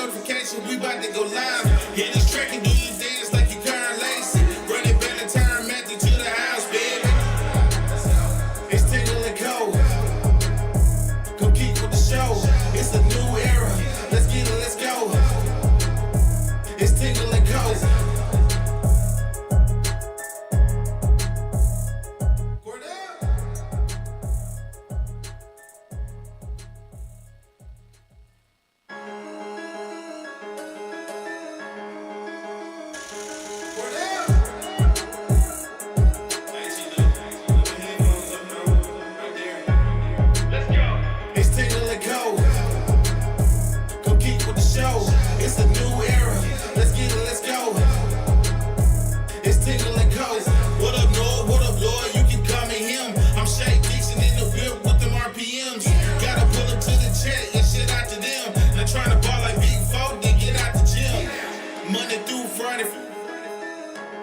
notification, we about to go live. Hit this track and do your dance like you Karen Lacey. Run it back and turn Matthew to the house, baby. It's Tingle and Co. Come keep with the show. It's a new era. Let's get it, let's go. It's Tingle and Co.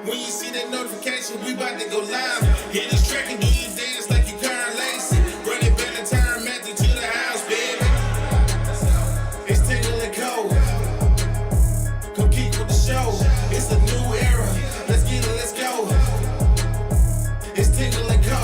When you see that notification, we about to go live. Hit this track and do your dance like you Karen Lacey. Run it back and turn Matthew to the house, baby. It's Tingle and Co. Come keep with the show. It's a new era. Let's get it, let's go. It's Tingle and Co.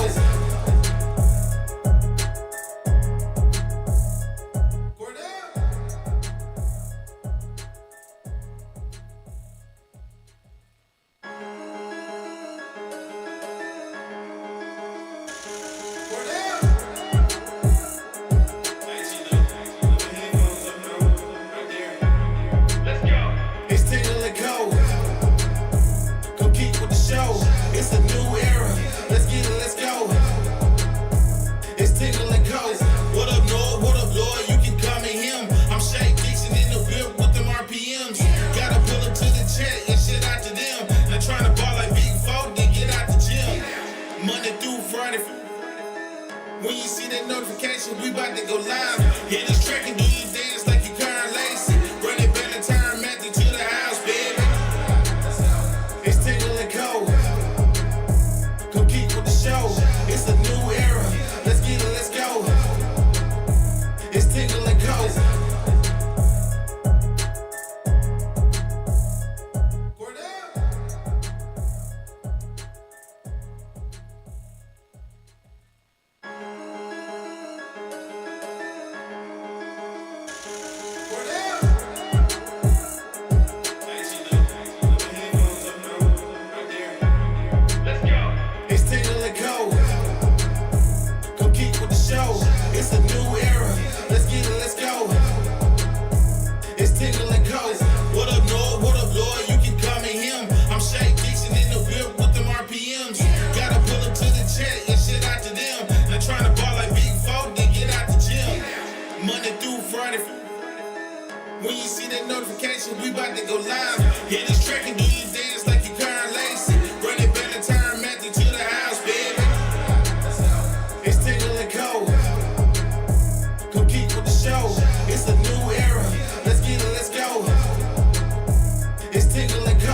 When you see that notification, we about to go live. Hit this track and do your dance like you Karen Lacey. Run it back and turn Matthew to the house, baby. It's Tingle and Co. Come keep with the show. It's a new era. Let's get it, let's go. It's Tingle and Co. When you see that notification, we about to go live. Hit this track and do your dance like you Karen Lacey. Run it back and turn Matthew to the house, baby. It's Tingle and Co. Come keep with the show. It's a new era. Let's get it, let's go. It's Tingle and Co.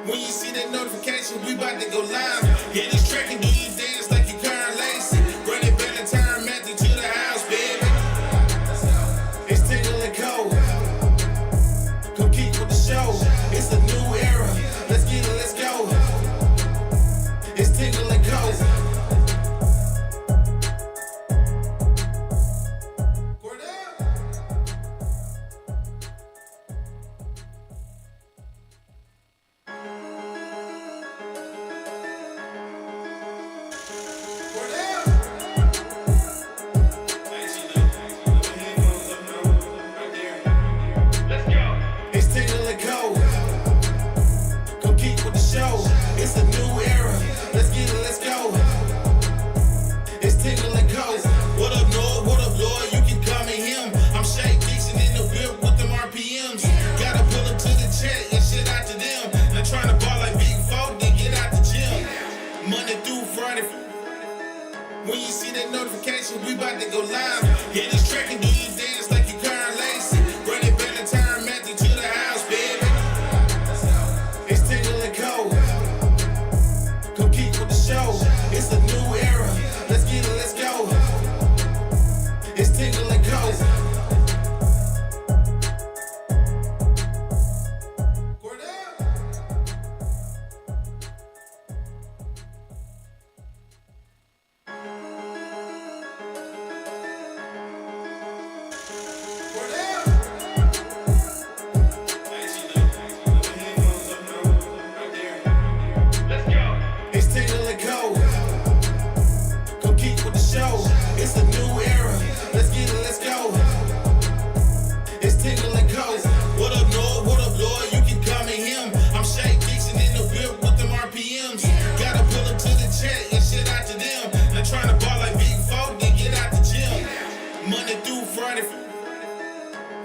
When you see that notification, we about to go live. Hit this track and do your dance like you Karen Lacey. Run it back and turn Matthew to the house, baby. It's Tingle and Co. Come keep with the show. It's a new era. Let's get it, let's go. It's Tingle and Co. When you see that notification, we about to go live. Hit this track and do you dance like you Karen Lacey. Run it back and turn Matthew to the house, baby. It's Tingle and Co. Come keep with the show. It's a new era. Let's get it, let's go. It's Tingle and Co.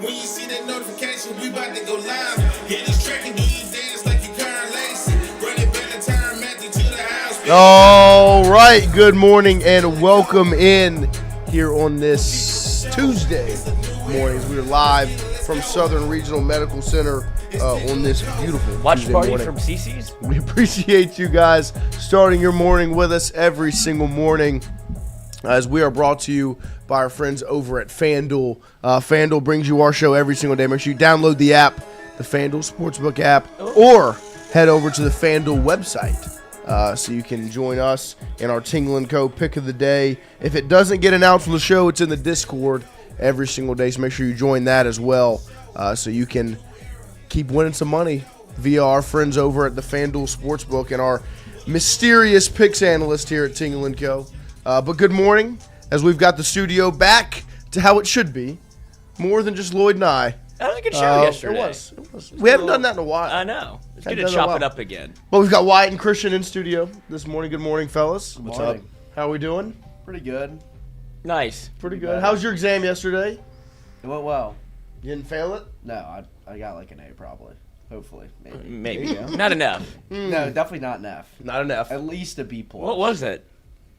When you see that notification, we about to go live. Hit this track and do you dance like you Karen Lacey. Run it back and turn Matthew to the house. All right, good morning and welcome in here on this Tuesday mornings. We're live from Southern Regional Medical Center on this beautiful watch Tuesday party morning. from CC's. We appreciate you guys starting your morning with us every single morning, as we are brought to you by our friends over at FanDuel. FanDuel brings you our show every single day. Make sure you download the app, the FanDuel Sportsbook app, or head over to the FanDuel website so you can join us in our Tingle & Co. pick of the day. If it doesn't get announced on the show, it's in the Discord every single day, so make sure you join that as well so you can keep winning some money via our friends over at the FanDuel Sportsbook and our mysterious picks analyst here at Tingle & Co. But good morning, as we've got the studio back to how it should be, more than just Lloyd and I. That was a good show yesterday. It was. We haven't done that in a while. I know. It's good to chop it up again. Well, we've got Wyatt and Christian in studio this morning. Good morning, fellas. What's up? How are we doing? Pretty good. Nice. Pretty good. How was your exam yesterday? It went well. You didn't fail it? No, I got like an A probably. Hopefully. Maybe. Maybe. Not enough. No, definitely not enough. Not enough. At least a B+. What was it?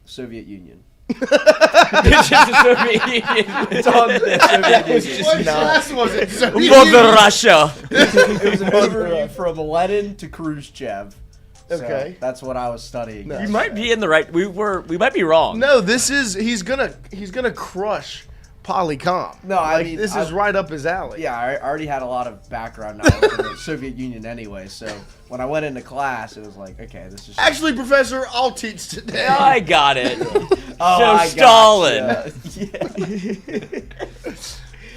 Soviet Union. It's just the Soviet Union. It's on the Soviet Union. What class was it? Mother Russia. It was an overview from Lenin to Khrushchev. So Okay. that's what I was studying. No. You might be in the right. We might be wrong. No, this is he's gonna crush Polycom. No, I mean, this is right up his alley. Yeah, I already had a lot of background knowledge in the Soviet Union anyway, so when I went into class, it was like, okay, this is... Actually, Professor, I'll teach today. I got it. I Stalin. Yeah.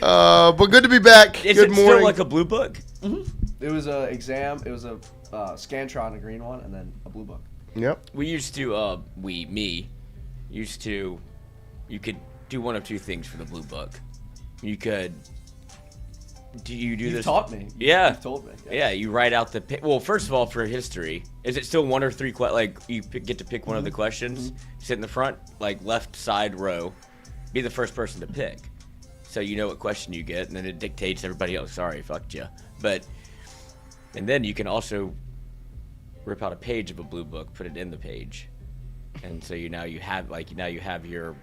But good to be back. Is Good it morning. still like a blue book? It was an exam. It was a Scantron, a green one, and then a blue book. Yep. We used to, you could do one of two things for the blue book. You could, you You've this? taught me. Yeah. You've told me. Yeah, you write out the, well, first of all, for history, is it still one or three, like, you get to pick one of the questions, sit in the front, like, left side row, be the first person to pick. So you know what question you get, and then it dictates everybody else, sorry, fucked you. And then you can also rip out a page of a blue book, put it in the page. And so now you have your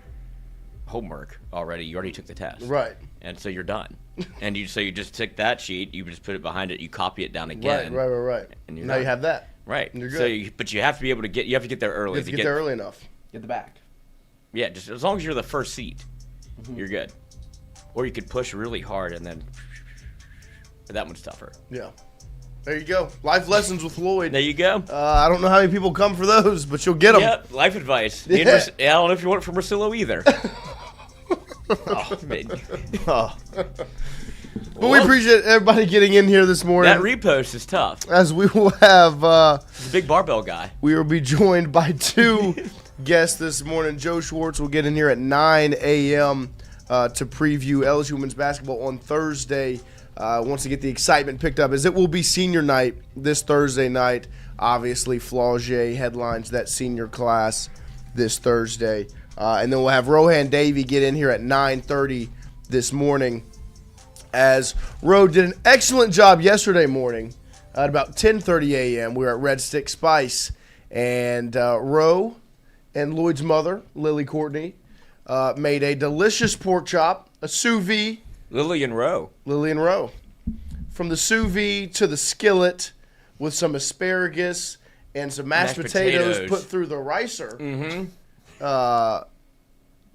homework already. You already took the test. Right. And so you're done. And you just take that sheet, you just put it behind it, you copy it down again. Right. And you're now done. you have that. Right. And you're good. So but you have to be able to get there early. You have to get there early enough. Get the back. Yeah, just as long as you're the first seat, you're good. Or you could push really hard and then but that one's tougher. Yeah. There you go. Life lessons with Lloyd. There you go. I don't know how many people come for those, but you'll get them. Yep, life advice. Yeah. I don't know if you want it from Rosillo either. Oh, man. Oh. But we appreciate everybody getting in here this morning. That repost is tough. As we will have, He's a big barbell guy. we will be joined by two guests this morning. Joe Schwartz will get in here at 9 a.m. To preview LSU women's basketball on Thursday. Wants to get the excitement picked up, as it will be senior night this Thursday night. Obviously, Flaugier headlines that senior class this Thursday. And then we'll have Rohan Davey get in here at 9:30 this morning, as Ro did an excellent job yesterday morning. At about 10:30 a.m., we were at Red Stick Spice, and Ro and Lloyd's mother, Lily Courtney, made a delicious pork chop, a sous vide. Lily and Roe. From the sous vide to the skillet with some asparagus and some mashed potatoes put through the ricer.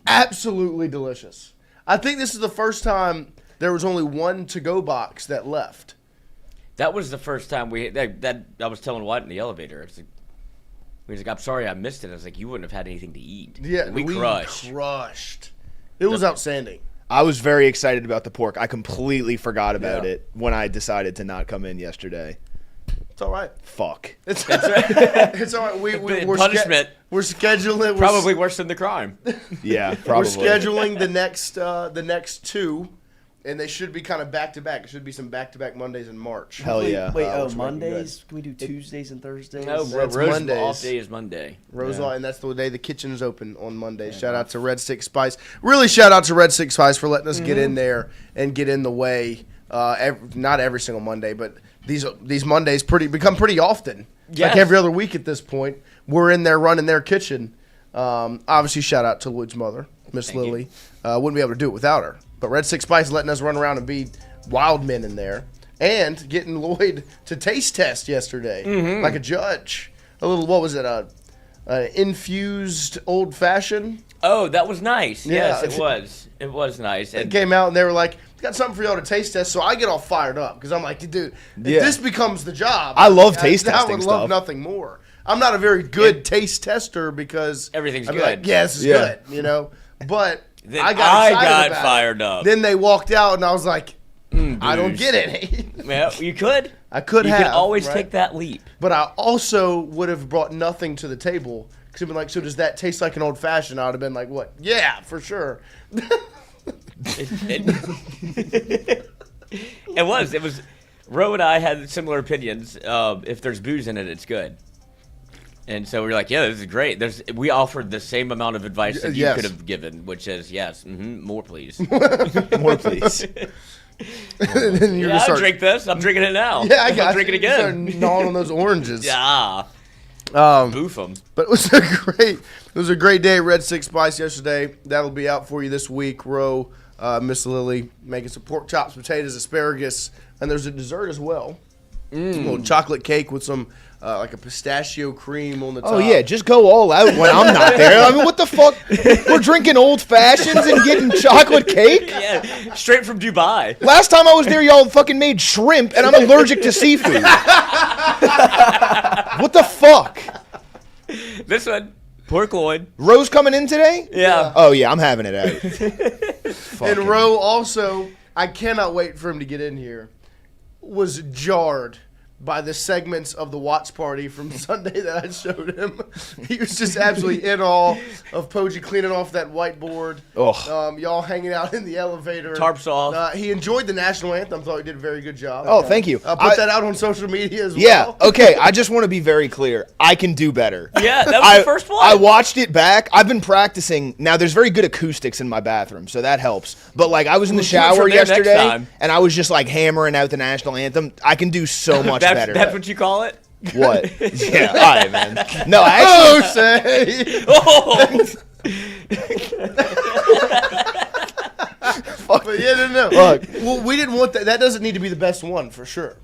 Absolutely delicious. I think this is the first time there was only one to-go box that left. That was the first time that I was telling White in the elevator. He was like, I'm sorry I missed it. I was like, you wouldn't have had anything to eat. Yeah, we crushed. It was outstanding. I was very excited about the pork. I completely forgot about it when I decided to not come in yesterday. It's all right. Fuck. It's all right. We're punishment. We're scheduling. Probably worse than the crime. Yeah, probably. We're scheduling the next two, and they should be kind of back to back. There should be some back to back Mondays in March. Hell yeah. Wait, Mondays? Can we do Tuesdays and Thursdays? No, That's Rose Mondays. off day is Monday. And that's the day the kitchen is open on Monday. Shout out to Red Six Spice. Really shout out to Red Six Spice for letting us get in there and get in the way. Not every single Monday, but these Mondays become pretty often. Yes. Like every other week at this point, we're in there running their kitchen. Obviously, shout out to Lloyd's mother, Miss Lily. Wouldn't be able to do it without her. But Red Six Spice letting us run around and be wild men in there, and getting Lloyd to taste test yesterday like a judge. A little, what was it? Infused old fashioned. Oh, that was nice. Yeah. Yes, it was. It was nice. It came out and they were like, got something for y'all to taste test. So I get all fired up because I'm like, dude, if this becomes the job, I love taste testing I would love stuff. nothing more. I'm not a very good taste tester because Everything's I'm good. like, yeah, this is good, you know. But Then I got excited about fired it. up. Then they walked out and I was like, I don't get it. Yeah, you could. I could You have. could always right? take that leap. But I also would have brought nothing to the table. Because I'd been like, so does that taste like an old fashioned? I would have been like, what? Yeah, for sure. It was. Ro and I had similar opinions. If there's booze in it, it's good. And so we were like, yeah, this is great. We offered the same amount of advice that you Yes. could have given, which is, yes, more please. More, please. And then you're Yeah, gonna I drink this. I'm drinking it now. Yeah, I got I'll drink it again. Start gnawing on those oranges. Yeah. Boof them. But it was a great day at Red Six Spice yesterday. That'll be out for you this week. Ro, Miss Lily making some pork chops, potatoes, asparagus, and there's a dessert as well. A little chocolate cake with some like a pistachio cream on the top. Oh, yeah, just go all out when I'm not there. I mean, what the fuck? We're drinking old fashions and getting chocolate cake? Yeah, straight from Dubai. Last time I was there, y'all fucking made shrimp, and I'm allergic to seafood. What the fuck? This one, pork loin. Rose coming in today? Yeah. Oh, yeah, I'm having it out. And Ro also, I cannot wait for him to get in here, was jarred by the segments of the watch party from Sunday that I showed him. He was just absolutely in awe of Poggi cleaning off that whiteboard. Ugh. Y'all hanging out in the elevator. Tarps off. He enjoyed the national anthem. Thought he did a very good job. Oh, thank you. Put that out on social media as Yeah, well. okay, I just want to be very clear. I can do better. Yeah, that was the first one. I watched it back. I've been practicing. Now, there's very good acoustics in my bathroom, so that helps. But, like, I was in the We'll do it shower from there next yesterday, time. and I was just, like, hammering out the national anthem. I can do so much better. That's what you call it? What? Yeah, all right, man. No, I Oh, say. actually... But yeah, no. Look. Well, we didn't want that. That doesn't need to be the best one for sure.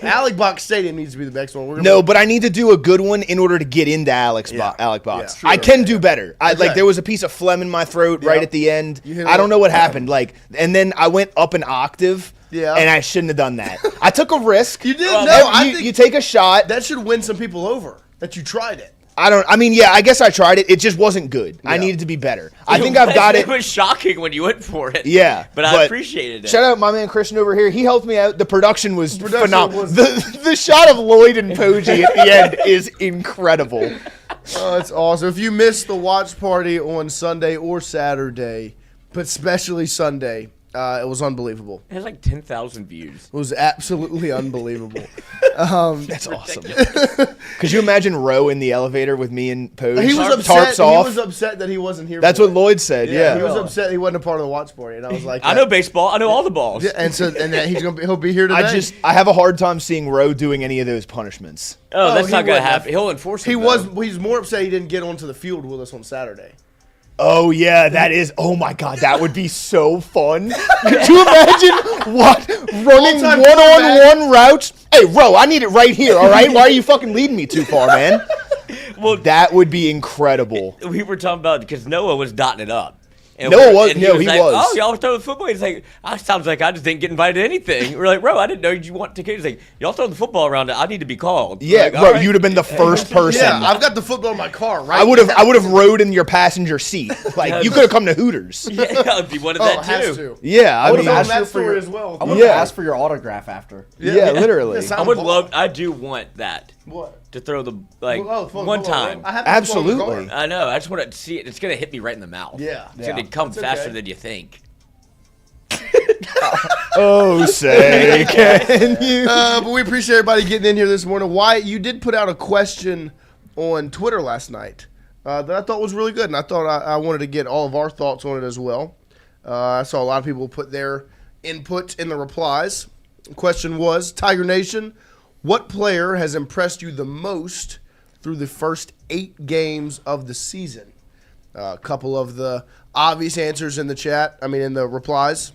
Alec Box Stadium needs to be the best one. We're gonna No, but I need to do a good one in order to get into Alec Box. Yeah, I sure. can do better. Okay. Like there was a piece of phlegm in my throat right at the end. You hit I don't it. know what happened. Like, and then I went up an octave. Yeah. And I shouldn't have done that. I took a risk. You did? No, No, I think you take a shot. that should win some people over that you tried it. I guess I tried it. It just wasn't good. I needed to be better. I think I've got it. It was shocking when you went for it. Yeah, But I appreciated it. Shout out my man Christian over here. He helped me out. The production was phenomenal. was- The shot of Lloyd and Poggi at the end is incredible. Oh, that's awesome. If you missed the watch party on Sunday or Saturday, but especially Sunday, It was unbelievable. It has like 10,000 views. It was absolutely unbelievable. That's awesome. Could you imagine Roe in the elevator with me and Poge? He was upset. Tarps off. He was upset that he wasn't here. That's for what it. Lloyd said. Yeah. He was upset he wasn't a part of the watch party, and I was like, I know baseball. I know all the balls. Yeah, and that he'll be here today. I have a hard time seeing Roe doing any of those punishments. Oh, that's he not going to wouldn't happen. He'll enforce it. He's more upset he didn't get onto the field with us on Saturday. Oh yeah, that is. Oh my God, that would be so fun. Could you imagine running All-time one-on-one routes? Hey, Ro, I need it right here. All right, why are you fucking leading me too far, man? Well, That would be incredible. we were talking about because Noah was dotting it up. And Noah we're- was- and no, he like, was. Oh, y'all throwing football? He's like, sounds like I just didn't get invited to anything. We're like, bro, I didn't know you want to. He's like, y'all throwing the football around. I need to be called. Yeah, Like, bro, all right. you'd have been the first person. Yeah, I've got the football in my car. Right. I would have rode in your passenger seat. Like you could have come to Hooters. Yeah, I'd be one of Oh, that has too. to. Yeah, I would mean, have asked that you for story your- as well. I would have Yeah. asked for your autograph after. yeah, literally. Yeah, I would love. I do want that What? to throw the like Football, one time. I have the football in the Absolutely. car. I know. I just want to see it. It's gonna hit me right in the mouth. Yeah. It's gonna come That's faster okay. than you think. Oh, say can you? But we appreciate everybody getting in here this morning. Wyatt, you did put out a question on Twitter last night that I thought was really good, and I thought I wanted to get all of our thoughts on it as well. I saw a lot of people put their input in the replies. The question was, Tiger Nation, what player has impressed you the most through the first 8 games of the season? A couple of the obvious answers in the chat, in the replies.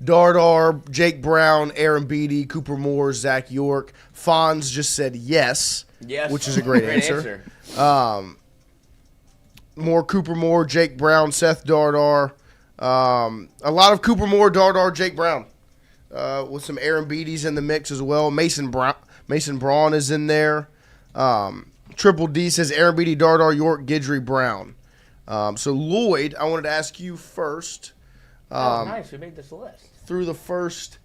Dardar, Jake Brown, Aaron Beatty, Cooper Moore, Zach York. Fonz just said yes, which is a great answer. More Cooper Moore, Jake Brown, Seth Dardar. A lot of Cooper Moore, Dardar, Jake Brown. With some Aaron Beatty's in the mix as well. Mason Braun is in there. Triple D says Aaron Beatty, Dardar, York, Guidry, Brown. So Lloyd, I wanted to ask you first. Nice. We made this list. Through the first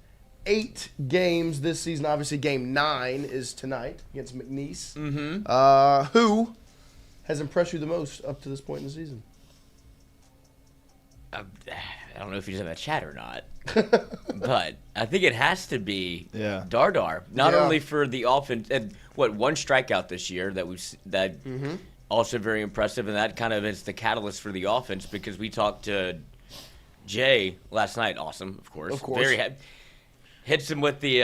8 games this season, obviously game 9 is tonight against McNeese. Mm-hmm. Who has impressed you the most up to this point in the season? I don't know if he's in the chat or not, but I think it has to be Dardar. Not Yeah. only for the offense, and one strikeout this year that also very impressive, and that kind of is the catalyst for the offense because we talked to Jay last night. Awesome, of course. Very hits him with the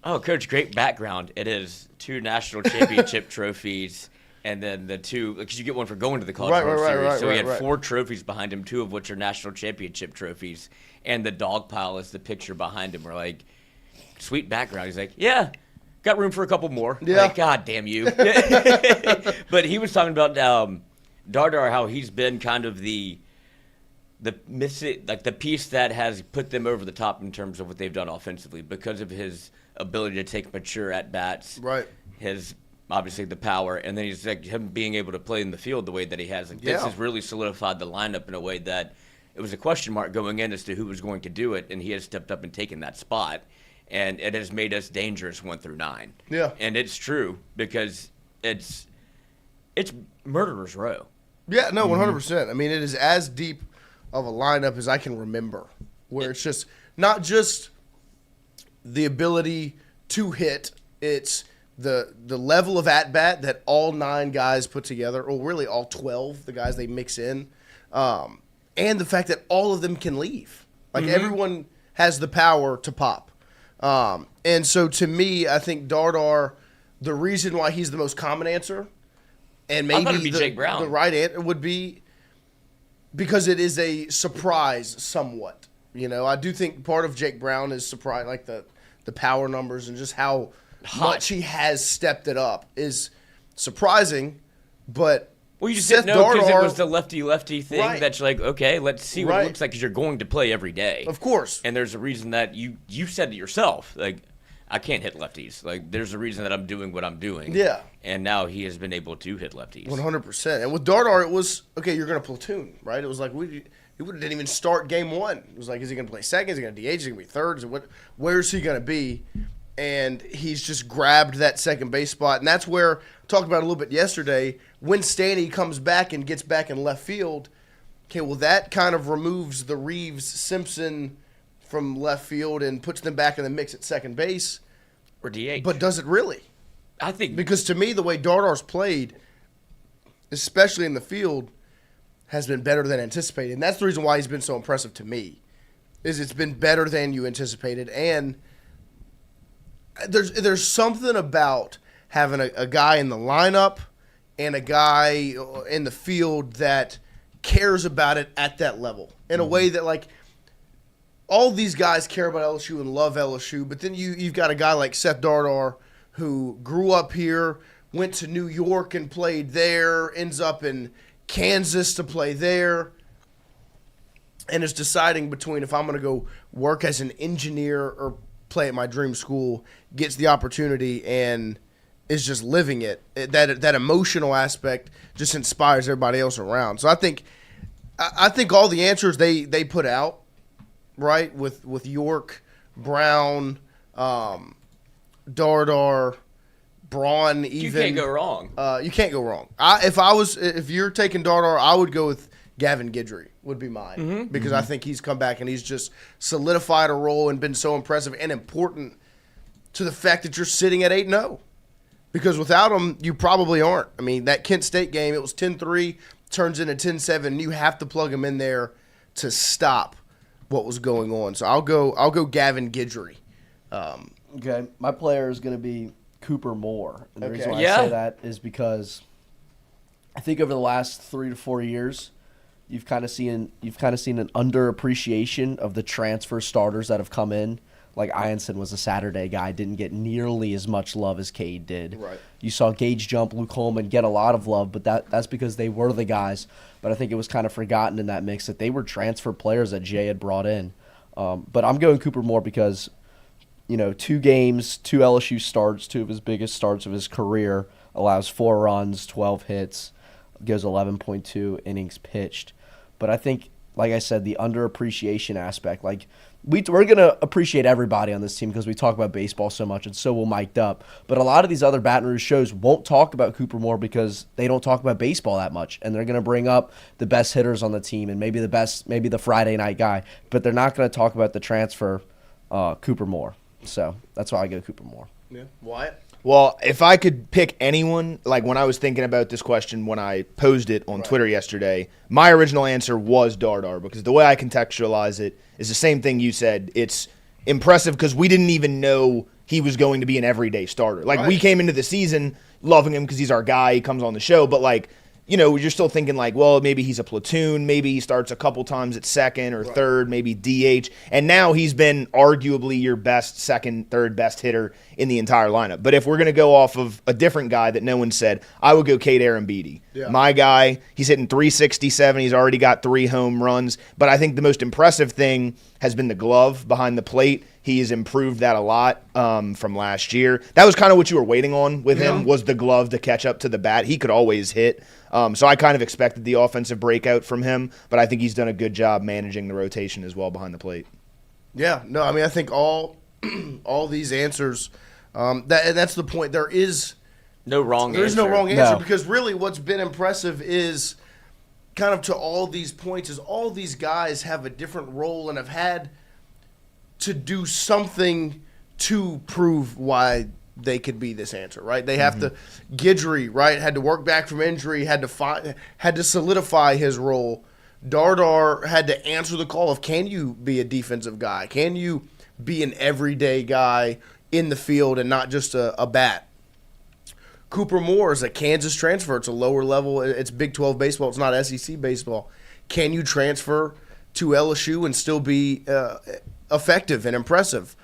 coach, great background. It is 2 national championship trophies. And then the 2, because you get one for going to the College World Series. So he had 4 trophies behind him, 2 of which are national championship trophies. And the dog pile is the picture behind him. We're like, sweet background. He's like, yeah, got room for a couple more. Yeah. Like, God damn you. But he was talking about Dardar, how he's been kind of the piece that has put them over the top in terms of what they've done offensively because of his ability to take mature at-bats. Right. His obviously the power, and then he's like him being able to play in the field the way that he has. Like, this has really solidified the lineup in a way that it was a question mark going in as to who was going to do it, and he has stepped up and taken that spot, and it has made us dangerous 1 through 9. Yeah, and it's true because it's murderer's row. Yeah, no, 100%. It is as deep of a lineup as I can remember, where it's just not just the ability to hit, it's the level of at-bat that all 9 guys put together, or really all 12, the guys they mix in, and the fact that all of them can leave. Like, everyone has the power to pop. And so, to me, I think Dardar, the reason why he's the most common answer, and maybe it'd be Jake Brown. The right answer would be because it is a surprise somewhat. I do think part of Jake Brown is surprise, like the power numbers and just how much he has stepped it up is surprising, but you just Seth didn't know because it Dardar- was the lefty thing that you're like, okay, let's see what it Right. looks like because you're going to play every day. Of course. And there's a reason that you said it yourself, like, I can't hit lefties. Like, there's a reason that I'm doing what I'm doing. Yeah. And now he has been able to hit lefties. 100%. And with Dardar, it was, okay, you're going to platoon, right? It was like, he didn't even start game 1. It was like, is he going to play second? Is he going to DH? Is he going to be third? Where's he going to be? And he's just grabbed that second base spot. And that's where, I talked about it a little bit yesterday, when Stanny comes back and gets back in left field, Okay, well, that kind of removes the Reeves-Simpson from left field and puts them back in the mix at second base. Or DH. But does it really? I think Because to me, the way Dardar's played, especially in the field, has been better than anticipated. And that's the reason why he's been so impressive to me, is it's been better than you anticipated. And there's something about having a guy in the lineup and a guy in the field that cares about it at that level in a way that, like, all these guys care about LSU and love LSU, but then you've got a guy like Seth Dardar who grew up here, went to New York and played there, ends up in Kansas to play there, and is deciding between if I'm going to go work as an engineer or play at my dream school, gets the opportunity and is just living it. That emotional aspect just inspires everybody else around. So I think all the answers they put out, right, with York, Brown, Dardar, Braun, even you can't go wrong. You can't go wrong. If you're taking Dardar, I would go with Gavin Guidry would be mine because I think he's come back and he's just solidified a role and been so impressive and important to the fact that you're sitting at 8-0. Because without him, you probably aren't. I mean, that Kent State game, it was 10-3, turns into 10-7. You have to plug him in there to stop what was going on. So I'll go Gavin Guidry. Okay, my player is going to be Cooper Moore. And the Okay. reason why Yeah. I say that is because I think over the last 3 to 4 years, you've kind of seen an underappreciation of the transfer starters that have come in. Like Ianson was a Saturday guy, didn't get nearly as much love as Cade did. Right. You saw Gage Jump, Luke Holman get a lot of love, but that's because they were the guys. But I think it was kind of forgotten in that mix that they were transfer players that Jay had brought in. But I'm going Cooper Moore because, 2 games, 2 LSU starts, 2 of his biggest starts of his career, allows 4 runs, 12 hits, goes 11.2 innings pitched. But I think, like I said, the underappreciation aspect, like we're going to appreciate everybody on this team because we talk about baseball so much, and so will Mic'd Up. But a lot of these other Baton Rouge shows won't talk about Cooper Moore because they don't talk about baseball that much, and they're going to bring up the best hitters on the team and maybe the Friday night guy, but they're not going to talk about the transfer Cooper Moore. So that's why I go Cooper Moore. Yeah. Wyatt? Well, if I could pick anyone, like when I was thinking about this question when I posed it on Twitter yesterday, my original answer was Dardar because the way I contextualize it is the same thing you said. It's impressive because we didn't even know he was going to be an everyday starter. Like, we came into the season loving him because he's our guy, he comes on the show, but like, you're still thinking like, well, maybe he's a platoon, maybe he starts a couple times at second or third, maybe DH, and now he's been arguably your best second, third best hitter in the entire lineup. But if we're going to go off of a different guy that no one said, I would go Cade Arambidi. Yeah. My guy, he's hitting 367, he's already got 3 home runs, but I think the most impressive thing has been the glove behind the plate. He has improved that a lot from last year. That was kind of what you were waiting on with him, was the glove to catch up to the bat. He could always hit. So I kind of expected the offensive breakout from him, but I think he's done a good job managing the rotation as well behind the plate. Yeah. No, I mean, I think all these answers, that's the point. There is No wrong There's answer. no wrong answer No. because really what's been impressive is kind of to all these points is all these guys have a different role and have had to do something to prove why they could be this answer, right? They have to Guidry, right, had to work back from injury, had to solidify his role. Dardar had to answer the call of can you be a defensive guy? Can you be an everyday guy in the field and not just a bat? Cooper Moore is a Kansas transfer. It's a lower level. It's Big 12 baseball. It's not SEC baseball. Can you transfer to LSU and still be effective and impressive?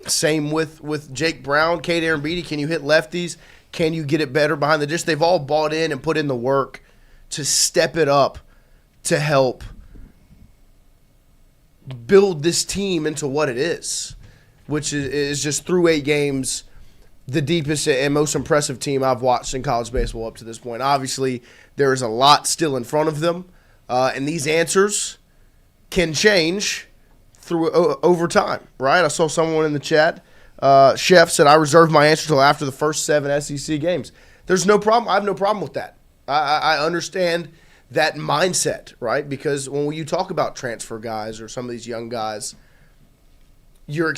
Same with Jake Brown, Cade Arambidi. Can you hit lefties? Can you get it better behind the dish? They've all bought in and put in the work to step it up to help build this team into what it is, which is just through 8 games the deepest and most impressive team I've watched in college baseball up to this point. Obviously, there is a lot still in front of them, and these answers can change through over time, right? I saw someone in the chat, Chef, said, I reserved my answer until after the first 7 SEC games. There's no problem. I have no problem with that. I understand that mindset, right? Because when you talk about transfer guys or some of these young guys, you're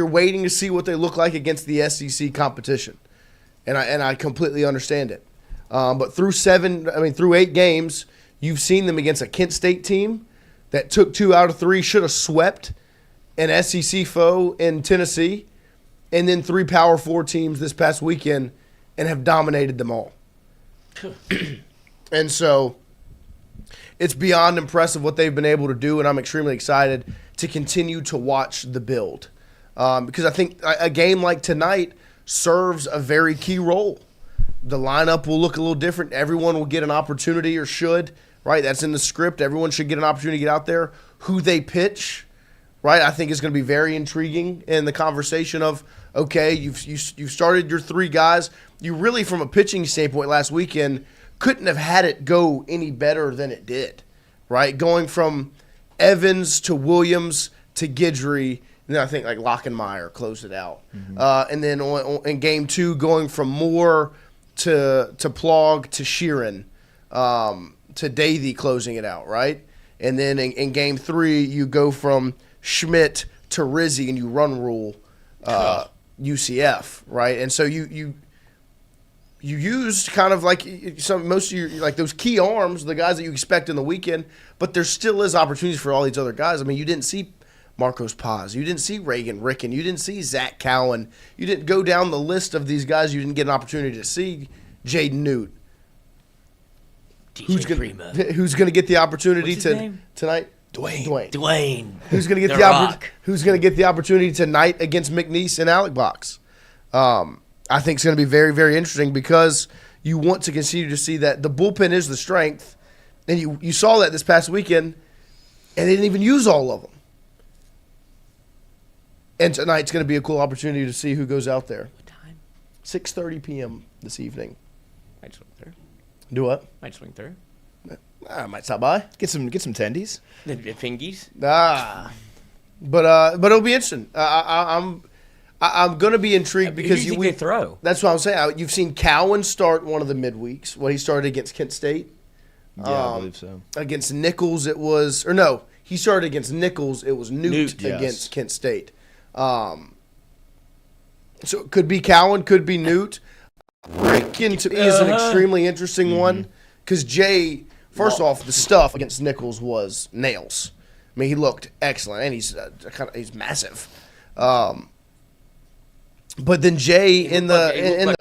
waiting to see what they look like against the SEC competition, and I completely understand it. But through 8 games, you've seen them against a Kent State team that took 2 out of 3, should have swept an SEC foe in Tennessee, and then 3 Power 4 teams this past weekend and have dominated them all. And so it's beyond impressive what they've been able to do, and I'm extremely excited to continue to watch the build. Because I think a game like tonight serves a very key role. The lineup will look a little different. Everyone will get an opportunity, or should, right? That's in the script. Everyone should get an opportunity to get out there. Who they pitch, right, I think is going to be very intriguing in the conversation of, okay, you've started your 3 guys. You really, from a pitching standpoint last weekend, couldn't have had it go any better than it did, right? Going from Evans to Williams to Guidry, and then I think like Lockenmeyer closed it out. And then in game 2, going from Moore to Plog to Sheeran to Davey closing it out, right? And then in game 3, you go from Schmidt to Rizzi and you run rule UCF, right? And so you used kind of like most of your, like those key arms, the guys that you expect in the weekend, but there still is opportunities for all these other guys. I mean, you didn't see Marcos Paz, you didn't see Reagan Ricken, you didn't see Zach Cowan, you didn't go down the list of these guys. You didn't get an opportunity to see Jaden Newt. Who's going to get the opportunity tonight? Dwayne. Who's going to get the opportunity tonight against McNeese and Alec Box? I think it's going to be very, very interesting because you want to continue to see that the bullpen is the strength, and you saw that this past weekend, and they didn't even use all of them. And tonight's going to be a cool opportunity to see who goes out there. What time? 6:30 p.m. this evening. Might swing through. Do what? Might swing through. I might stop by. Get some tendies. The fingies. But it'll be interesting. I'm going to be intrigued because who do you think they throw? That's what I'm saying. You've seen Cowan start one of the midweeks. Well, he started against Kent State. Yeah, I believe so. Against Nichols, he started against Nichols. It was Newt against Kent State. So it could be Cowan, could be Newt. Ricken to me is an extremely interesting one because Jay, first off, the stuff against Nichols was nails. I mean, he looked excellent, and he's massive. But then Jay in the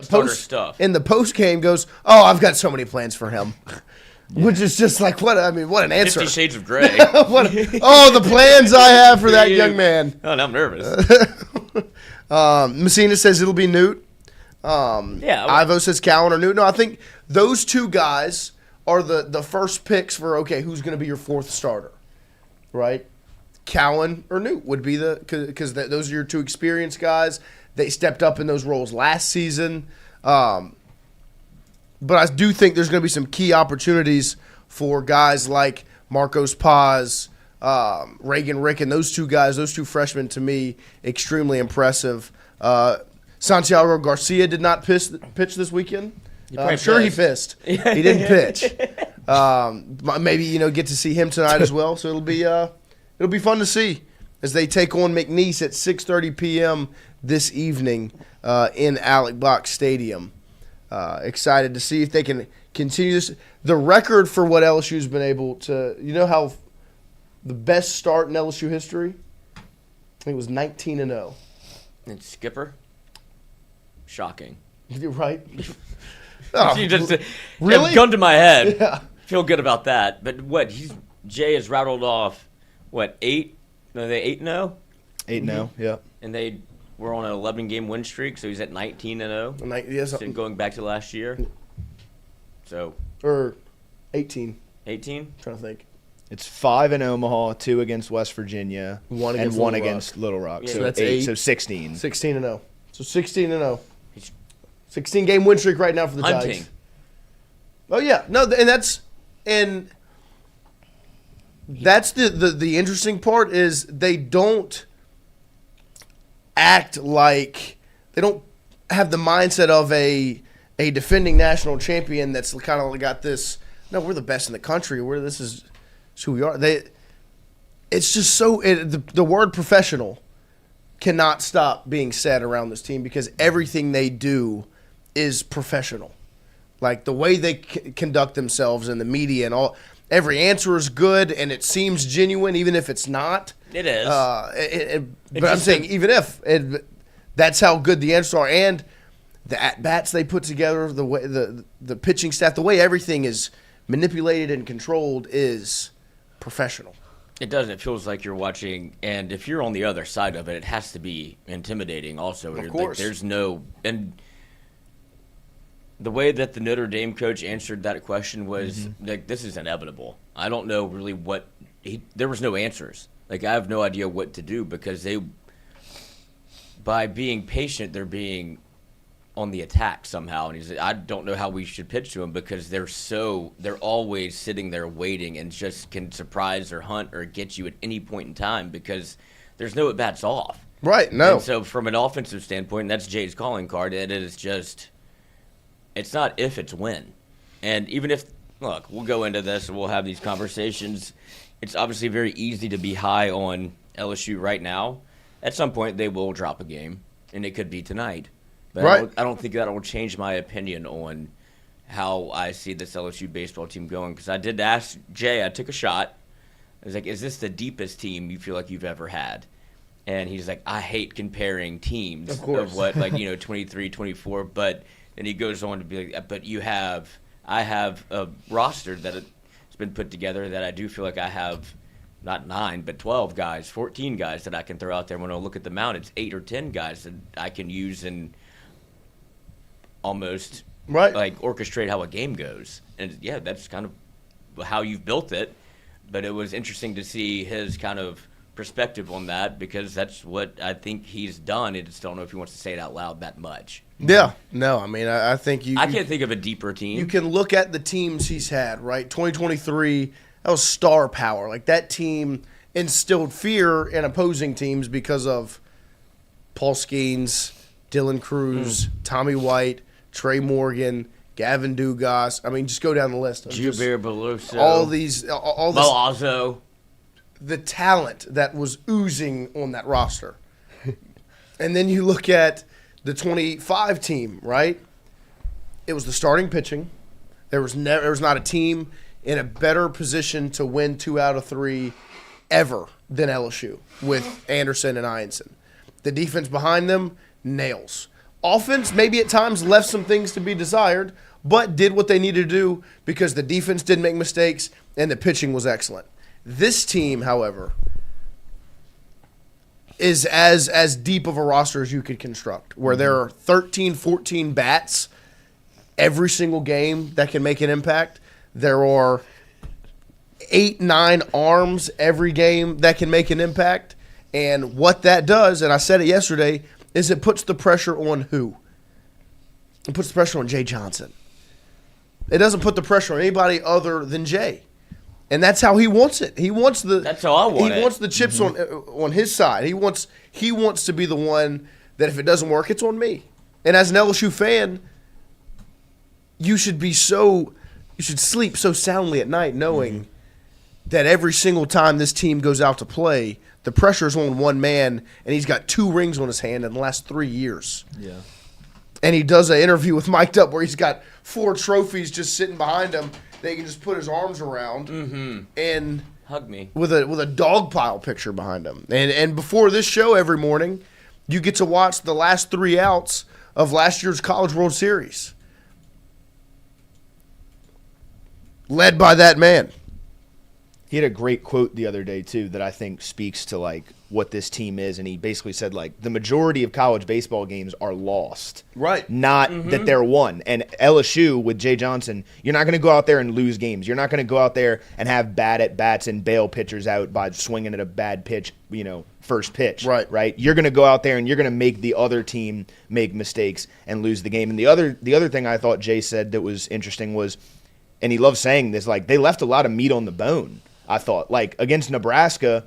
post game goes, "Oh, I've got so many plans for him," which is just like what an answer. 50 Shades of Grey. The plans I have for that young man. Oh, now I'm nervous. Messina says it'll be Newt. Ivo says Cowan or Newt. No, I think those 2 guys are the first picks for who's going to be your 4th starter, right? Cowan or Newt would be because those are your 2 experienced guys. They stepped up in those roles last season. But I do think there's going to be some key opportunities for guys like Marcos Paz, Reagan Ricken, those 2 guys, those 2 freshmen, to me, extremely impressive. Santiago Garcia did not pitch this weekend. I'm sure he pissed. He didn't pitch. Maybe get to see him tonight as well. So it'll be fun to see as they take on McNeese at 6:30 p.m. this evening in Alec Box Stadium. Excited to see if they can continue this. The record for what LSU's been able to, how the best start in LSU history? I think it was 19-0. And Skipper? Shocking. You're right. You just really? Gun to my head. Yeah. Feel good about that. But Jay has rattled off 8? No, they 8-0? 8-0, yeah. And they were on an 11-game win streak, so he's at 19-0. Yes. So going back to last year. So. Or 18. 18? Trying to think. It's 5 in Omaha, 2 against West Virginia, and 1 against Little Rock. Yeah, so that's 8. 8. So 16. 16-0. So 16-0. 16-game win streak right now for the hunting. Tigers. Oh yeah, no, and that's the interesting part is they don't act like they don't have the mindset of a defending national champion that's kind of got this no, we're the best in the country. This is who we are. It's just so the word professional cannot stop being said around this team because everything they do is professional. Like the way they conduct themselves in the media and all, every answer is good and it seems genuine, even if it's not. It is. But I'm saying even if that's how good the answers are, and the at bats they put together, the way the pitching staff, the way everything is manipulated and controlled is professional. It does. It feels like you're watching, and if you're on the other side of it, it has to be intimidating. Also, Of course. Like, there's no and. The way that the Notre Dame coach answered that question was like, this is inevitable. I don't know really what there was no answers. Like, I have no idea what to do because by being patient, they're being on the attack somehow. And he's like, I don't know how we should pitch to them because they're always sitting there waiting and just can surprise or hunt or get you at any point in time because there's no at bats off. Right. No. And so from an offensive standpoint, that's Jay's calling card. It is just. It's not if, it's when. And even if, look, we'll go into this and we'll have these conversations. It's obviously very easy to be high on LSU right now. At some point, they will drop a game, and it could be tonight. But right. I don't think that will change my opinion on how I see this LSU baseball team going. Because I did ask Jay, I took a shot. I was like, is this the deepest team you feel like you've ever had? And he's like, I hate comparing teams of what, 23, 24, but... And he goes on to be like, but I have a roster that has been put together that I do feel like I have not 9, but 12 guys, 14 guys that I can throw out there. When I look at the mound, it's 8 or 10 guys that I can use and almost like orchestrate how a game goes. And yeah, that's kind of how you've built it. But it was interesting to see his kind of perspective on that because that's what I think he's done. I just don't know if he wants to say it out loud that much. Yeah. No, I mean, I think I can't think of a deeper team. You can look at the teams he's had, right? 2023, that was star power. Like, that team instilled fear in opposing teams because of Paul Skeens, Dylan Cruz, Tommy White, Trey Morgan, Gavin Dugas. I mean, just go down the list. Gilbert Beluso. All this Malazzo. The talent that was oozing on that roster. And then you look at the 25 team, right? It was the starting pitching. There was not a team in a better position to win 2 out of 3 ever than LSU with Anderson and Ianson. The defense behind them, nails. Offense maybe at times left some things to be desired, but did what they needed to do because the defense didn't make mistakes and the pitching was excellent. This team, however, is as deep of a roster as you could construct, where there are 13, 14 bats every single game that can make an impact. There are 8, 9 arms every game that can make an impact. And what that does, and I said it yesterday, is it puts the pressure on who? It puts the pressure on Jay Johnson. It doesn't put the pressure on anybody other than Jay. And that's how he wants it. That's how I want it. He wants the chips on his side. He wants to be the one that if it doesn't work, it's on me. And as an LSU fan, you should sleep so soundly at night knowing that every single time this team goes out to play, the pressure's on one man, and he's got 2 rings on his hand in the last 3 years. Yeah. And he does an interview with Mic'd Up where he's got 4 trophies just sitting behind him that he can just put his arms around and hug me with a dog pile picture behind him. And before this show every morning, you get to watch the last 3 outs of last year's College World Series, led by that man. He had a great quote the other day, too, that I think speaks to, like, what this team is. And he basically said, like, the majority of college baseball games are lost. Right. Not that they're won. And LSU, with Jay Johnson, you're not going to go out there and lose games. You're not going to go out there and have bad at-bats and bail pitchers out by swinging at a bad pitch, first pitch. Right? You're going to go out there and you're going to make the other team make mistakes and lose the game. And the other thing I thought Jay said that was interesting was, and he loves saying this, like, they left a lot of meat on the bone. I thought, like, against Nebraska,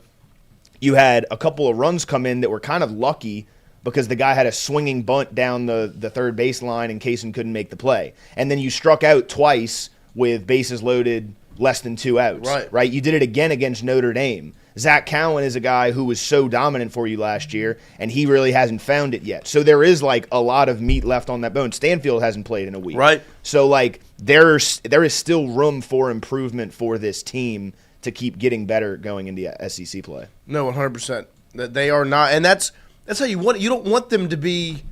you had a couple of runs come in that were kind of lucky because the guy had a swinging bunt down the third baseline and Kaysen couldn't make the play. And then you struck out twice with bases loaded, less than 2 outs. Right. You did it again against Notre Dame. Zach Cowan is a guy who was so dominant for you last year, and he really hasn't found it yet. So there is like a lot of meat left on that bone. Stanfield hasn't played in a week. Right. So like there is still room for improvement for this team to keep getting better going into SEC play. No, 100%. That they are not, and that's how you want it. You don't want them to be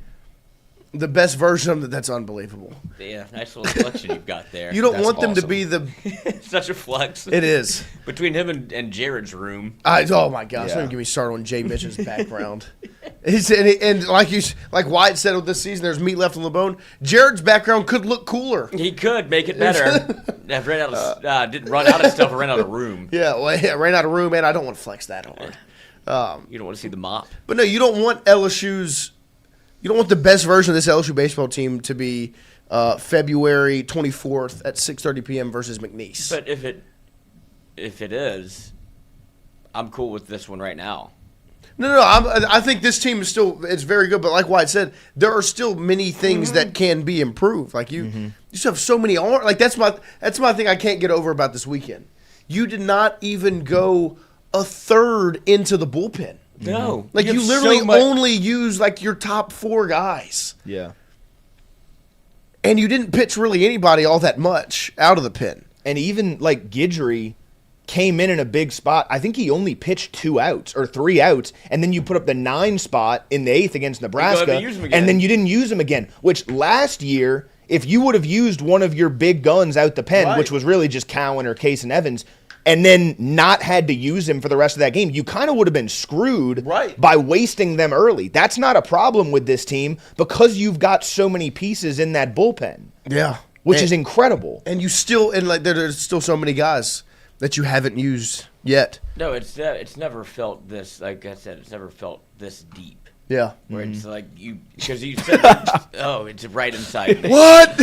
the best version of them. That's unbelievable. Yeah, nice little flexion you've got there. You don't That's want them to awesome. be the. Such a flex. It is. Between him and Jared's room. Oh my gosh! Yeah. Don't even get me started on Jay Mitch's background. And like Wyatt said with this season, there's meat left on the bone. Jared's background could look cooler. He could make it better. Didn't run out of stuff. Ran out of room. Yeah, well, yeah, ran out of room, and I don't want to flex that hard. You don't want to see the mop. But no, you don't want LSU's. You don't want the best version of this LSU baseball team to be February 24th at 6:30 p.m. versus McNeese. But if it is, I'm cool with this one right now. No. I think this team is it's very good. But like Wyatt said, there are still many things that can be improved. Like you still have so many arms. Like that's my thing I can't get over about this weekend. You did not even go a third into the bullpen. No. Like you literally only use like your top 4 guys. Yeah. And you didn't pitch really anybody all that much out of the pen. And even like Guidry came in a big spot. I think he only pitched 2 outs or 3 outs, and then you put up the 9 spot in the 8th against Nebraska, and then you didn't use him again. Which last year, if you would have used one of your big guns out the pen, which was really just Cowan or Case and Evans, and then not had to use him for the rest of that game, you kind of would have been screwed by wasting them early. That's not a problem with this team because you've got so many pieces in that bullpen. Yeah. Which is incredible. And you still, there's still so many guys that you haven't used yet. No, it's never felt this. Like I said, it's never felt this deep. Yeah. Where it's like because you said, it's right inside me. What?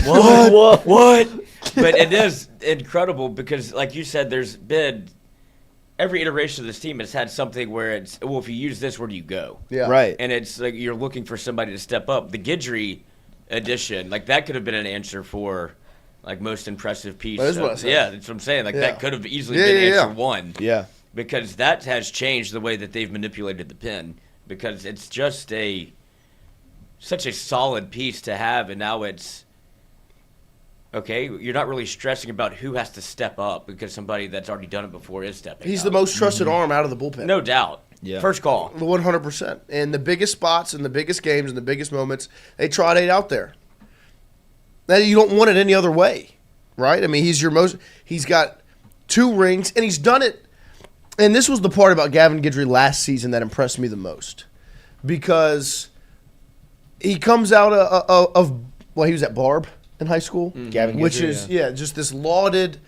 But it is incredible because, like you said, there's been every iteration of this team has had something where it's, well, if you use this, where do you go? Yeah. Right. And it's like you're looking for somebody to step up. The Guidry addition, like that could have been an answer for like most impressive piece. That is what I said. Yeah, that's what I'm saying. Like that could have easily Yeah, been yeah, answer yeah. 1. Yeah. Because that has changed the way that they've manipulated the pen. Because it's just such a solid piece to have, and now it's okay. You're not really stressing about who has to step up because somebody that's already done it before is stepping. He's up. the most trusted arm out of the bullpen. No doubt. Yeah. First call. 100%. And the biggest spots and the biggest games and the biggest moments, they trot it out there. Now you don't want it any other way, right? I mean, he's got 2 rings, and he's done it. And this was the part about Gavin Guidry last season that impressed me the most, because he comes out of he was at Barb in high school, Gavin which Guidry, is just this lauded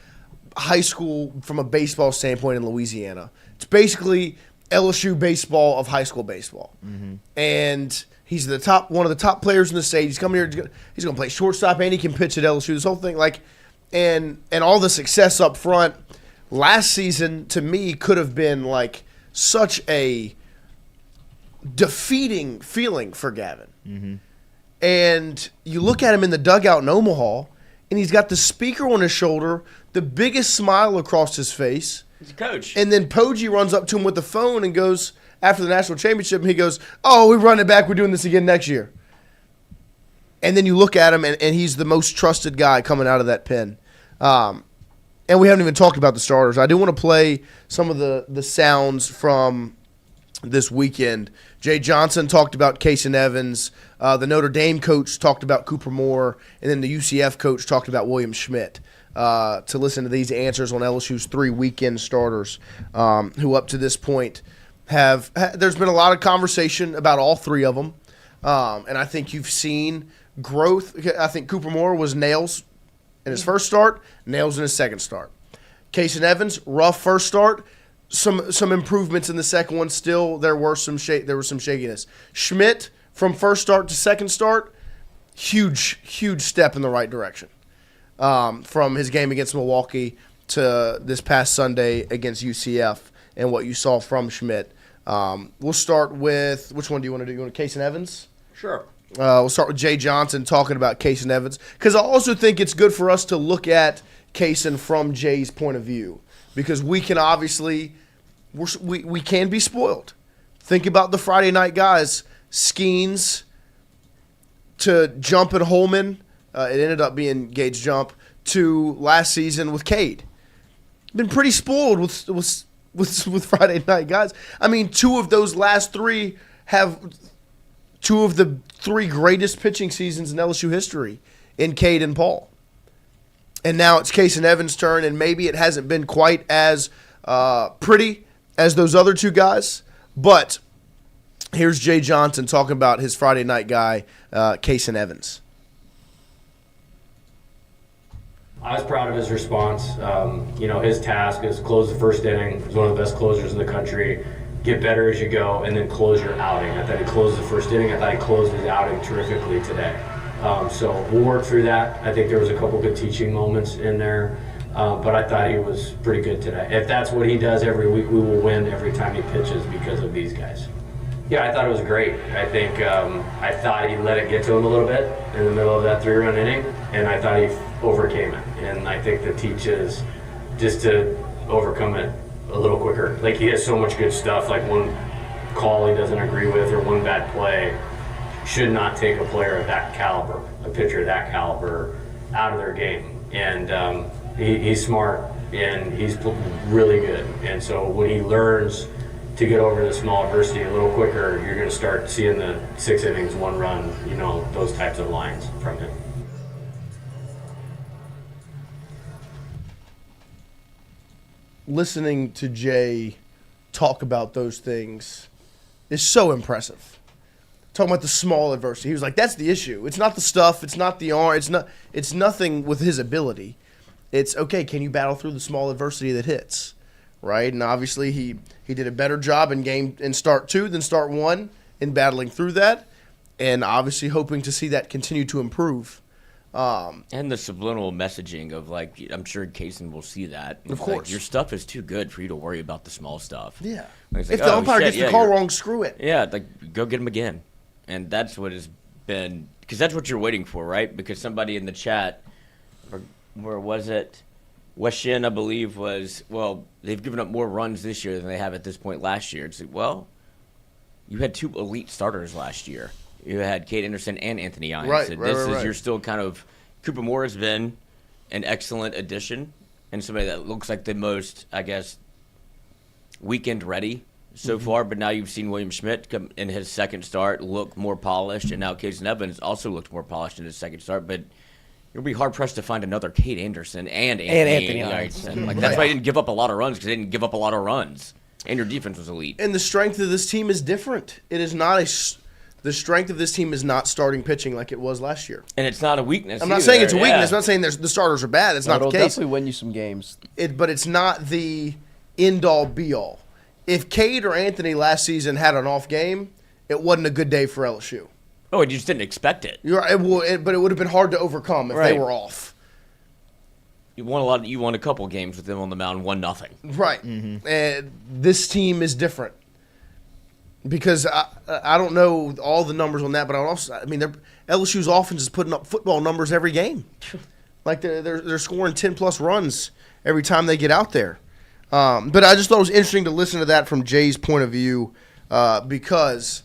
high school from a baseball standpoint in Louisiana. It's basically LSU baseball of high school baseball, and he's one of the top players in the state. He's coming here. He's going to play shortstop, and he can pitch at LSU. This whole thing, and all the success up front. Last season, to me, could have been like such a defeating feeling for Gavin. And you look at him in the dugout in Omaha, and he's got the speaker on his shoulder, the biggest smile across his face. He's a coach. And then Poggi runs up to him with the phone and goes, after the national championship, and he goes, "Oh, we run it back. We're doing this again next year." And then you look at him, and he's the most trusted guy coming out of that pen. And we haven't even talked about the starters. I do want to play some of the sounds from this weekend. Jay Johnson talked about Case and Evans. The Notre Dame coach talked about Cooper Moore. And then the UCF coach talked about William Schmidt. To listen to these answers on LSU's 3 weekend starters, who up to this point there's been a lot of conversation about all 3 of them. And I think you've seen growth. I think Cooper Moore was nails in his first start, nails in his second start. Case and Evans, rough first start, some improvements in the second one. Still, there was some shakiness. Schmidt, from first start to second start, huge step in the right direction. From his game against Milwaukee to this past Sunday against UCF and what you saw from Schmidt. We'll start with, which one do you want to do? You want Case and Evans? Sure. We'll start with Jay Johnson talking about Case and Evans, because I also think it's good for us to look at Kaysen from Jay's point of view, because we can obviously we can be spoiled. Think about the Friday night guys, Skeens to Jump and Holman. It ended up being Gage Jump to last season with Cade. Been pretty spoiled with Friday night guys. I mean, two of those last three have two of the three greatest pitching seasons in LSU history in Cade and Paul. And now it's Kaysen Evans' turn, and maybe it hasn't been quite as pretty as those other two guys. But here's Jay Johnson talking about his Friday night guy, Kaysen Evans. I was proud of his response. His task is close the first inning. He's one of the best closers in the country. Get better as you go, and then close your outing. I thought he closed the first inning. I thought he closed his outing terrifically today. So we'll work through that. I think there was a couple good teaching moments in there, but I thought he was pretty good today. If that's what he does every week, we will win every time he pitches because of these guys. Yeah, I thought it was great. I think I thought he let it get to him a little bit in the middle of that 3-run inning, and I thought he overcame it. And I think the teach is just to overcome it a little quicker. Like, he has so much good stuff, like one call he doesn't agree with or one bad play should not take a player of that caliber, a pitcher of that caliber, out of their game. And he's smart, and he's really good. And so when he learns to get over the small adversity a little quicker, you're going to start seeing the 6 innings, 1 run, those types of lines from him. Listening to Jay talk about those things is so impressive. Talking about the small adversity. He was like, that's the issue. It's not the stuff. It's not the arm. It's nothing with his ability. It's, okay, can you battle through the small adversity that hits? Right? And obviously he did a better job in start 2 than start 1 in battling through that. And obviously hoping to see that continue to improve. And the subliminal messaging of, like, I'm sure Kaysen will see that. Of course. Like, your stuff is too good for you to worry about the small stuff. Yeah. Like, If the umpire gets the call wrong, screw it. Yeah, like, go get him again. And that's what has been – because that's what you're waiting for, right? Because somebody in the chat, or where was it? Weshin, I believe, was, well, they've given up more runs this year than they have at this point last year. It's like, well, you had 2 elite starters last year. You had Cade Anderson and Anthony Irons. Right. You're still kind of – Cooper Moore has been an excellent addition and somebody that looks like the most, I guess, weekend ready so far. But now you've seen William Schmidt come in his second start look more polished, and now Kaysen Evans also looked more polished in his second start. But you'll be hard-pressed to find another Cade Anderson and Anthony Irons. Like, that's why I didn't give up a lot of runs, because they didn't give up a lot of runs. And your defense was elite. And the strength of this team is different. It is not the strength of this team is not starting pitching like it was last year. And it's not a weakness. I'm not saying it's a weakness. I'm not saying the starters are bad. It's not the case. It'll definitely win you some games. But it's not the end-all, be-all. If Cade or Anthony last season had an off game, it wasn't a good day for LSU. Oh, you just didn't expect it. But it would have been hard to overcome if they were off. You won a couple games with them on the mound, 1-0. Right. Mm-hmm. And this team is different. Because I don't know all the numbers on that, but LSU's offense is putting up football numbers every game. Like they're scoring 10+ runs every time they get out there. But I just thought it was interesting to listen to that from Jay's point of view, because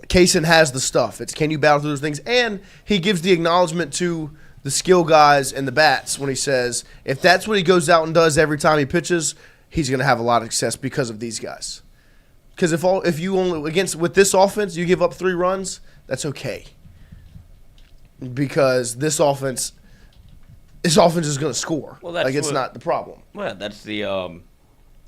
Kaysen has the stuff. It's, can you battle through those things? And he gives the acknowledgement to the skill guys and the bats when he says, if that's what he goes out and does every time he pitches, he's going to have a lot of success because of these guys. Because if you only with this offense you give up 3 runs, that's okay. Because this offense is going to score. Well, that's it's not the problem. Well, that's the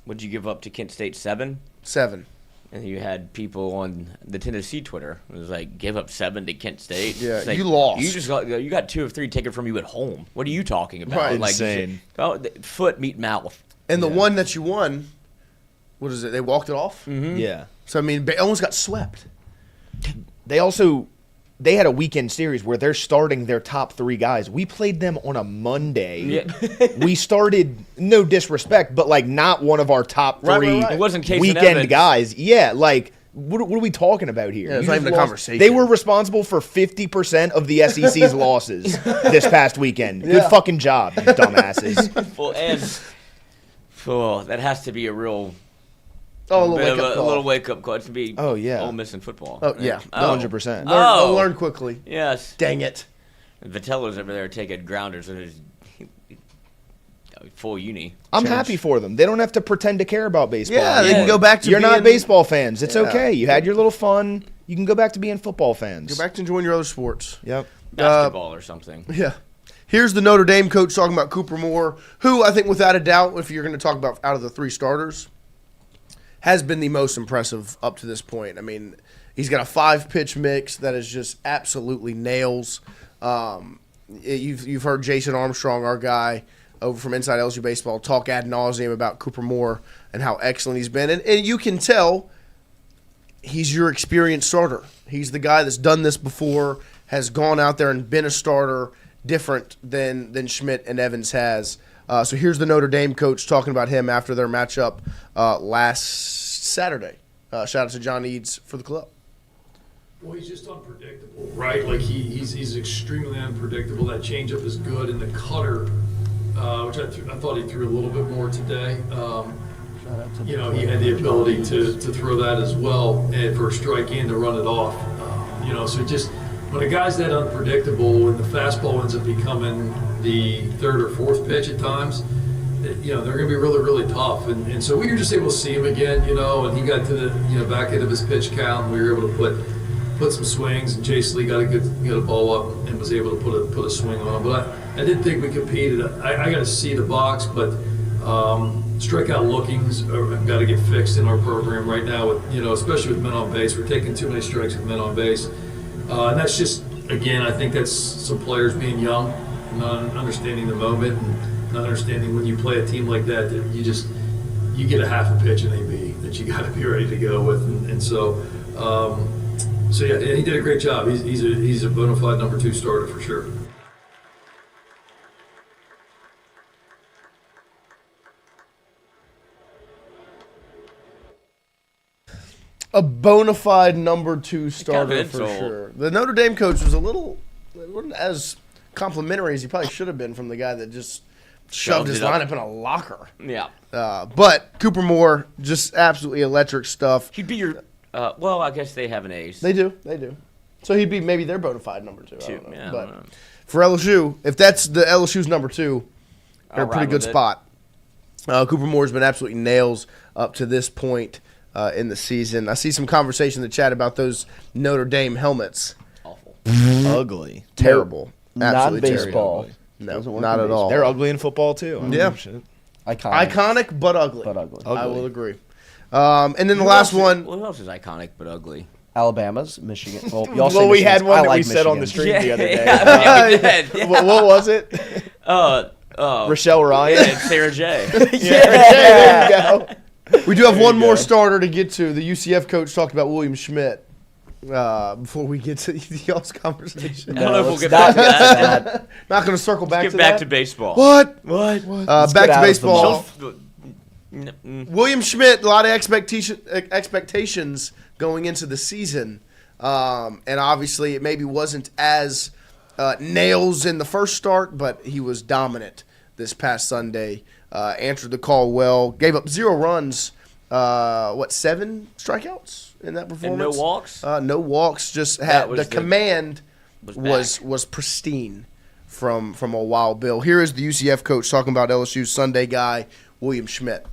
what'd you give up to Kent State, 7? 7. And you had people on the Tennessee Twitter. It was like, give up 7 to Kent State. Yeah, like, you lost. You got 2 of 3 taken from you at home. What are you talking about? Right. Like, Insane. Foot meat mouth. And the one that you won, what is it? They walked it off. Mm-hmm. Yeah. So they almost got swept. They had a weekend series where they're starting their top 3 guys. We played them on a Monday. Yeah. We started, no disrespect, but like not one of our top 3 It wasn't Kaysen weekend Evans. guys. Yeah, like what are we talking about here? Yeah, it's You not just even a lost- conversation. They were responsible for 50% of the SEC's losses this past weekend. Good fucking job, you dumbasses. Well, and that has to be a real Oh, a bit of little wake-up a call. little wake up call to be. Oh, yeah. Ole Miss in football. Oh, yeah. 100%. Oh. Learn quickly. Yes. Dang it. Vitello's over there taking grounders with his full uni. I'm happy for them. They don't have to pretend to care about baseball. Yeah, they Yeah. can go back to You're not being- baseball fans. It's Yeah. okay. You had your little fun. You can go back to being football fans. Go back to enjoying your other sports. Yep. Basketball or something. Yeah. Here's the Notre Dame coach talking about Cooper Moore, who I think without a doubt, if you're going to talk about out of the 3 starters, has been the most impressive up to this point. I mean, he's got a 5-pitch mix that is just absolutely nails. You've heard Jason Armstrong, our guy over from Inside LSU Baseball, talk ad nauseum about Cooper Moore and how excellent he's been. And you can tell he's your experienced starter. He's the guy that's done this before, has gone out there and been a starter different than Schmidt and Evans has. So here's the Notre Dame coach talking about him after their matchup last Saturday. Shout out to John Eads for the club. Well, he's just unpredictable, right? Like he's extremely unpredictable. That changeup is good, and the cutter, which I thought he threw a little bit more today. He had the ability to throw that as well, and for a strike and to run it off. So just when a guy's that unpredictable, and the fastball ends up becoming the 3rd or 4th pitch at times, they're going to be really, really tough. And so we were just able to see him again, and he got to the back end of his pitch count, and we were able to put some swings, and Chase Lee got a ball up and was able to put a swing on him. But I did think we competed. I got to see the box, but strikeout lookings have got to get fixed in our program right now. With especially with men on base, we're taking too many strikes with men on base, and that's just again I think that's some players being young, not understanding the moment, and not understanding when you play a team like that you get a half a pitch in AB that you got to be ready to go with, and so. So yeah, he did a great job. He's a bona fide number 2 starter for sure. A bona fide number 2 starter for insult. sure. The Notre Dame coach was wasn't as complimentary as he probably should have been from the guy that just shoved his it up. lineup in a locker. Yeah. But Cooper Moore, just absolutely electric stuff. He'd be your. Well, I guess they have an ace. They do. So he'd be maybe their bona fide number 2. I Two, don't know. yeah, I But don't know. for LSU, if that's the LSU's number 2, they're I'll a pretty ride good with it. spot. Cooper Moore's been absolutely nails up to this point in the season. I see some conversation in the chat about those Notre Dame helmets. Awful. Ugly. Terrible. Absolutely Non-baseball. terrible. No, Doesn't work not in at all. They're ugly in football too. I don't Yeah. give a shit. Iconic but ugly. But ugly. I will agree. And then the last one. Who else is iconic but ugly? Alabama's, Michigan. Well, y'all say Well, we had Michigan's. one I that we like said on the Michigan. stream the other day. Yeah, we did. Yeah. What was it? Rochelle Ryan. Yeah, Sarah J. There you go. We do have one you more go. starter to get to. The UCF coach talked about William Schmidt before we get to y'all's conversation. I don't know if we'll let's get not back to get that. that. Not going to circle back Get to back that. to baseball. What? What? Let's Back get to out of the baseball. mud. William Schmidt, a lot of expectations going into the season. And obviously it maybe wasn't as nails in the first start, but he was dominant this past Sunday. Answered the call well. Gave up 0 runs. 7 strikeouts in that performance? And no walks? No walks. Just That had was the the- command was was pristine from a Wild Bill. Here is the UCF coach talking about LSU's Sunday guy, William Schmidt.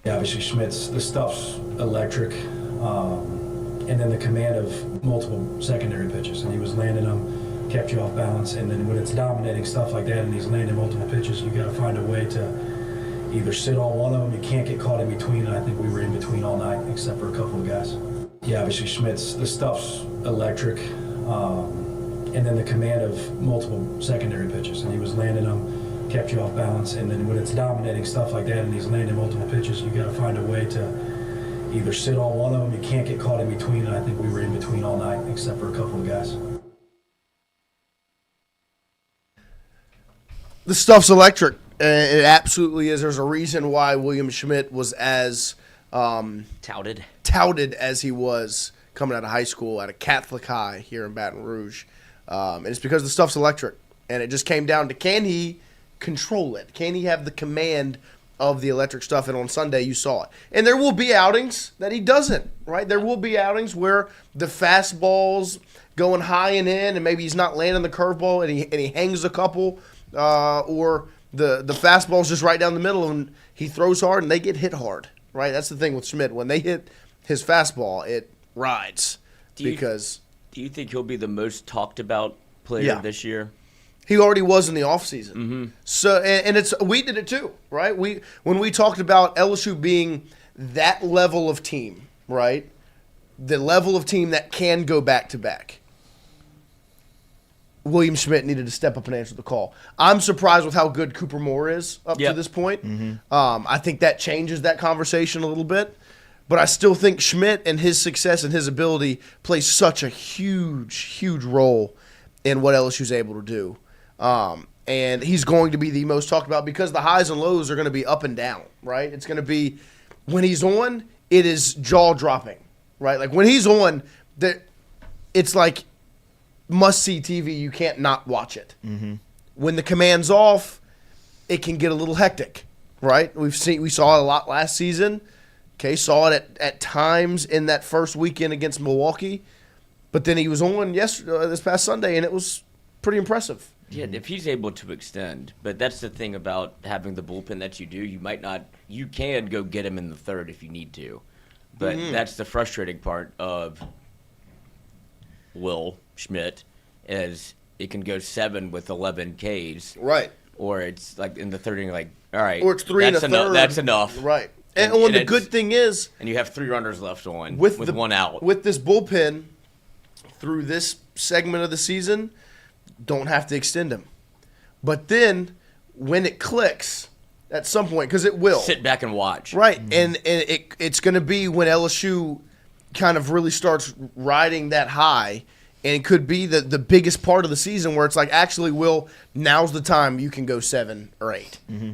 Yeah, obviously Schmidt's, the stuff's electric, and then the command of multiple secondary pitches, and he was landing them, kept you off balance, and then when it's dominating stuff like that and he's landing multiple pitches, you got to find a way to either sit on one of them, you can't get caught in between, and I think we were in between all night except for a couple of guys. Yeah, obviously Schmidt's, the stuff's electric, and then the command of multiple secondary pitches, and he was landing them, kept you off balance, and then when it's dominating stuff like that and he's landing multiple pitches, you got to find a way to either sit on one of them, you can't get caught in between, and I think we were in between all night except for a couple of guys. The stuff's electric. It absolutely is. There's a reason why William Schmidt was as Touted. touted as he was coming out of high school at a Catholic high here in Baton Rouge. And it's because the stuff's electric. And it just came down to, can he control it? Can he have the command of the electric stuff? And on Sunday, you saw it. And there will be outings that he doesn't, right? There will be outings where the fastball's going high and in, and maybe he's not landing the curveball, and he hangs a couple, or the fastball's just right down the middle, and he throws hard, and they get hit hard, right? That's the thing with Schmidt. When they hit his fastball, it rides. Do you think he'll be the most talked about player this year? He already was in the offseason. Mm-hmm. So, and we did it too, right? When we talked about LSU being that level of team, right? The level of team that can go back to back. William Schmidt needed to step up and answer the call. I'm surprised with how good Cooper Moore is up to this point. Mm-hmm. I think that changes that conversation a little bit. But I still think Schmidt and his success and his ability plays such a huge, huge role in what LSU's able to do. And he's going to be the most talked about because the highs and lows are going to be up and down, right? It's going to be, when he's on, it is jaw-dropping, right? Like when he's on, it's like must-see TV. You can't not watch it. Mm-hmm. When the command's off, it can get a little hectic, right? We saw it a lot last season. Okay, saw it at times in that first weekend against Milwaukee. But then he was on this past Sunday, and it was pretty impressive. Yeah, if he's able to extend. But that's the thing about having the bullpen that you do. You can go get him in the third if you need to. But that's the frustrating part of Will Schmidt, is it can go 7 with 11 Ks. Right. Or it's like in the third inning, like, all right. Or it's 3 and a third. That's enough. Right. And the good thing is, and you have 3 runners left on with one out. With this bullpen, through this segment of the season, don't have to extend him. But then, when it clicks, at some point, because it will. Sit back and watch. Right. And it's going to be when LSU kind of really starts riding that high, and it could be the biggest part of the season where it's like, actually, Will, now's the time you can go 7 or 8. Mm-hmm.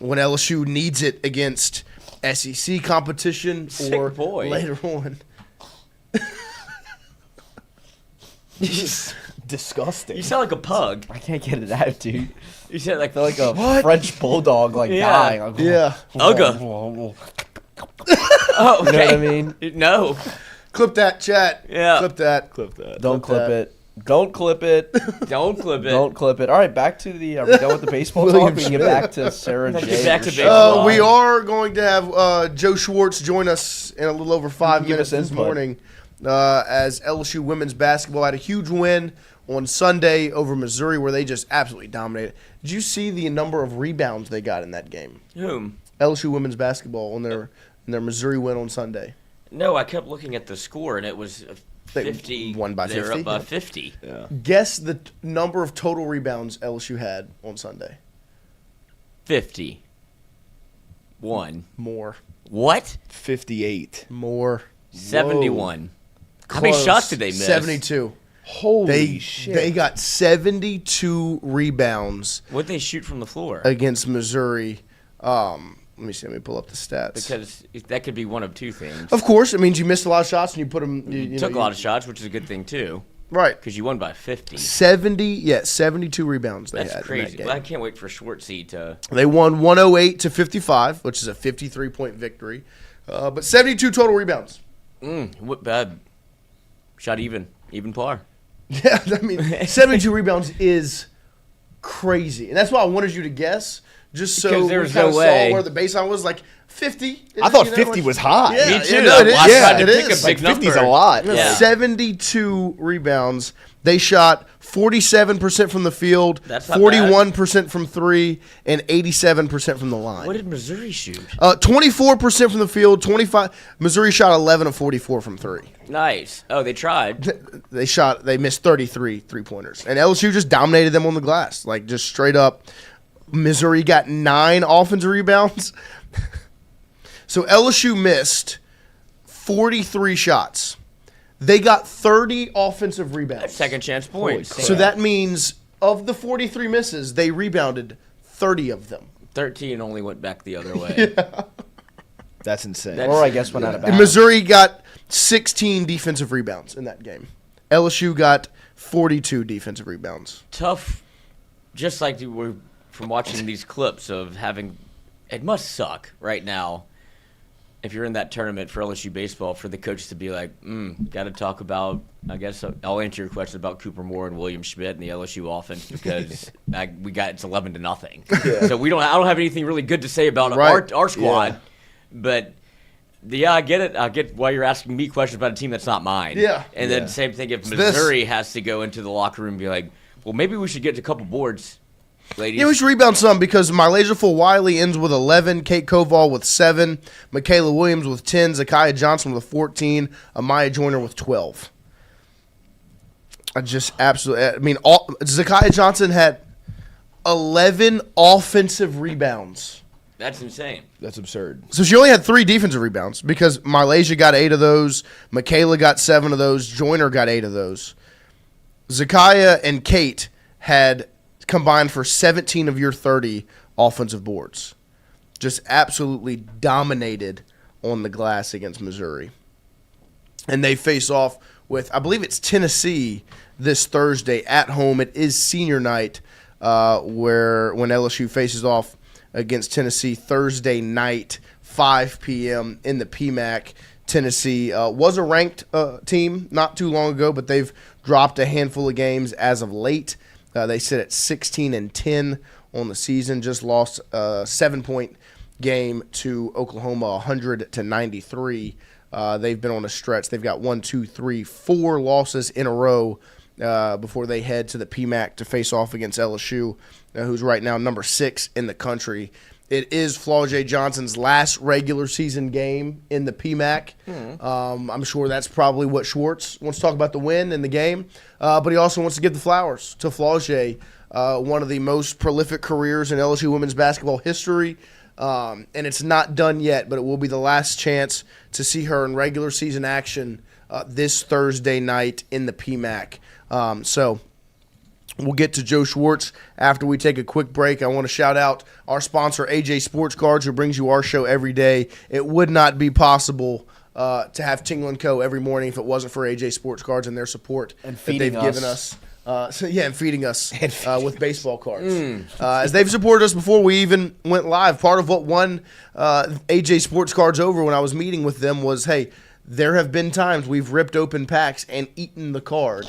When LSU needs it against SEC competition or later on. Disgusting. You sound like a pug. I can't get it out, dude. You sound like a French bulldog, dying. Like, yeah. Ugga. Oh, Oh, okay. You know what I mean? No. Clip that, chat. Yeah. Clip that. Don't clip it. Don't clip it. Don't clip it. Don't clip it. All right, back to the. Are we done with the baseball talk? We can get back to Sarah Let's J. get back to baseball. We are going to have Joe Schwartz join us in a little over 5 minutes this morning as LSU women's basketball had a huge win on Sunday over Missouri where they just absolutely dominated. Did you see the number of rebounds they got in that game? Whom? LSU women's basketball on their Missouri win on Sunday. No, I kept looking at the score, and it was 50. They won by 50. They were up by 50. Yeah. Guess the number of total rebounds LSU had on Sunday. 50. 1. More. What? 58. More. 71. How Close. many shots did they miss? 72. Holy shit. They got 72 rebounds What'd they shoot from the floor? against Missouri. Let me see. Let me pull up the stats. Because that could be one of two things. Of course, it means you missed a lot of shots and you put them. You Took a lot of shots, which is a good thing, too. Right. Because you won by 50. 72 rebounds they That's had. crazy. In that game. Well, I can't wait for Schwartzy to. They won 108-55, which is a 53-point victory. But 72 total rebounds. What bad? Shot even par. Yeah, I mean, 72 rebounds is crazy. And that's why I wanted you to guess, just so Because there we was kind no of saw way. where the baseline was, like 50. I thought You know, 50 was high. Yeah, Me too. yeah, no, it is. I tried to It pick is. a big Like 50's number. a lot. Yeah. 72 rebounds. They shot 47% from the field, That's not 41% from 3, and 87% from the line. What did Missouri shoot? 24% from the field, 25. Missouri shot 11 of 44 from 3. Nice. Oh, they tried. They missed 33 3-pointers. And LSU just dominated them on the glass. Like, just straight up. Missouri got 9 offensive rebounds. So LSU missed 43 shots. They got 30 offensive rebounds. Second chance points. So that means of the 43 misses, they rebounded 30 of them. 13 only went back the other way. That's insane. Or I guess went out of bounds. Missouri got 16 defensive rebounds in that game. LSU got 42 defensive rebounds. Tough, just like we're from watching these clips of having. It must suck right now if you're in that tournament for LSU baseball for the coaches to be like, got to talk about. I guess I'll answer your question about Cooper Moore and William Schmidt and the LSU offense because it's 11-0. Yeah. So I don't have anything really good to say about our squad. Yeah. But I get it. I get why you're asking me questions about a team that's not mine. Yeah. And then same thing if Missouri has to go into the locker room and be like, well, maybe we should get a couple boards. Ladies. Yeah, we should rebound some because Mylasia Full-Wiley ends with 11, Kate Koval with 7, Michaela Williams with 10, Zakiya Johnson with 14, Amaya Joyner with 12. Zakiya Johnson had 11 offensive rebounds. That's insane. That's absurd. So she only had 3 defensive rebounds because Mylasia got 8 of those, Michaela got 7 of those, Joyner got 8 of those. Zakiya and Kate had combined for 17 of your 30 offensive boards. Just absolutely dominated on the glass against Missouri. And they face off with, I believe it's Tennessee this Thursday at home. It is senior night when LSU faces off against Tennessee Thursday night, 5 p.m. in the PMAC. Tennessee was a ranked team not too long ago, but they've dropped a handful of games as of late. They sit at 16-10 on the season. Just lost a 7-point game to Oklahoma, 100-93. They've been on a stretch. They've got 4 losses in a row before they head to the PMAC to face off against LSU, who's right now number 6 in the country. It is Flau'jae Johnson's last regular season game in the PMAC. I'm sure that's probably what Schwartz wants to talk about, the win in the game. But he also wants to give the flowers to Flau'jae, one of the most prolific careers in LSU women's basketball history. And it's not done yet, but it will be the last chance to see her in regular season action this Thursday night in the PMAC. So we'll get to Joe Schwartz after we take a quick break. I want to shout out our sponsor, AJ Sports Cards, who brings you our show every day. It would not be possible to have Tingle & Co. every morning if it wasn't for AJ Sports Cards and their support and that they've given us. And feeding us with baseball cards. As they've supported us before we even went live. Part of what won AJ Sports Cards over when I was meeting with them was, hey, there have been times we've ripped open packs and eaten the card.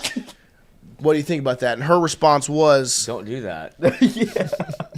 What do you think about that? And her response was, don't do that.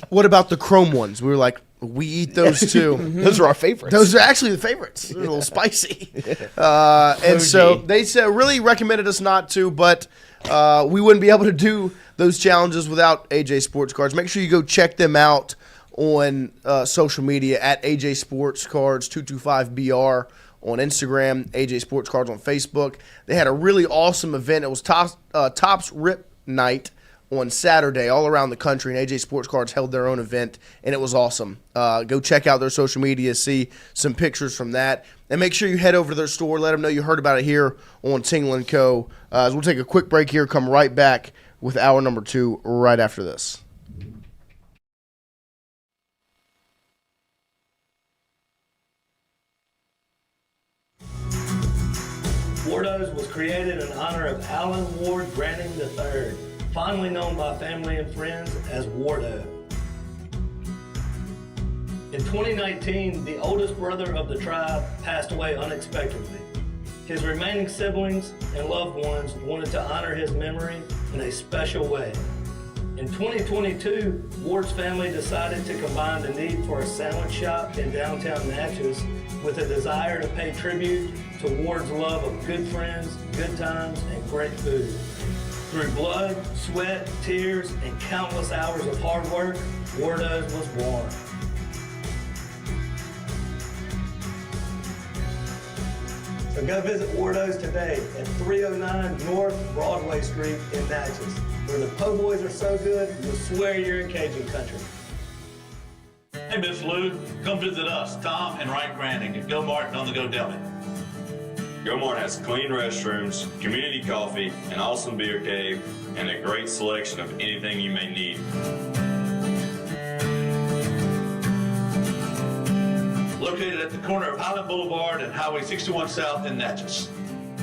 What about the chrome ones? We were like, we eat those too. Those are our favorites. Those are actually the favorites. They're a little spicy. And so they said, really recommended us not to, but we wouldn't be able to do those challenges without AJ Sports Cards. Make sure you go check them out on social media at AJ Sports Cards 225BR on Instagram, AJ Sports Cards on Facebook. They had a really awesome event. It was Tops Rip Night on Saturday all around the country, and AJ Sports Cards held their own event, and it was awesome. Go check out their social media, see some pictures from that, and make sure you head over to their store. Let them know you heard about it here on Tingle & Co. As we'll take a quick break here, come right back with hour number 2 right after this. Wardos was created in honor of Alan Ward Granning III, fondly known by family and friends as Wardo. In 2019, the oldest brother of the tribe passed away unexpectedly. His remaining siblings and loved ones wanted to honor his memory in a special way. In 2022, Ward's family decided to combine the need for a sandwich shop in downtown Natchez with a desire to pay tribute to Ward's love of good friends, good times, and great food. Through blood, sweat, tears, and countless hours of hard work, Wardo's was born. So go visit Wardo's today at 309 North Broadway Street in Natchez, where the po' boys are so good, you'll swear you're in Cajun country. Hey, Miss Lou, come visit us, Tom and Wright Granning at Go Martin on the Go Deli. Go Mart has clean restrooms, community coffee, an awesome beer cave, and a great selection of anything you may need. located at the corner of Highland Boulevard and Highway 61 South in Natchez.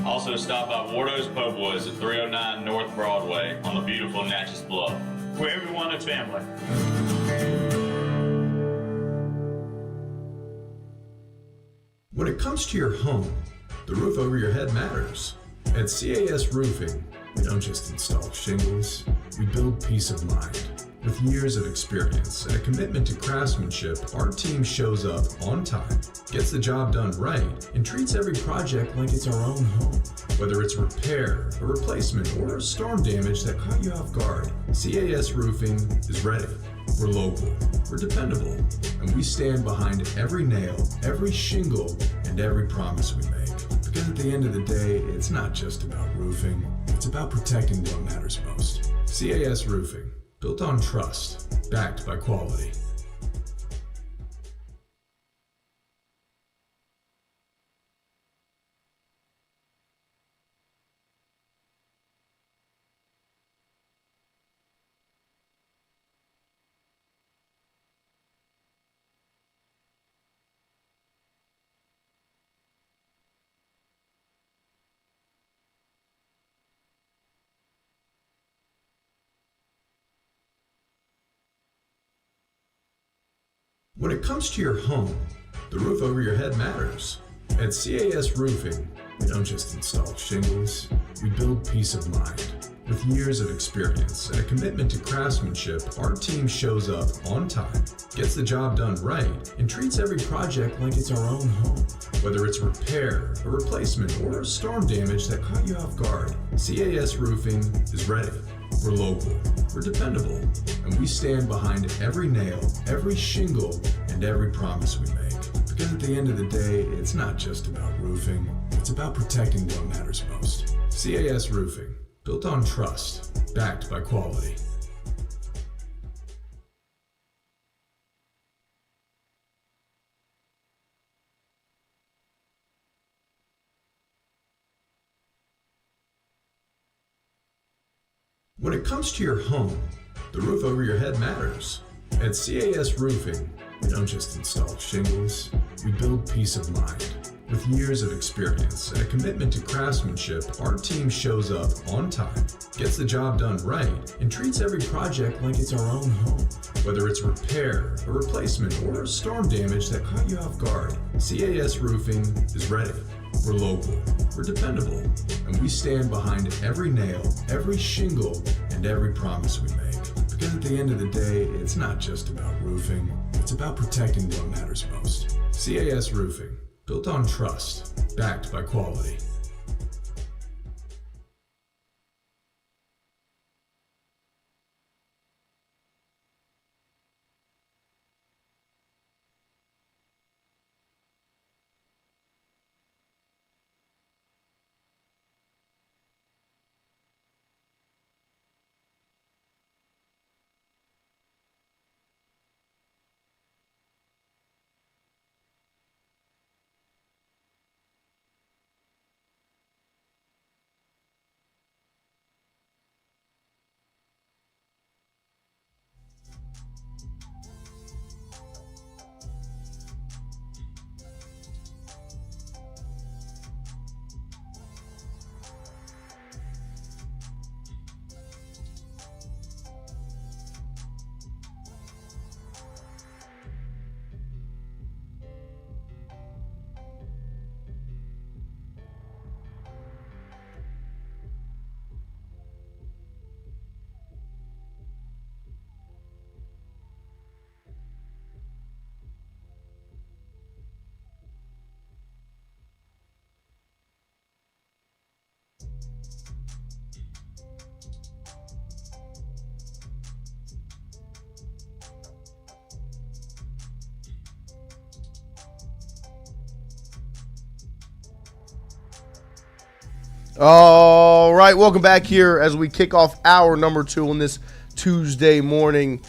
Also stop by Wardo's Po' Boys at 309 North Broadway on the beautiful Natchez Bluff. Where everyone is family. When it comes to your home, the roof over your head matters. At CAS Roofing, we don't just install shingles, we build peace of mind. With years of experience and a commitment to craftsmanship, our team shows up on time, gets the job done right, and treats every project like it's our own home. Whether it's repair, a replacement, or storm damage that caught you off guard, CAS Roofing is ready. We're local, we're dependable, and we stand behind every nail, every shingle, and every promise we make. Because at the end of the day, it's not just about roofing, it's about protecting what matters most. CAS Roofing, built on trust, backed by quality. When it comes to your home, the roof over your head matters. At CAS Roofing, we don't just install shingles, we build peace of mind. With years of experience and a commitment to craftsmanship, our team shows up on time, gets the job done right, and treats every project like it's our own home. Whether it's repair, a replacement, or storm damage that caught you off guard, CAS Roofing is ready. We're local, we're dependable, and we stand behind every nail, every shingle, and every promise we make. Because at the end of the day, it's not just about roofing, it's about protecting what matters most. CAS Roofing, built on trust, backed by quality. When it comes to your home, the roof over your head matters. At CAS Roofing, we don't just install shingles, we build peace of mind. With years of experience and a commitment to craftsmanship, our team shows up on time, gets the job done right, and treats every project like it's our own home. Whether it's repair, a replacement, or storm damage that caught you off guard, CAS Roofing is ready. We're local, we're dependable, and we stand behind every nail, every shingle, and every promise we make. Because at the end of the day, it's not just about roofing, it's about protecting what matters most. CAS Roofing, built on trust, backed by quality. All right, welcome back here as we kick off hour number 2 on this Tuesday morning.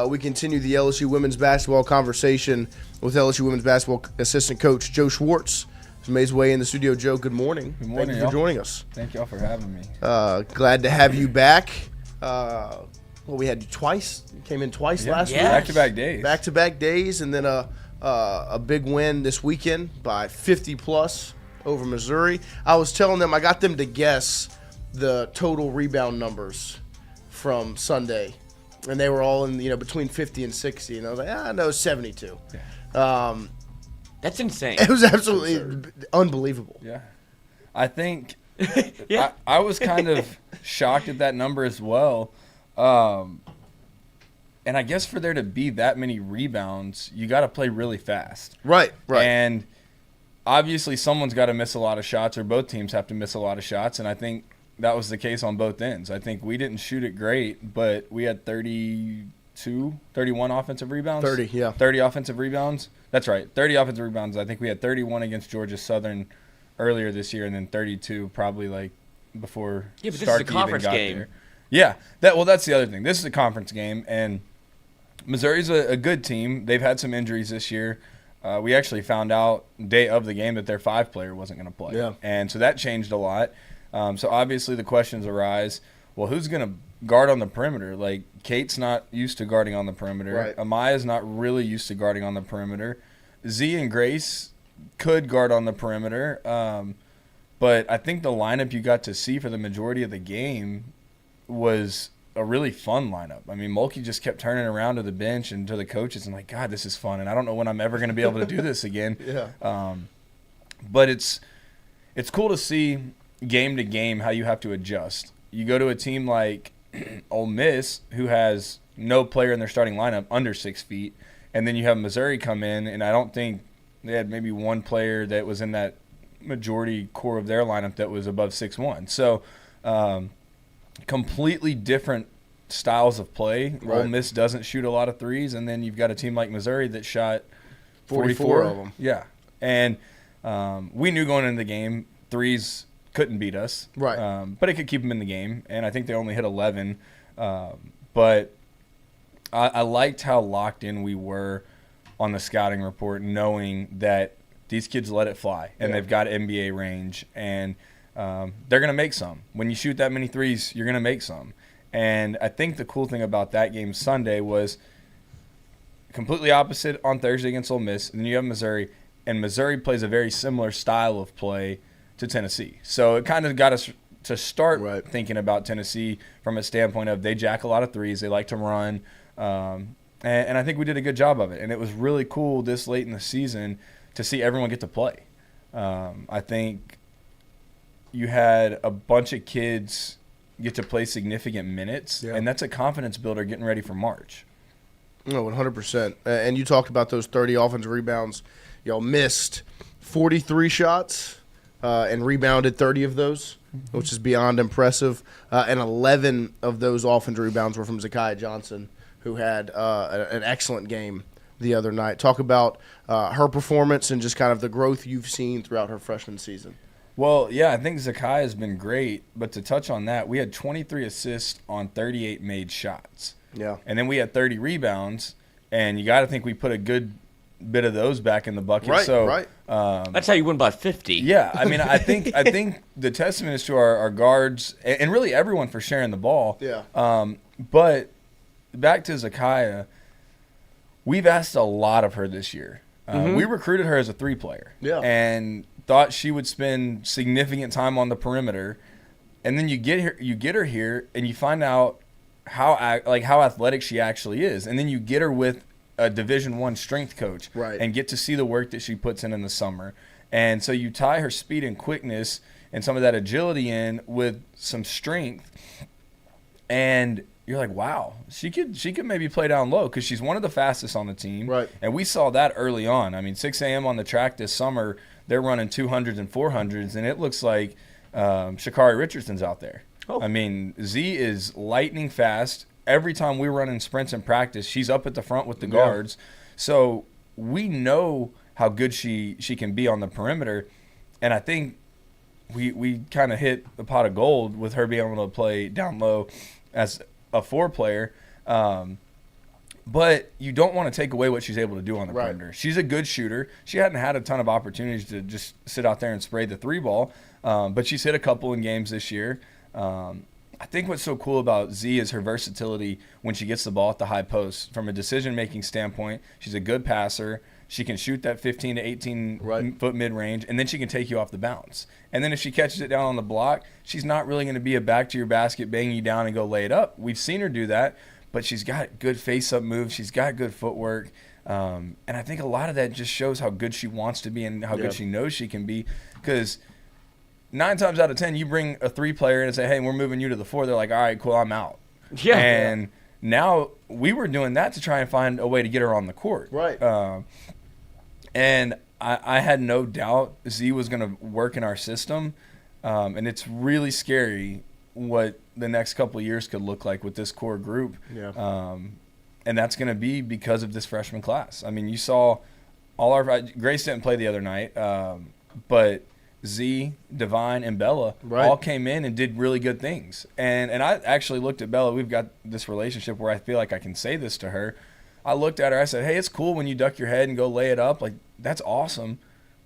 We continue the LSU women's basketball conversation with LSU women's basketball assistant coach Joe Schwartz. He's made his way in the studio. Joe, good morning. Good morning, Thank you for joining us. Thank y'all for having me. Glad to have you back. We had you twice. You came in twice last week. Back-to-back days. Back-to-back days, and then a big win this weekend by 50+ over Missouri. I was telling them, I got them to guess the total rebound numbers from Sunday, and they were all in between 50 and 60, and I was like, no, 72. That's insane. It was absolutely unbelievable. Yeah. I think I was kind of shocked at that number as well. And I guess for there to be that many rebounds, you got to play really fast. Right. And obviously someone's got to miss a lot of shots, or both teams have to miss a lot of shots, and I think that was the case on both ends. I think we didn't shoot it great, but we had 31 offensive rebounds. 30, yeah. 30 offensive rebounds. That's right, 30 offensive rebounds. I think we had 31 against Georgia Southern earlier this year, and then 32 probably like before Yeah, but this is a Starkey even conference got game. there. Yeah, that's the other thing. This is a conference game, and Missouri's a good team. They've had some injuries this year. We actually found out day of the game that their 5-player wasn't going to play. Yeah. And so that changed a lot. So obviously the questions arise, well, who's going to guard on the perimeter? Like, Kate's not used to guarding on the perimeter. Right. Amaya's not really used to guarding on the perimeter. Z and Grace could guard on the perimeter. But I think the lineup you got to see for the majority of the game was a really fun lineup. I mean, Mulkey just kept turning around to the bench and to the coaches and like, God, this is fun, and I don't know when I'm ever going to be able to do this again. Yeah. But it's cool to see game to game how you have to adjust. You go to a team like Ole Miss, who has no player in their starting lineup under 6 feet, and then you have Missouri come in, and I don't think they had maybe one player that was in that majority core of their lineup that was above 6'1". So completely different styles of play. Right. Ole Miss doesn't shoot a lot of threes, and then you've got a team like Missouri that shot 44 of them. Yeah. And we knew going into the game, threes couldn't beat us. Right. But it could keep them in the game, and I think they only hit 11. But I liked how locked in we were on the scouting report, knowing that these kids let it fly, and they've got NBA range, and they're going to make some. When you shoot that many threes, you're going to make some. And I think the cool thing about that game Sunday was completely opposite on Thursday against Ole Miss, and then you have Missouri, and Missouri plays a very similar style of play to Tennessee. So it kind of got us to start thinking about Tennessee from a standpoint of they jack a lot of threes, they like to run, and I think we did a good job of it. And it was really cool this late in the season to see everyone get to play. I think you had a bunch of kids get to play significant minutes, and that's a confidence builder getting ready for March. No, 100%. And you talked about those 30 offensive rebounds. Y'all missed 43 shots and rebounded 30 of those, which is beyond impressive. And 11 of those offensive rebounds were from Zakiya Johnson, who had an excellent game the other night. Talk about her performance and just kind of the growth you've seen throughout her freshman season. Well, yeah, I think Zakiya has been great, but to touch on that, we had 23 assists on 38 made shots. Yeah. And then we had 30 rebounds, and you got to think we put a good bit of those back in the bucket. Right, so, right. That's how you win by 50. Yeah, I mean, I think the testament is to our guards and really everyone for sharing the ball. Yeah. But back to Zakiya, we've asked a lot of her this year. We recruited her as a 3-player. Yeah. And thought she would spend significant time on the perimeter, and then you get her here, and you find out how athletic she actually is, and then you get her with a Division I strength coach, right, and get to see the work that she puts in the summer, and so you tie her speed and quickness and some of that agility in with some strength, and you're like, wow, she could maybe play down low because she's one of the fastest on the team, right, and we saw that early on. I mean, 6 a.m. on the track this summer. They're running 200s and 400s, and it looks like Sha'Carri Richardson's out there. Oh. I mean, Z is lightning fast. Every time we run in sprints in practice, she's up at the front with the guards. So we know how good she can be on the perimeter, and I think we kind of hit the pot of gold with her being able to play down low as a 4-player. But you don't want to take away what she's able to do on the perimeter. She's a good shooter. She hadn't had a ton of opportunities to just sit out there and spray the 3-ball, but she's hit a couple in games this year. I think what's so cool about Z is her versatility when she gets the ball at the high post. From a decision-making standpoint, she's a good passer. She can shoot that 15 to 18 foot mid range, and then she can take you off the bounce. And then if she catches it down on the block, she's not really going to be a back to your basket, bang you down and go lay it up. We've seen her do that, but she's got good face up moves. She's got good footwork. And I think a lot of that just shows how good she wants to be and how good she knows she can be. Because 9 times out of 10, you bring a 3 player in and say, hey, we're moving you to the 4. They're like, all right, cool, I'm out. Yeah. And now we were doing that to try and find a way to get her on the court. Right. And I had no doubt Z was going to work in our system. And it's really scary what the next couple of years could look like with this core group. Yeah. And that's going to be because of this freshman class. I mean, you saw all our – Grace didn't play the other night, but Z, Divine, and Bella all came in and did really good things. And I actually looked at Bella. We've got this relationship where I feel like I can say this to her. I looked at her. I said, hey, it's cool when you duck your head and go lay it up. Like, that's awesome.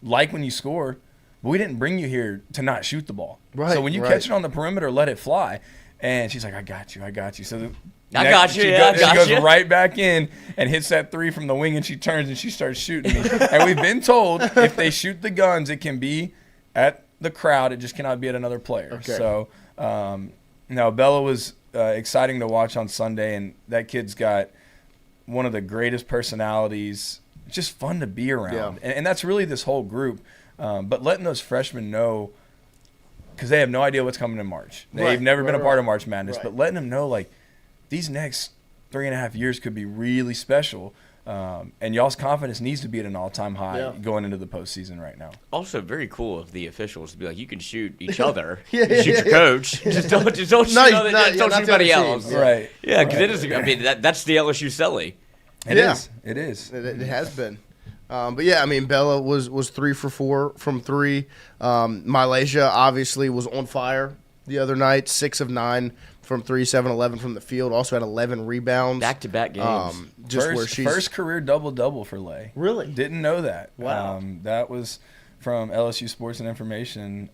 Like when you score. But we didn't bring you here to not shoot the ball. Right. So when you catch it on the perimeter, let it fly. And she's like, I got you. So she goes right back in and hits that 3 from the wing, and she turns and she starts shooting me. And we've been told if they shoot the guns, it can be at the crowd. It just cannot be at another player. Okay. So, no, Bella was exciting to watch on Sunday, and that kid's got one of the greatest personalities. Just fun to be around. Yeah. And that's really this whole group. But letting those freshmen know, because they have no idea what's coming in March. They've never been a part of March Madness, but letting them know, like, these next 3.5 years could be really special. And y'all's confidence needs to be at an all-time high going into the postseason right now. Also, very cool of the officials to be like, you can shoot each other, shoot your coach, just don't shoot anybody else. Right. Yeah, because it is. I mean, that's the LSU Selly. It is. It is. It has been. But yeah, I mean, Bella was 3 for 4 from 3. Malaysia obviously was on fire the other night, 6 of 9 from 3, 7-11 from the field. Also had 11 rebounds. Back-to-back games. First career double-double for Lay. Really? Didn't know that. Wow. That was from LSU Sports and Information.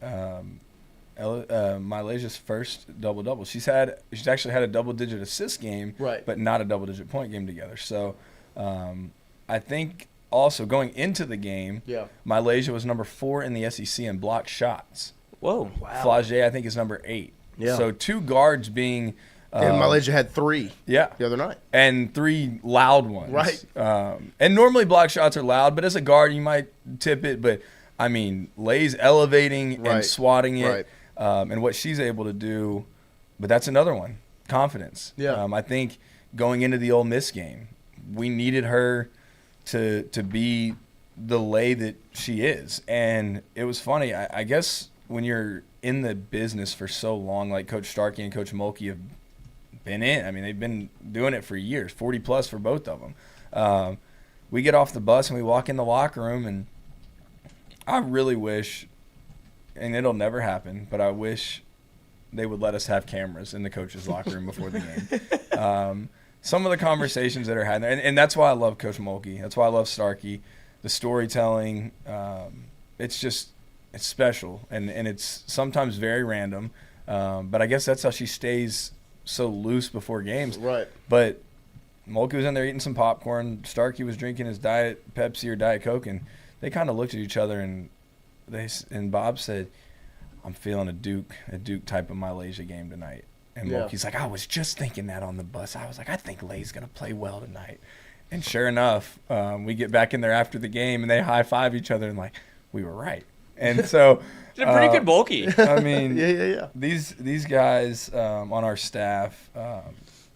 Malaysia's first double-double. She's actually had a double-digit assist game, but not a double-digit point game together. So I think also going into the game, Malaysia was number 4 in the SEC in block shots. Whoa. Wow. Flage, I think, is number 8. Yeah. So 2 guards being and Malaysia had 3 the other night. And 3 loud ones. Right. And normally block shots are loud, but as a guard you might tip it. But, I mean, Lay's elevating and swatting it and what she's able to do. But that's another one, confidence. Yeah. I think going into the Ole Miss game, we needed her to be the Lay that she is. And it was funny. I guess when you're in the business for so long, like Coach Starkey and Coach Mulkey have been in. I mean, they've been doing it for years, 40-plus for both of them. We get off the bus and we walk in the locker room, and I really wish, and it'll never happen, but I wish they would let us have cameras in the coach's locker room before the game. Some of the conversations that are had, and that's why I love Coach Mulkey. That's why I love Starkey. The storytelling, it's special, and it's sometimes very random. But I guess that's how she stays so loose before games. Right. But Mulkey was in there eating some popcorn. Starkey was drinking his Diet Pepsi or Diet Coke, and they kind of looked at each other, and Bob said, I'm feeling a Duke type of Malaysia game tonight. And Mulkey's like, I was just thinking that on the bus. I was like, I think Lay's going to play well tonight. And sure enough, we get back in there after the game, and they high-five each other, and like, we were right. And so it's a pretty good bulky. I mean, these guys on our staff,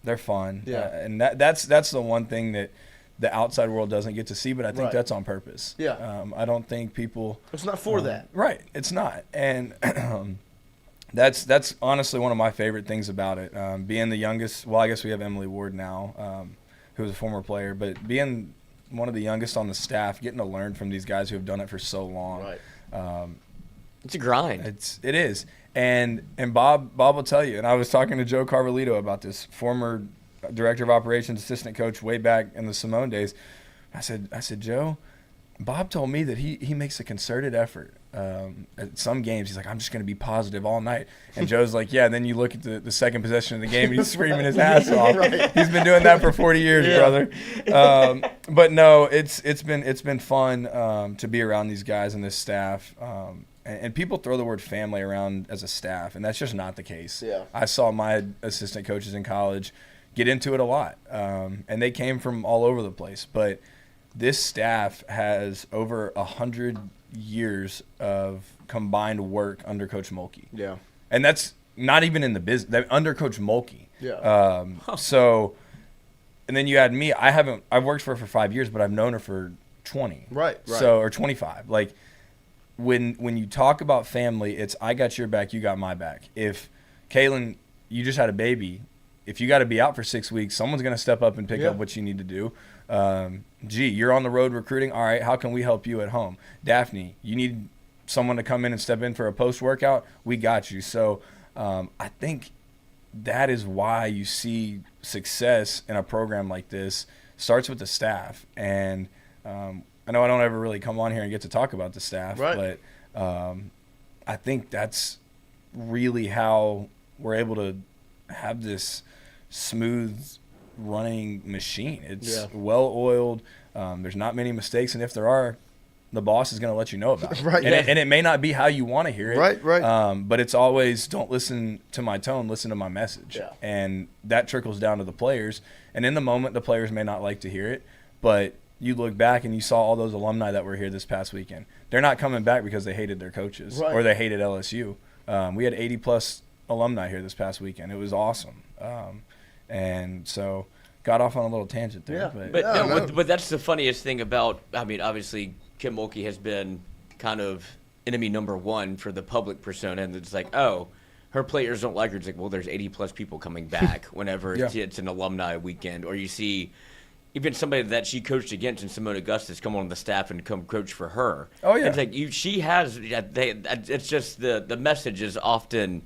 they're fun. And that's the one thing that the outside world doesn't get to see, but I think that's on purpose. I don't think people. It's not for that. Right. It's not. And that's honestly one of my favorite things about it. Being the youngest. Well, I guess we have Emily Ward now, who's a former player, but being one of the youngest on the staff, getting to learn from these guys who have done it for so long. Right. It's a grind. It is. And Bob will tell you, and I was talking to Joe Carvalito about this, former director of operations, assistant coach way back in the Simone days. I said, Joe, Bob told me that he makes a concerted effort at some games, he's like, I'm just going to be positive all night. And Joe's like, yeah. And then you look at the second possession of the game, he's screaming his ass off. Right. He's been doing that for 40 years, brother. But no, it's been fun to be around these guys and this staff. And people throw the word family around as a staff, and that's just not the case. Yeah. I saw my assistant coaches in college get into it a lot, and they came from all over the place. But this staff has over 100 years of combined work under Coach Mulkey. Yeah. And that's not even in the business. Under Coach Mulkey. Yeah. So, and then you add me. I've worked for her for 5 years, but I've known her for 20. Right. So, or 25. Like, when you talk about family, it's I got your back, you got my back. If Kaylin, you just had a baby, if you got to be out for 6 weeks, someone's going to step up and pick up what you need to do. You're on the road recruiting. All right, how can we help you at home? Daphne, you need someone to come in and step in for a post-workout? We got you. So I think that is why you see success in a program like this starts with the staff. And I know I don't ever really come on here and get to talk about the staff, but I think that's really how we're able to have this smooth running machine. It's well-oiled. There's not many mistakes, and if there are, the boss is going to let you know about it. Right. And it may not be how you want to hear it. Right. But it's always, don't listen to my tone, listen to my message. Yeah. And that trickles down to the players. And in the moment, the players may not like to hear it, but you look back and you saw all those alumni that were here this past weekend. They're not coming back because they hated their coaches or they hated LSU. We had 80-plus alumni here this past weekend. It was awesome. And so got off on a little tangent there. Yeah. But that's the funniest thing about, I mean, obviously Kim Mulkey has been kind of enemy number one for the public persona. And it's like, oh, her players don't like her. It's like, well, there's 80-plus people coming back whenever it's an alumni weekend. Or you see even somebody that she coached against in Simone Augustus come on the staff and come coach for her. Oh, yeah. It's like she has it's just the message is often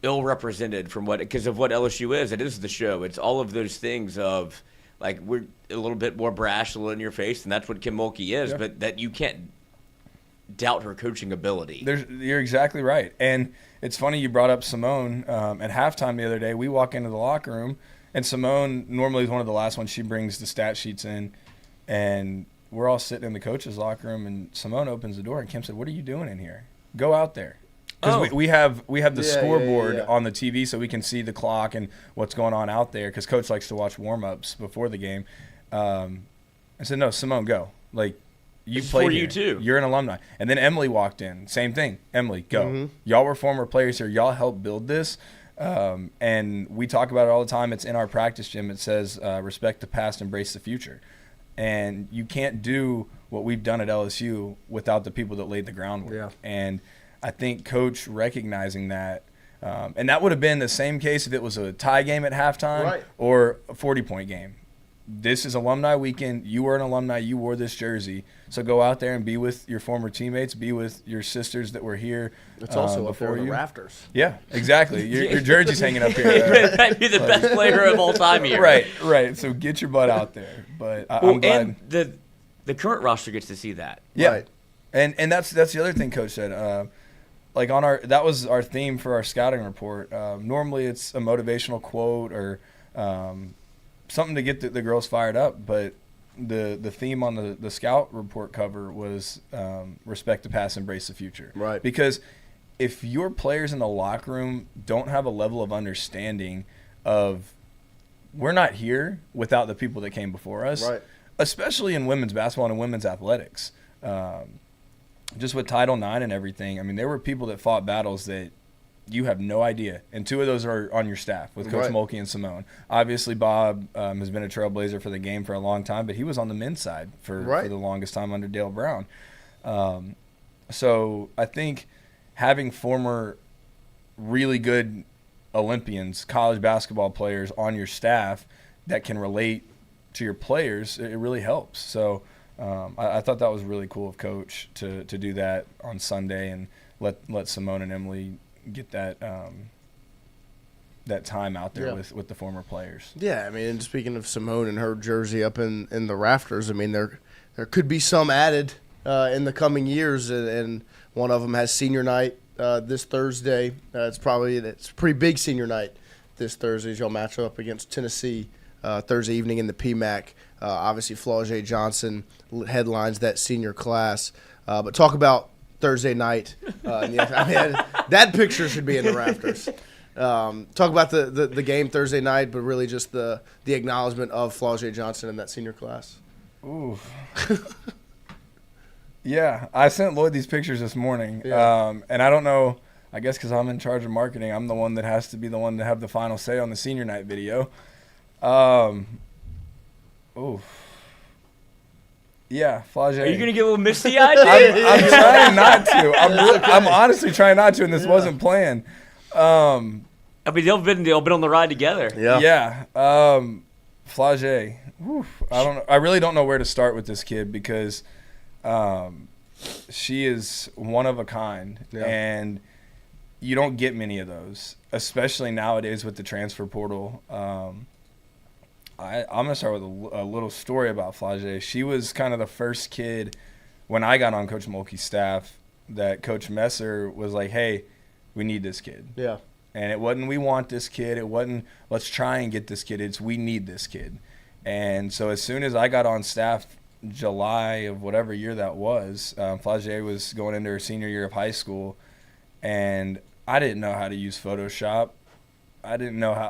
ill-represented from because of what LSU is. It is the show. It's all of those things of, like, we're a little bit more brash, a little in your face, and that's what Kim Mulkey is, but that you can't doubt her coaching ability. You're exactly right. And it's funny you brought up Simone. At halftime the other day, we walk into the locker room, and Simone normally is one of the last ones. She brings the stat sheets in, and we're all sitting in the coach's locker room, and Simone opens the door, and Kim said, "What are you doing in here? Go out there." Because we have the scoreboard on the TV so we can see the clock and what's going on out there, because Coach likes to watch warm-ups before the game. I said, "No, Simone, go. Like, you played here. You too. You're an alumni." And then Emily walked in. Same thing. Emily, go. Mm-hmm. Y'all were former players here. Y'all helped build this. And we talk about it all the time. It's in our practice gym. It says, respect the past, embrace the future. And you can't do what we've done at LSU without the people that laid the groundwork. Yeah. And I think Coach recognizing that, and that would have been the same case if it was a tie game at halftime or a 40-point game. This is alumni weekend. You were an alumni. You wore this jersey. So go out there and be with your former teammates. Be with your sisters that were here. It's also up there before in the you. Rafters. Yeah, exactly. Your jersey's hanging up here. You might be the best player of all time here. Right. So get your butt out there. But I'm glad. And the current roster gets to see that. Yeah. Right. And that's the other thing Coach said. Like that was our theme for our scouting report. Normally it's a motivational quote or something to get the girls fired up, but the theme on the scout report cover was respect the past, embrace the future. Right. Because if your players in the locker room don't have a level of understanding of we're not here without the people that came before us, especially in women's basketball and women's athletics. Just with Title IX and everything, I mean, there were people that fought battles that you have no idea. And two of those are on your staff with Coach Mulkey and Simone. Obviously, Bob has been a trailblazer for the game for a long time, but he was on the men's side for the longest time under Dale Brown. So I think having former really good Olympians, college basketball players on your staff that can relate to your players, it really helps. So I thought that was really cool of Coach to do that on Sunday and let Simone and Emily get that time out there with the former players. Yeah, I mean, and speaking of Simone and her jersey up in the rafters, I mean, there could be some added in the coming years, and one of them has senior night this Thursday. It's a pretty big senior night this Thursday as y'all match up against Tennessee Thursday evening in the PMAC. Obviously, Flau'jae Johnson headlines that senior class. But talk about Thursday night. That picture should be in the rafters. Talk about the game Thursday night, but really just the acknowledgement of Flau'jae Johnson in that senior class. Ooh. Yeah, I sent Lloyd these pictures this morning, Yeah. and I don't know. I guess because I'm in charge of marketing, I'm the one that has to be the one to have the final say on the senior night video. Ooh. Yeah, Flau'jae. Are you gonna get a little misty-eyed? I'm trying not to. I'm honestly trying not to, and this wasn't planned. I mean, they'll been on the ride together. Yeah. Flau'jae. I really don't know where to start with this kid because she is one of a kind, and you don't get many of those, especially nowadays with the transfer portal. I'm going to start with a little story about Flau'jae. She was kind of the first kid when I got on Coach Mulkey's staff that Coach Messer was like, hey, we need this kid. Yeah. And it wasn't we want this kid. It wasn't let's try and get this kid. It's we need this kid. And so as soon as I got on staff, July of whatever year that was, Flau'jae was going into her senior year of high school, and I didn't know how to use Photoshop. I didn't know how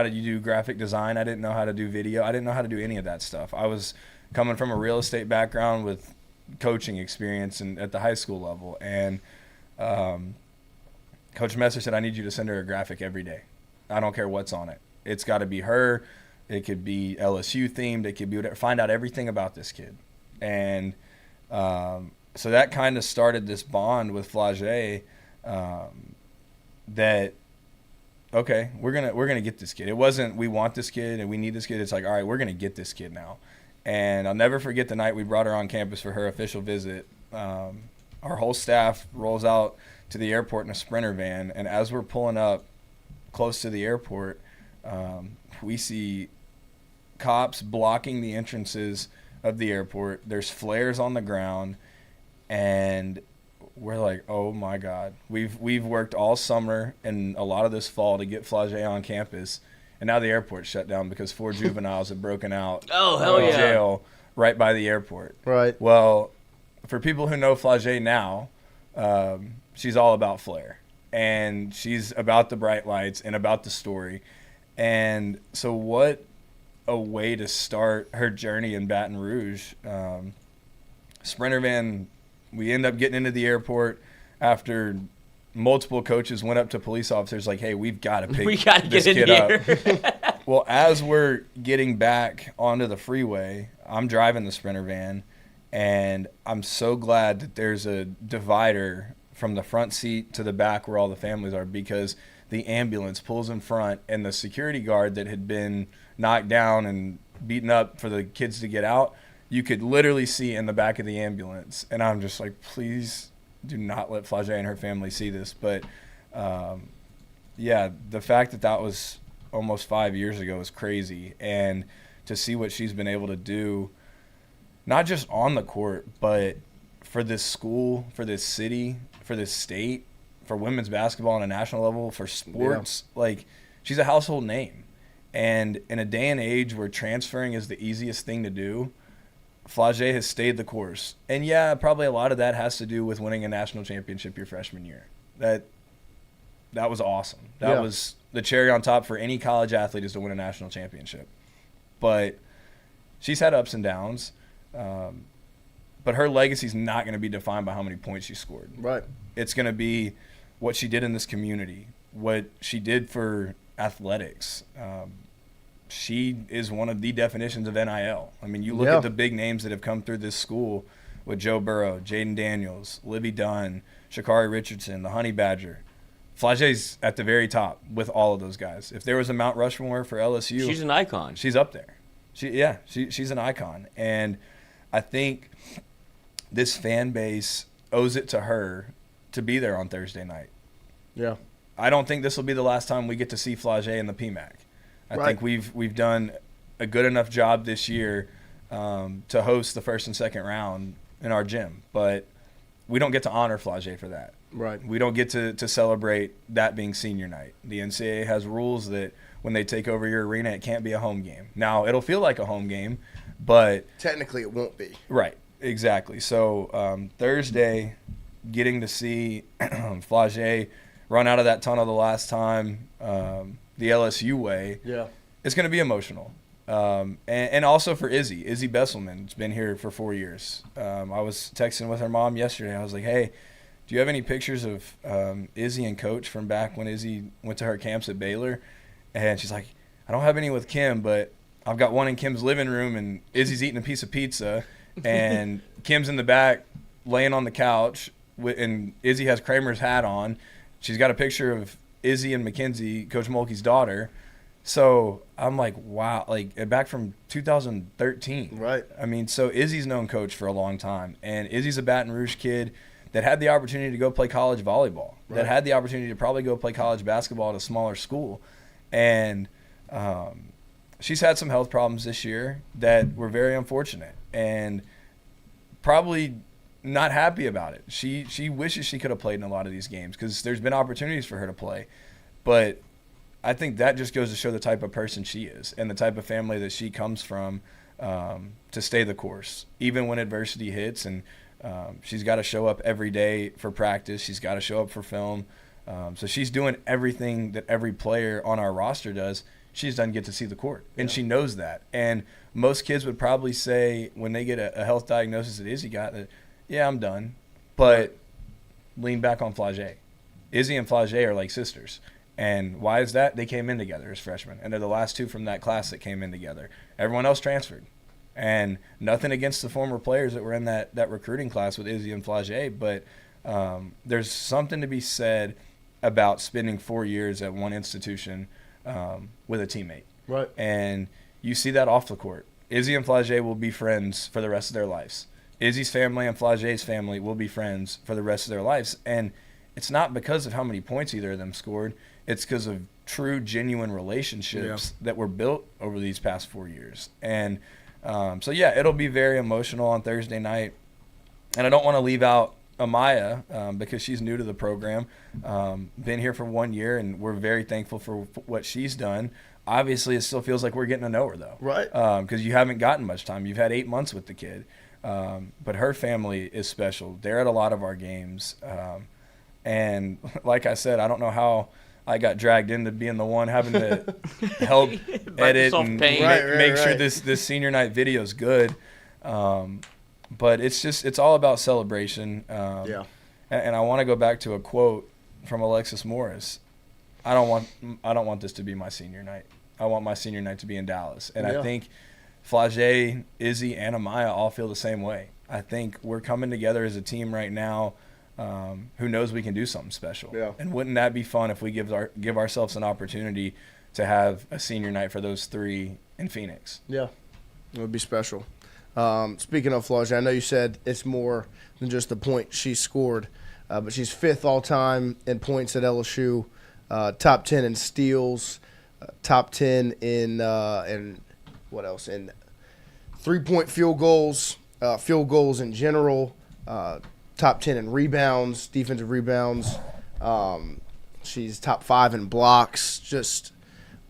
to do graphic design. I didn't know how to do video. I didn't know how to do any of that stuff. I was coming from a real estate background with coaching experience at the high school level. And Coach Messer said, I need you to send her a graphic every day. I don't care what's on it. It's got to be her. It could be LSU themed. It could be whatever. Find out everything about this kid. And so that kind of started this bond with Flau'jae that, okay, we're gonna get this kid. It wasn't we want this kid and we need this kid. It's like, all right, we're gonna get this kid now. And I'll never forget the night we brought her on campus for her official visit. Our whole staff rolls out to the airport in a Sprinter van, and as we're pulling up close to the airport, we see cops blocking the entrances of the airport. There's flares on the ground, and we're like, oh my God. We've worked all summer and a lot of this fall to get Flau'jae on campus, and now the airport's shut down because 4 juveniles have broken out of jail right by the airport. Right. Well, for people who know Flau'jae now, she's all about flair, and she's about the bright lights and about the story. And so what a way to start her journey in Baton Rouge. Sprinter van, we end up getting into the airport after multiple coaches went up to police officers like, hey, we've got to pick this kid up. Well, as we're getting back onto the freeway, I'm driving the Sprinter van, and I'm so glad that there's a divider from the front seat to the back where all the families are, because the ambulance pulls in front, and the security guard that had been knocked down and beaten up for the kids to get out, you could literally see in the back of the ambulance. And I'm just like, please do not let Flau'jae and her family see this. But, yeah, the fact that was almost 5 years ago is crazy. And to see what she's been able to do, not just on the court, but for this school, for this city, for this state, for women's basketball on a national level, for sports, like, she's a household name. And in a day and age where transferring is the easiest thing to do, Flau'jae has stayed the course. And, yeah, probably a lot of that has to do with winning a national championship your freshman year. That was awesome. That was the cherry on top for any college athlete, is to win a national championship. But she's had ups and downs. But her legacy is not going to be defined by how many points she scored. Right. It's going to be what she did in this community, what she did for athletics. She is one of the definitions of NIL. I mean, you look at the big names that have come through this school with Joe Burrow, Jaden Daniels, Libby Dunn, Sha'Carri Richardson, the Honey Badger. Flau'jae's at the very top with all of those guys. If there was a Mount Rushmore for LSU, she's an icon. She's up there. She's an icon. And I think this fan base owes it to her to be there on Thursday night. Yeah. I don't think this will be the last time we get to see Flau'jae in the PMAC. I think we've done a good enough job this year to host the first and second round in our gym, but we don't get to honor Flagey for that. Right. We don't get to celebrate that being senior night. The NCAA has rules that when they take over your arena, it can't be a home game. Now, it'll feel like a home game, but Technically, it won't be. right, exactly. So Thursday, getting to see Flagey run out of that tunnel the last time, the LSU way, it's going to be emotional. And also for Izzy Besselman. It's been here for 4 years. I was texting with her mom yesterday. I was like, hey, do you have any pictures of Izzy and Coach from back when Izzy went to her camps at Baylor? And she's like, I don't have any with Kim, but I've got one in Kim's living room, and Izzy's eating a piece of pizza, and Kim's in the back laying on the couch, and Izzy has Kramer's hat on. She's got a picture of Izzy and Mackenzie, Coach Mulkey's daughter. So I'm like, wow, like back from 2013. Right. I mean, so Izzy's known Coach for a long time, and Izzy's a Baton Rouge kid that had the opportunity to go play college volleyball, that had the opportunity to probably go play college basketball at a smaller school. And she's had some health problems this year that were very unfortunate and probably not happy about it. She wishes she could have played in a lot of these games because there's been opportunities for her to play. But I think that just goes to show the type of person she is and the type of family that she comes from to stay the course, even when adversity hits. And she's got to show up every day for practice. She's got to show up for film. So she's doing everything that every player on our roster does. She just doesn't get to see the court, and she knows that. And most kids would probably say when they get a health diagnosis that Izzy got that, yeah, I'm done. But lean back on Flagey. Izzy and Flagey are like sisters. And why is that? They came in together as freshmen, and they're the last two from that class that came in together. Everyone else transferred. And nothing against the former players that were in that recruiting class with Izzy and Flagey, but there's something to be said about spending 4 years at one institution with a teammate. Right. And you see that off the court. Izzy and Flagey will be friends for the rest of their lives. Izzy's family and Flagey's family will be friends for the rest of their lives. And it's not because of how many points either of them scored. It's because of true, genuine relationships that were built over these past 4 years. And so, yeah, it'll be very emotional on Thursday night. And I don't want to leave out Amaya because she's new to the program, been here for 1 year, and we're very thankful for what she's done. Obviously, it still feels like we're getting to know her, though. Right. Because you haven't gotten much time. You've had 8 months with the kid. But her family is special. They're at a lot of our games. And like I said, I don't know how I got dragged into being the one having to help edit and make sure this senior night video is good. But it's all about celebration. And I want to go back to a quote from Alexis Morris. I don't want this to be my senior night. I want my senior night to be in Dallas. And I think Flagey, Izzy, and Amaya all feel the same way. I think we're coming together as a team right now who knows we can do something special. Yeah. And wouldn't that be fun if we give ourselves an opportunity to have a senior night for those three in Phoenix? Yeah, it would be special. Speaking of Flagey, I know you said it's more than just the point she scored, but she's 5th all-time in points at LSU, top 10 in steals, top 10 in what else? In three-point field goals in general, top 10 in rebounds, defensive rebounds. She's top 5 in blocks, just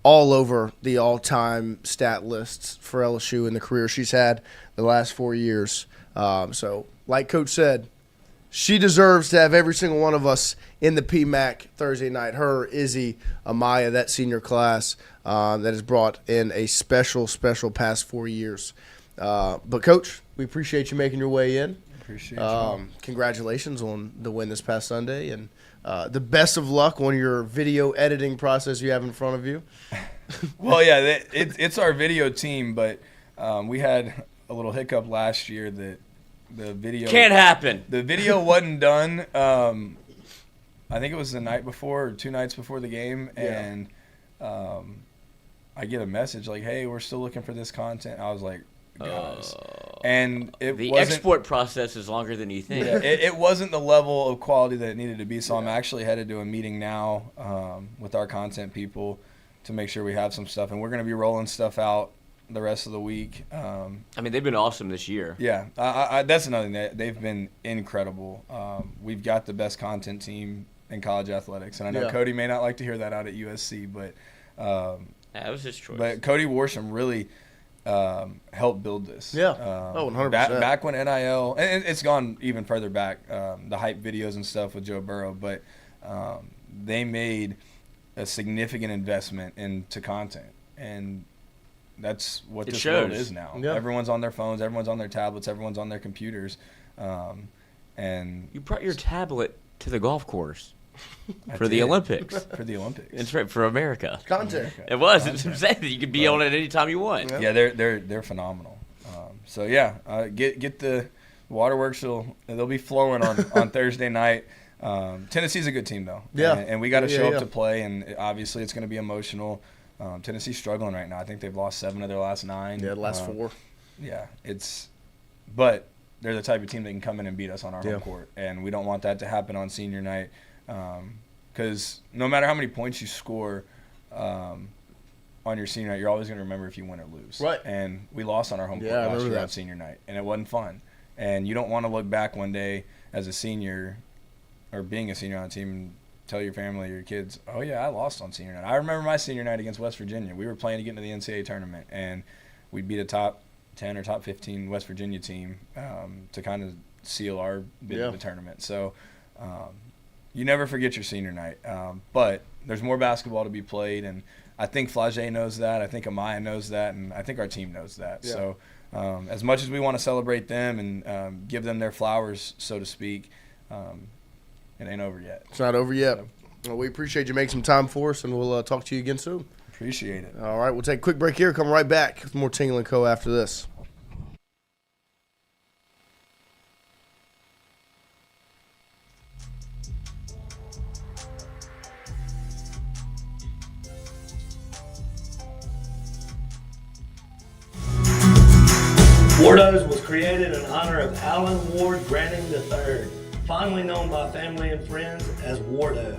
all over the all-time stat lists for LSU in the career she's had the last 4 years. So, like Coach said, she deserves to have every single one of us in the PMAC Thursday night. Her, Izzy, Amaya, that senior class that has brought in a special past 4 years. But, Coach, we appreciate you making your way in. Appreciate you. Congratulations on the win this past Sunday, and the best of luck on your video editing process you have in front of you. Well, yeah, it's our video team, but we had a little hiccup last year that the video can't happen. The video wasn't done. I think it was the night before or 2 nights before the game, and I get a message like, "Hey, we're still looking for this content." I was like, "Guys," and the export process is longer than you think. Yeah, it wasn't the level of quality that it needed to be. So I'm actually headed to a meeting now with our content people to make sure we have some stuff, and we're going to be rolling stuff out the rest of the week. I mean, they've been awesome this year. Yeah, that's another thing. They've been incredible. We've got the best content team in college athletics, and I know Cody may not like to hear that out at USC, but that was his choice. But Cody Worsham really helped build this. Yeah, 100%. Back when NIL, and it's gone even further back, the hype videos and stuff with Joe Burrow, but they made a significant investment into content, and that's what this world is now. Yeah. Everyone's on their phones, everyone's on their tablets, everyone's on their computers, and you brought your tablet to the golf course for the Olympics. For the Olympics, it's right for America. Content. It was. It's insane that you could be on it anytime you want. Yeah, they're phenomenal. So yeah, get the waterworks. They'll be flowing on Thursday night. Tennessee's a good team though. Yeah, and we got to show up to play, and obviously it's going to be emotional. Tennessee's struggling right now. I think they've lost 7 of their last 9. Yeah, the last 4. Yeah, but they're the type of team that can come in and beat us on our home court, and we don't want that to happen on senior night, because no matter how many points you score on your senior night, you're always going to remember if you win or lose. Right. And we lost on our home court last year on senior night, and it wasn't fun. And you don't want to look back one day as a senior or being a senior on a team and tell your family or your kids, oh, yeah, I lost on senior night. I remember my senior night against West Virginia. We were playing to get into the NCAA tournament, and we beat a top 10 or top 15 West Virginia team to kind of seal our bid in the tournament. So you never forget your senior night. But there's more basketball to be played, and I think Flage knows that. I think Amaya knows that, and I think our team knows that. Yeah. So as much as we want to celebrate them and give them their flowers, so to speak, it ain't over yet. It's not over yet. So. Well, we appreciate you making some time for us, and we'll talk to you again soon. Appreciate it. All right, we'll take a quick break here. Come right back with more Tingle & Co. after this. Wardo's was created in honor of Alan Ward Granning III, fondly known by family and friends as Wardo.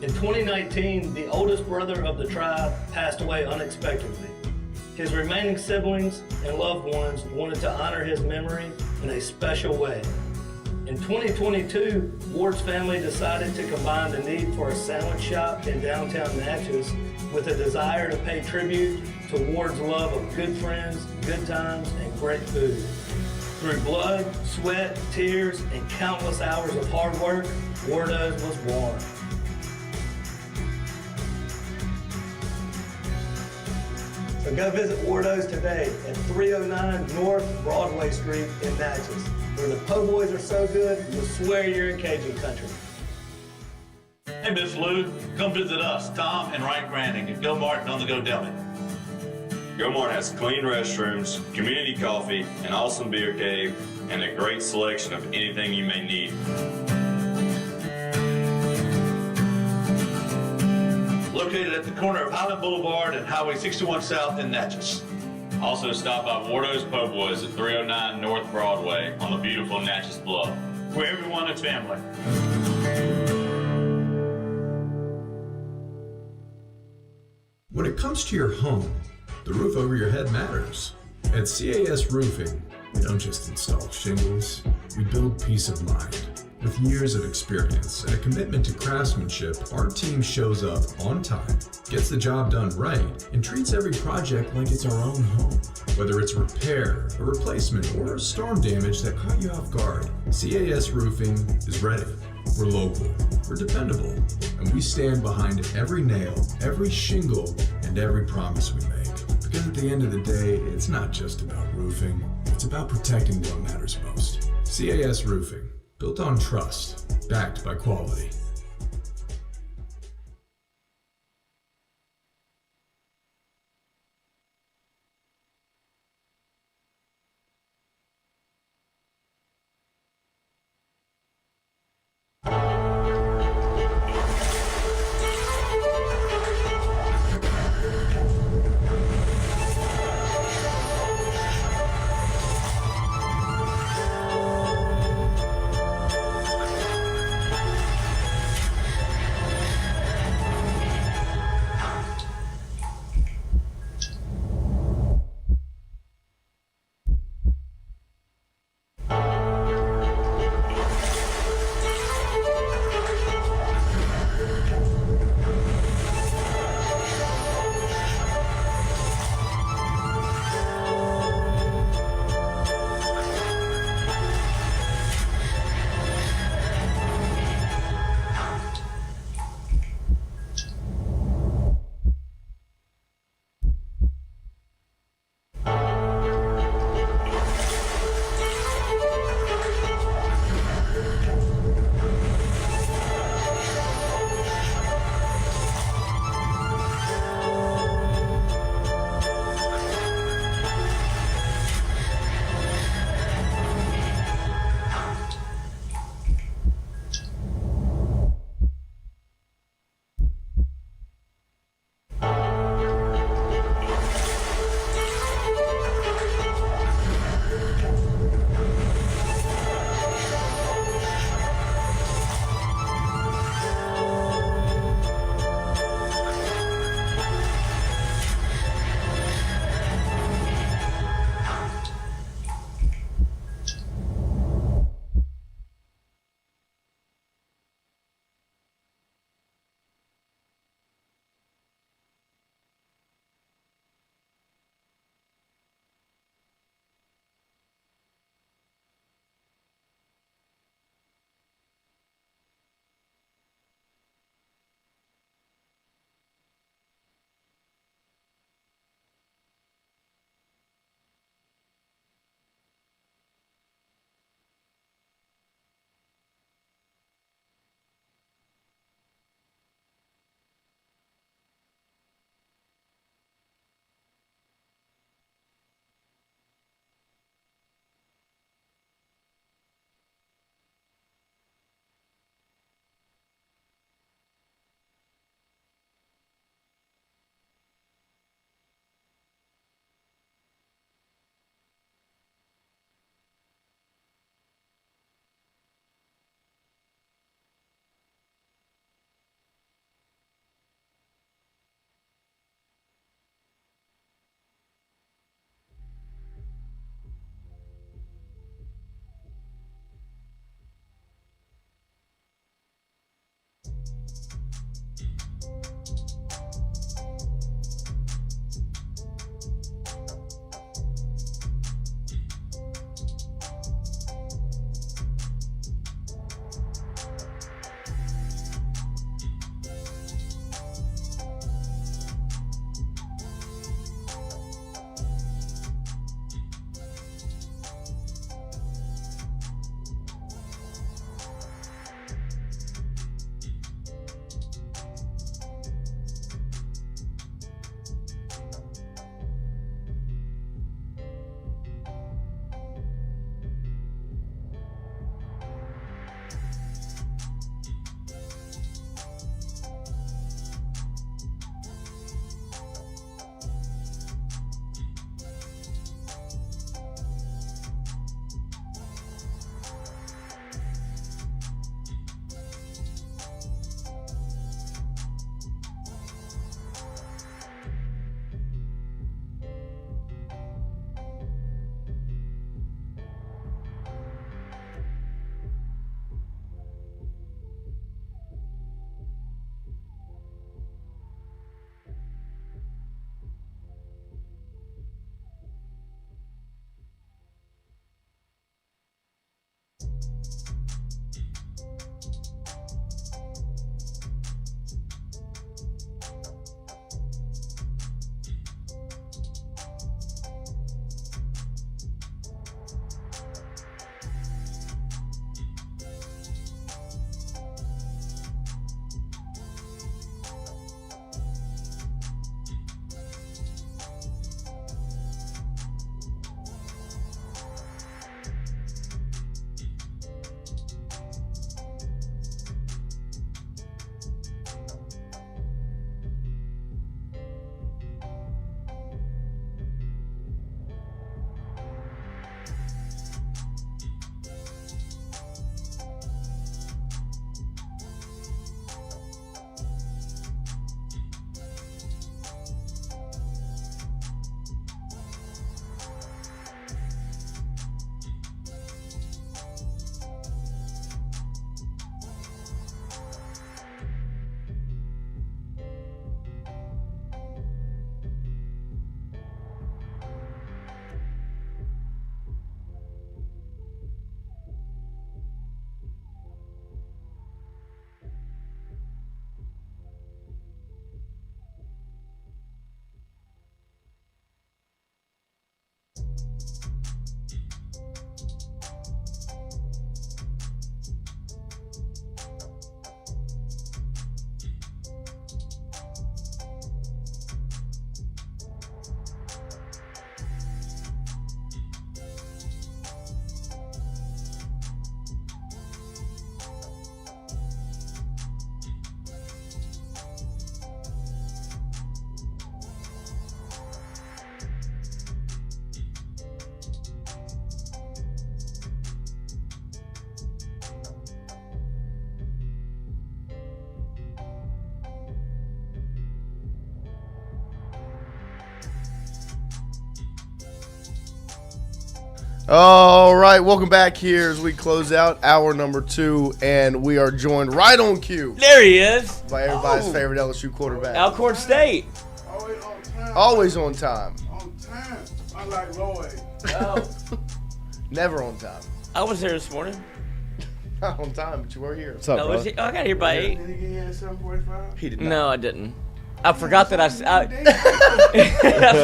In 2019, the oldest brother of the tribe passed away unexpectedly. His remaining siblings and loved ones wanted to honor his memory in a special way. In 2022, Ward's family decided to combine the need for a sandwich shop in downtown Natchez with a desire to pay tribute to Ward's love of good friends, good times, and great food. Through blood, sweat, tears, and countless hours of hard work, Wardo's was born. So go visit Wardo's today at 309 North Broadway Street in Natchez, where the po' boys are so good, you'll swear you're in Cajun country. Hey, Miss Lou, come visit us, Tom and Wright Granding at Go Martin on the Go Deli. Go Martin has clean restrooms, community coffee, an awesome beer cave, and a great selection of anything you may need. Located at the corner of Highland Boulevard and Highway 61 South in Natchez. Also stop by Wardo's Po' Boys at 309 North Broadway on the beautiful Natchez Bluff, where everyone is family. When it comes to your home, the roof over your head matters. At CAS Roofing, we don't just install shingles, we build peace of mind. With years of experience and a commitment to craftsmanship, our team shows up on time, gets the job done right, and treats every project like it's our own home. Whether it's repair, a replacement, or storm damage that caught you off guard, CAS Roofing is ready. We're local, we're dependable, and we stand behind every nail, every shingle, and every promise we make. Because at the end of the day, it's not just about roofing, it's about protecting what matters most. CAS Roofing, built on trust, backed by quality. All right, welcome back here as we close out hour number 2, and we are joined right on cue There he is. by everybody's favorite LSU quarterback. Alcorn State. Always on time. Always on time. On time. Unlike Lloyd. Oh, Never on time. I was there this morning. Not on time, but you were here. What's up, Oh, bro? was he? Oh, I got here by 8. Did he get here at 7:45? He did not. No, I didn't. I forgot that I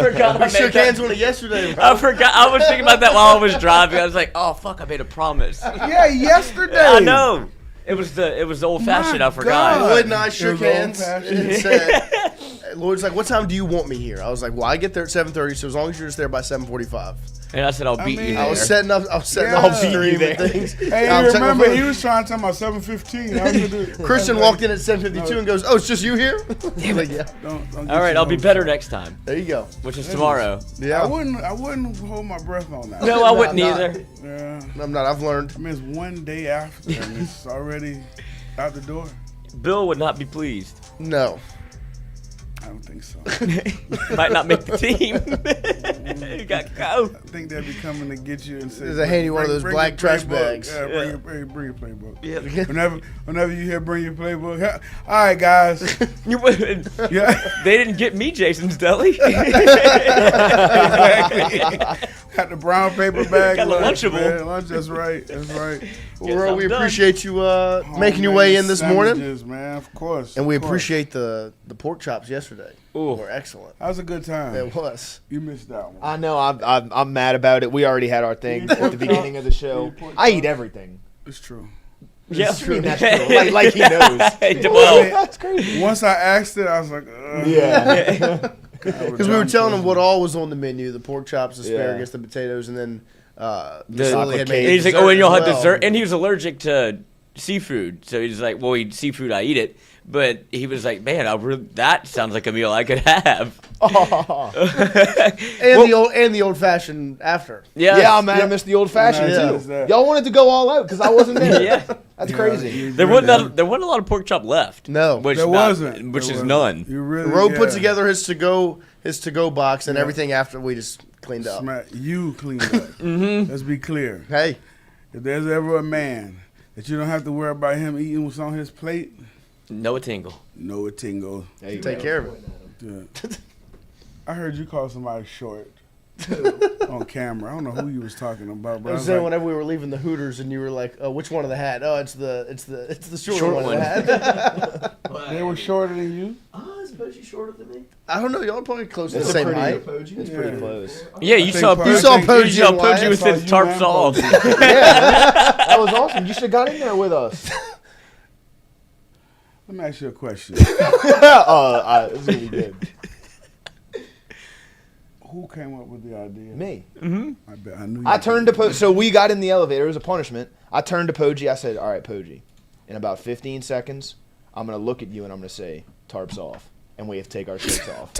forgot. We shook hands on it yesterday, bro. I forgot. I was thinking about that while I was driving. I was like, "Oh fuck, I made a promise." Yeah, yesterday. I know. It was the old fashioned. I forgot. Lloyd and I shook was hands old-fashioned. and said, Lloyd's like, what time do you want me here? I was like, well, I get there at 7:30, so as long as you're just there by 7:45. And I said, "I'll beat you mean- there." I was setting up Yeah. stream and things. Hey, I'm you setting remember up- he was trying to tell me about 7:15. Christian walked in at 7:52 and goes, oh, it's just you here? I was like, yeah. Don't All right, I'll be better next time, There you go. which is tomorrow. Yeah. I wouldn't hold my breath on that. No, I wouldn't not. either. Yeah. I'm not. I've learned. I mean, it's one day after, and it's already out the door. Bill would not be pleased. No. don't think so. Might not make the team. You got to go. I think they'll be coming to get you and say, There's a handy one of those black trash bags. Yeah, bring your playbook. Yeah. Whenever you hear bring your playbook, all right, guys. Yeah. They didn't get me Jason's Deli. Exactly. Got the brown paper bag. Got the lunch, Lunchable. man. Lunch, that's right. Well, Ro, we I'm done. appreciate you making your Homemade way in this morning. sandwiches, man. Of course. And we of course. appreciate the pork chops yesterday. Ooh. They were excellent. That was a good time. It was. You missed that one. I know. I'm mad about it. We already had our thing at the beginning of the show. I eat everything. It's true. Yeah. I mean, that's true. Like he knows. Well, That's crazy. Once I asked it, I was like, Yeah. Because we were telling him what all was on the menu: the pork chops, asparagus, the potatoes, and then Lily had made and he's like, dessert oh, and you'll as have well. dessert. And he was allergic to seafood, so he's like, well, seafood, I eat it. But he was like, man, that sounds like a meal I could have. And the old fashioned after. Yeah, I'm mad I missed the old fashioned Yeah. too. Y'all wanted to go all out because I wasn't there. Yeah. That's crazy. There wasn't a lot of pork chop left. No, which There wasn't. Which There is wasn't. none. You really, Ro put together his to go box and Yeah. everything after we just cleaned up. You cleaned up. Let's be clear. Hey, If there's ever a man that you don't have to worry about him eating what's on his plate, Noah Tingle. Noah Tingle. take care of it. Yeah. I heard you call somebody short on camera. I don't know who you was talking about, but I I was was saying like, whenever we were leaving the Hooters and you were like, oh, which one of the hat? Oh, it's the short one. one. Of the hat. they were shorter than you. Oh, is Boji shorter than me? I don't know. Y'all are probably close to the It's same pretty- height. It's pretty close. Yeah, you saw think You saw Poji you saw and Wyatt. Poji with Saw his you tarps and off. Poji. That was awesome. You should have got in there with us. Let me ask you a question. This is gonna be good. Who came up with the idea? Me. I bet I knew. I turned to Poji. So we got in the elevator. It was a punishment. I turned to Poji. I said, "All right, Poji. In about 15 seconds, I'm gonna look at you and I'm gonna say, tarps off, and we have to take our shirts off."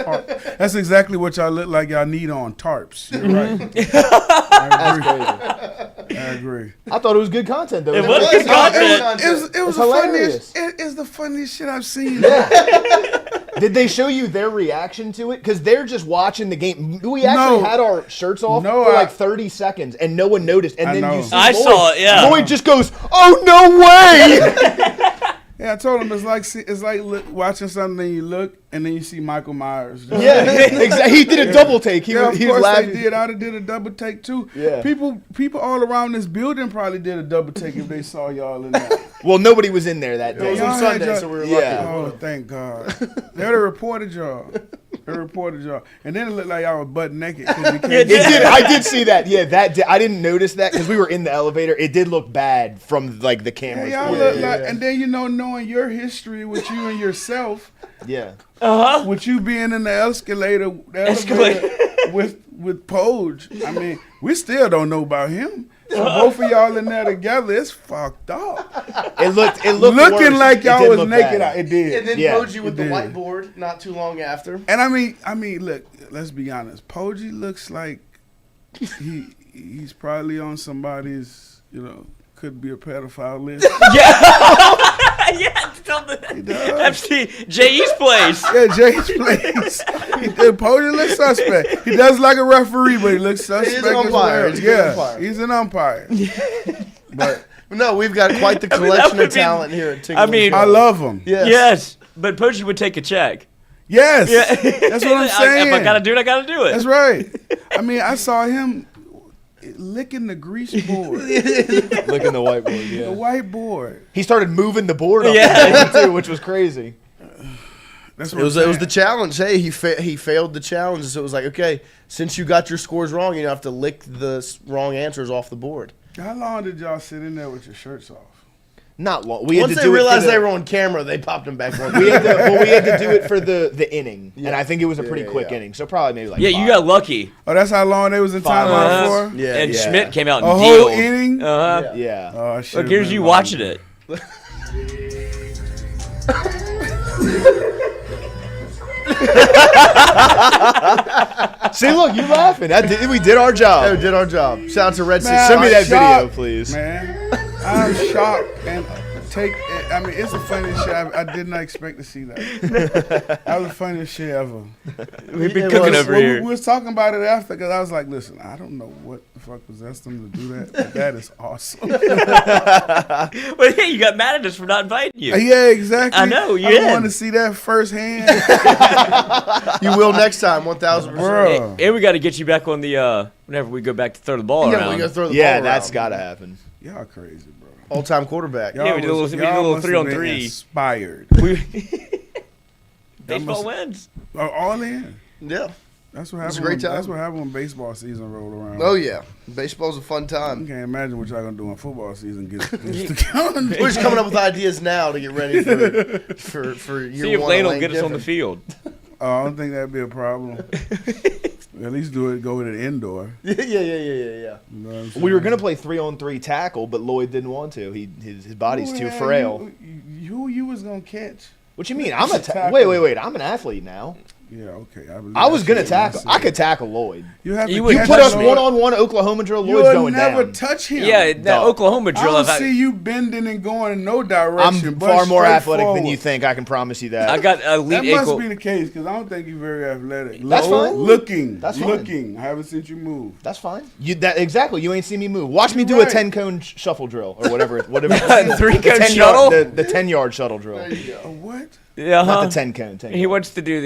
That's exactly what y'all look like. Y'all need on tarps. You're right. That's crazy. I agree. I thought it was good content though. It was good content. It was It's the hilarious. funniest. It's the funniest shit I've seen. Did they show you their reaction to it? Because they're just watching the game. We actually had our shirts off for like 30 seconds, and no one noticed. And then you see I Lloyd. saw it, yeah. Lloyd just goes, "Oh no way!" Yeah, I told him it's like watching something and you look and then you see Michael Myers. Yeah, exactly. He did a double take. He Yeah, was, of he was course laughing. they did. I'd have did a double take too. Yeah. People all around this building probably did a double take if they saw y'all in there. Well, nobody was in there that It day. was Y'all on had Sunday, y'all- so we were Yeah. lucky. Oh, thank God. They would have reported y'all. They reported y'all, and then it looked like y'all was butt naked. 'Cause you can't It did. I did see that. Yeah, I didn't notice that because we were in the elevator. It did look bad from like the Yeah, cameras. y'all look like, and then knowing your history with you and yourself, Yeah. with you being in the elevator with Poge. I mean, we still don't know about him. So both of y'all in there together, it's fucked up. It looked Looking worse. like It y'all did was look naked. bad. It did. And then Yeah, Poji with it the did. whiteboard not too long after. And I mean, look, let's be honest. Poji looks like he's probably on somebody's, could be a pedophile list. Yeah, FC J.E.'s place. Yeah, Jay's place. Poji looks suspect. He does like a referee, but he looks suspect He's an as umpire. well. He's a good Yeah, umpire. he's an umpire. But No, we've got quite the I mean, collection that would of be- talent here at Tingle. I mean- I love him. Yes, but Poji would take a check. Yes, Yeah. that's what I'm saying. If I gotta do it, I gotta do it. That's right. I mean, I saw him licking the grease board, Licking the whiteboard. the Yeah. whiteboard. He started moving the board up Yeah. too, which was crazy. That's It what was I'm the challenge. Hey, he failed the challenge, so it was like, okay, since you got your scores wrong, you have to lick the wrong answers off the board. How long did y'all sit in there with your shirts off? Not long. We had Once to they do it for realized the- they were on camera, they popped them back on. we had to do it for the inning, and I think it was a pretty Yeah, quick yeah. inning. So probably maybe like Yeah, 5. you got lucky. Oh, that's how long they was in timeout for? Yeah, and yeah. Schmidt came out A and whole dealed. inning? Uh-huh. Yeah. Oh, I should've Look, here's been you longer. watching it. See, look, you laughing. We did our Hey, job. we did our job. Shout out to Red Man, Six. Send me I'm that video, shocked, please. Man, I'm shocked. And I mean, it's the funniest shit. I did not expect to see that. That was the funniest shit ever. We've been cooking over here. We was talking about it after because I was like, listen, I don't know what the fuck possessed them to do that, but that is awesome. Well, yeah, you got mad at us for not inviting you. Yeah, exactly. I know, you I did. want to see that firsthand. You will next time, 1,000%. Bro. And we got to get you back on the whenever we go back to throw the ball Yeah, around. we gotta throw the Yeah, ball that's around. got to happen. Y'all crazy, bro. All-time quarterback. Yeah, we did a little- we did a little must have been 3-on-3. Inspired. Baseball wins. All in. Yeah. That's what It was happened. a great time. That's what happened when baseball season rolled around. Oh, yeah. Baseball's a fun I time. can't imagine what y'all gonna do when football season gets We're just coming up with ideas now to get ready for year See if one. Lane of will get us on the Kiffin. field. I don't think that'd be a problem. At least go with it indoor. Yeah. You know what I'm saying? We were gonna play 3-on-3 tackle, but Lloyd didn't want to. His body's too frail. Who you was gonna catch? What you mean? I'm a tackle. wait. I'm an athlete now. Yeah, okay. I was gonna tackle. I could tackle Lloyd. You have to You You catch put us Lloyd. one-on-one Oklahoma drill. Lloyd's You'll going never down. touch him. Yeah, that Dog. Oklahoma I drill. don't I've see you bending and going in no I'm direction. but far more straight athletic than you forward. think. I can promise you that. I got elite That must ankle. be the case because I don't think you're very athletic. That's fine. Looking. That's fine. looking. I haven't seen you move. That's fine. Exactly. You ain't seen me move. Watch me do Right. a 10-cone shuffle drill or whatever. Whatever. 3-cone 10 shuttle? The 10-yard shuttle drill. A what? Yeah, Not the 10-cone. He wants to do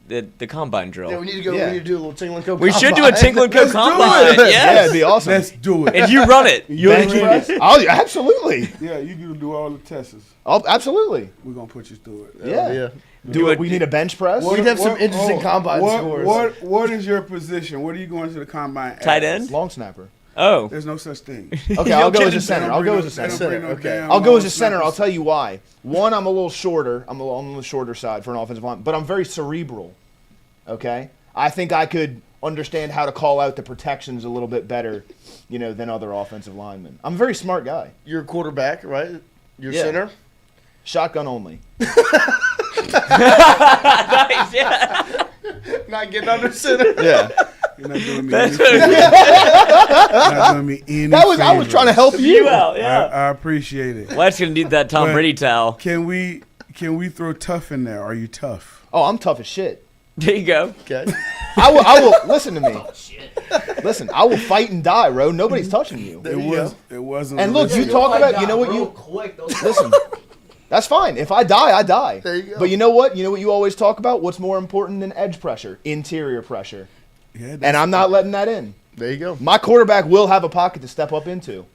the combine drill. Yeah, we need to go. Yeah. We need to do a little Tingle and Co. We should do a combine. Tingle and Co. Let's do combine. it. Yeah, Yes. it'd be awesome. Let's do it. And you run it. Bench press? Absolutely. Yeah, you can do all the tests. Absolutely. We're gonna put you through it. Yeah. Yeah. Do it. We need a bench press. We'd have some interesting combine scores. What is your position? What are you going to the combine Tight as? end? Long snapper. Oh. There's no such thing. Okay, I'll go as a They center. don't I'll bring go no- as a they don't center. bring no Okay. damn I'll go long as a center. I'll snappers. tell you why. One, I'm a little shorter. I'm on the shorter side for an offensive line, but I'm very cerebral. Okay, I think I could understand how to call out the protections a little bit better, than other offensive linemen. I'm a very smart guy. You're a quarterback, right? You're Yeah. center. Shotgun only. Nice, yeah. Not getting under center. Yeah. You're not doing me That's any what favors. Not doing me any I was trying to help you you. out, yeah. I appreciate it. Wes gonna need that Tom But- Brady towel. Can we throw tough in there? Are you tough? Oh, I'm tough as shit. There you go. Okay. I will listen to me. Listen, I will fight and die, Ro. Nobody's touching you. It wasn't. And look, you talk about, you know what you listen. That's fine. If I die, I die. There you go. But you know what? You know what you always talk about? What's more important than edge pressure? Interior pressure. Yeah, And I'm not letting that in. There you go. My quarterback will have a pocket to step up into.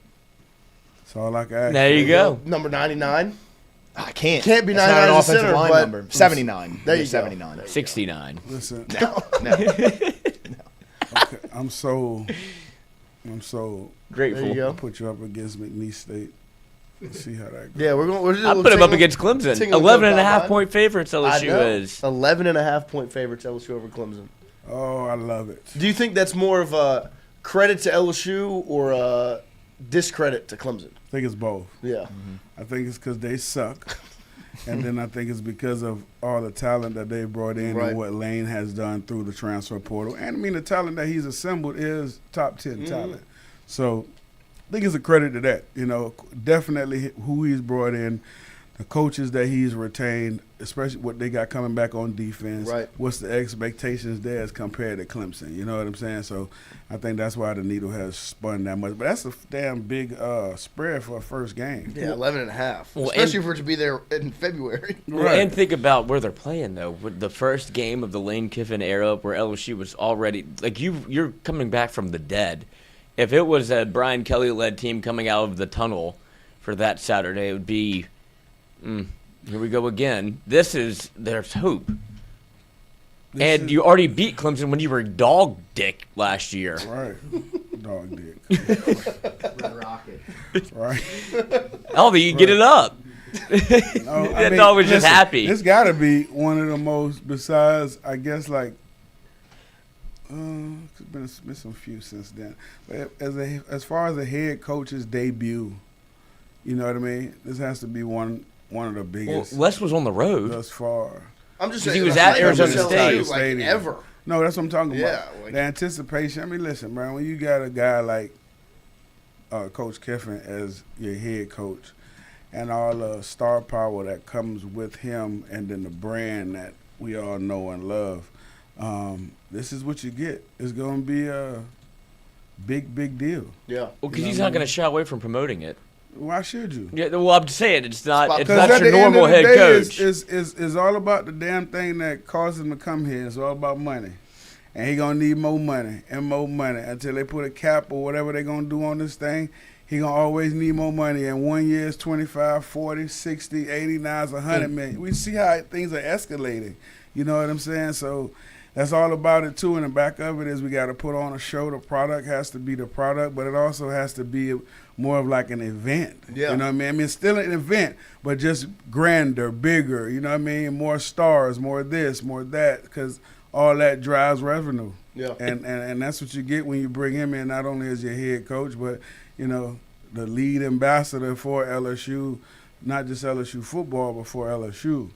That's all I can ask. There you go. Number 99. I can't. Can't be It's not 99 an as a offensive center, line but- number. 79. There you go. 79. 69. Listen, No. okay, I'm so Grateful. There you go. I'll put you up against McNeese State. Let's see how that goes. Yeah, we're just I put him up against Clemson. Tingle 11 and a half combine. point favorites I LSU know. is. 11.5 point favorites LSU over Clemson. Oh, I love it. Do you think that's more of a credit to LSU or a discredit to Clemson? I think it's both. Yeah. I think it's because they suck. And then I think it's because of all the talent that they brought in Right. and what Lane has done through the transfer portal. And I mean, the talent that he's assembled is top 10 talent. So I think it's a credit to that. Definitely who he's brought in, the coaches that he's retained, especially what they got coming back on defense. Right. What's the expectations there as compared to Clemson? You know what I'm saying? So I think that's why the needle has spun that much. But that's a damn big spread for a first game. Yeah, 11.5. Well, Especially for it to be there in February. Well, and think about where they're playing though. With the first game of the Lane Kiffin era, where LSU was already like you're coming back from the dead. If it was a Brian Kelly-led team coming out of the tunnel for that Saturday, it would be, here we go again. There's hope. And you already beat Clemson when you were dog dick last year. Right. Dog dick. Rocket. Right. Oh, you get it up. No, That dog was just happy. It's got to be one of the most, besides, I guess, like, there's been some few since then. But as far as a head coach's debut, you know what I mean? This has to be one of the Well, biggest Les was on the road. thus far. I'm just 'Cause saying. he was the at hype Arizona of LSU, State. like, Stadium. ever. No, that's what I'm talking Yeah, about. like- The anticipation. I mean, listen, man, when you got a guy like Coach Kiffin as your head coach, and all the star power that comes with him, and then the brand that we all know and love. This is what you get. It's going to be a big deal. Yeah. Well, because he's not going to shy away from promoting it. Why should you? Yeah. Well, I'm just saying it's not At your the normal end of the head day, coach. It's all about the damn thing that caused him to come here. It's all about money. And he going to need more money and more money until they put a cap or whatever they're going to do on this thing. He going to always need more money. And 1 year is 25, 40, 60, 80, now it's 100 million. We see how things are escalating. You know what I'm saying? So that's all about it, too. And the back of it is we got to put on a show. The product has to be the product, but it also has to be more of like an event. Yeah. You know what I mean? I mean, it's still an event, but just grander, bigger. You know what I mean? More stars, more this, more that, because all that drives revenue. Yeah. And that's what you get when you bring him in, not only as your head coach, but, you know, the lead ambassador for LSU, not just LSU football, but for LSU.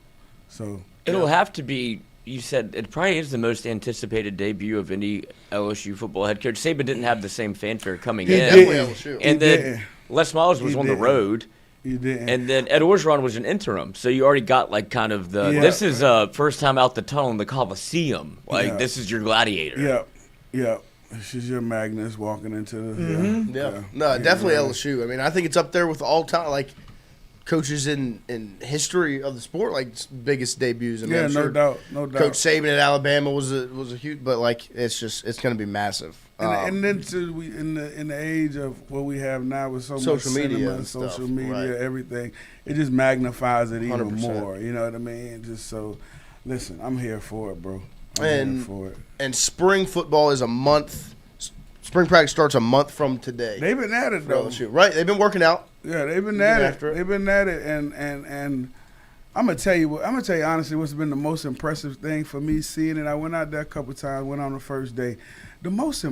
So It'll have to be. You said it probably is the most anticipated debut of any LSU football head coach. Saban didn't have the same fanfare coming in, and then Les Miles was on the road. He didn't. And then Ed Orgeron was an interim, so you already got like kind of the. Yeah. This is first time out the tunnel in the Coliseum. Like this is your gladiator. Yeah. This is your Magnus walking into the. No, definitely LSU. I mean, I think it's up there with all time like coaches in history of the sport, like biggest debuts. I mean, I'm sure no doubt. Coach Saban at Alabama was a huge, but like it's going to be massive. And then in the age of what we have now with so much Social media cinema, and stuff, social media, right. everything, it just magnifies it even 100%. more. You know what I mean? Just so, listen, I'm here for it, bro. I'm here for it. And spring football is a month. Spring practice starts a month from today. They've been at it though, right? They've been working out. Yeah, they've been at it. They've been at it, and I'm gonna tell you honestly what's been the most impressive thing for me seeing it. I went out there a couple times. Went on the first day. The most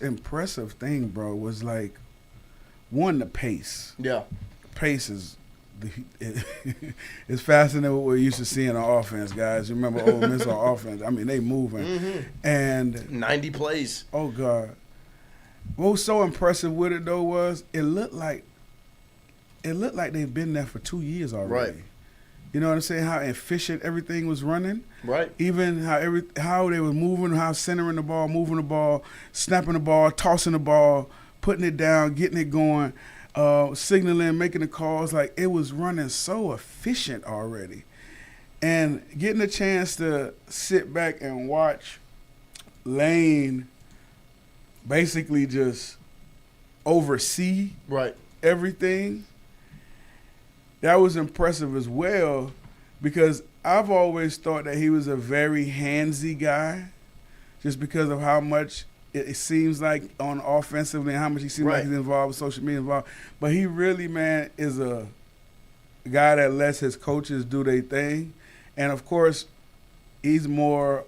impressive thing, bro, was like one, the pace. Yeah, pace is. It's faster than what we're used to seeing on offense, guys. You remember Ole Miss on offense? I mean, they moving and 90 plays. Oh God. What was so impressive with it though was it looked like they've been there for 2 years already. Right. You know what I'm saying? How efficient everything was running. Right. Even how they were moving, how centering the ball, moving the ball, snapping the ball, tossing the ball, putting it down, getting it going, signaling, making the calls. Like it was running so efficient already. And getting a chance to sit back and watch Lane basically just oversee everything. That was impressive as well because I've always thought that he was a very handsy guy just because of how much it seems like on offensively and how much he seems like he's involved with social media involved. But he really, man, is a guy that lets his coaches do their thing. And, of course, he's more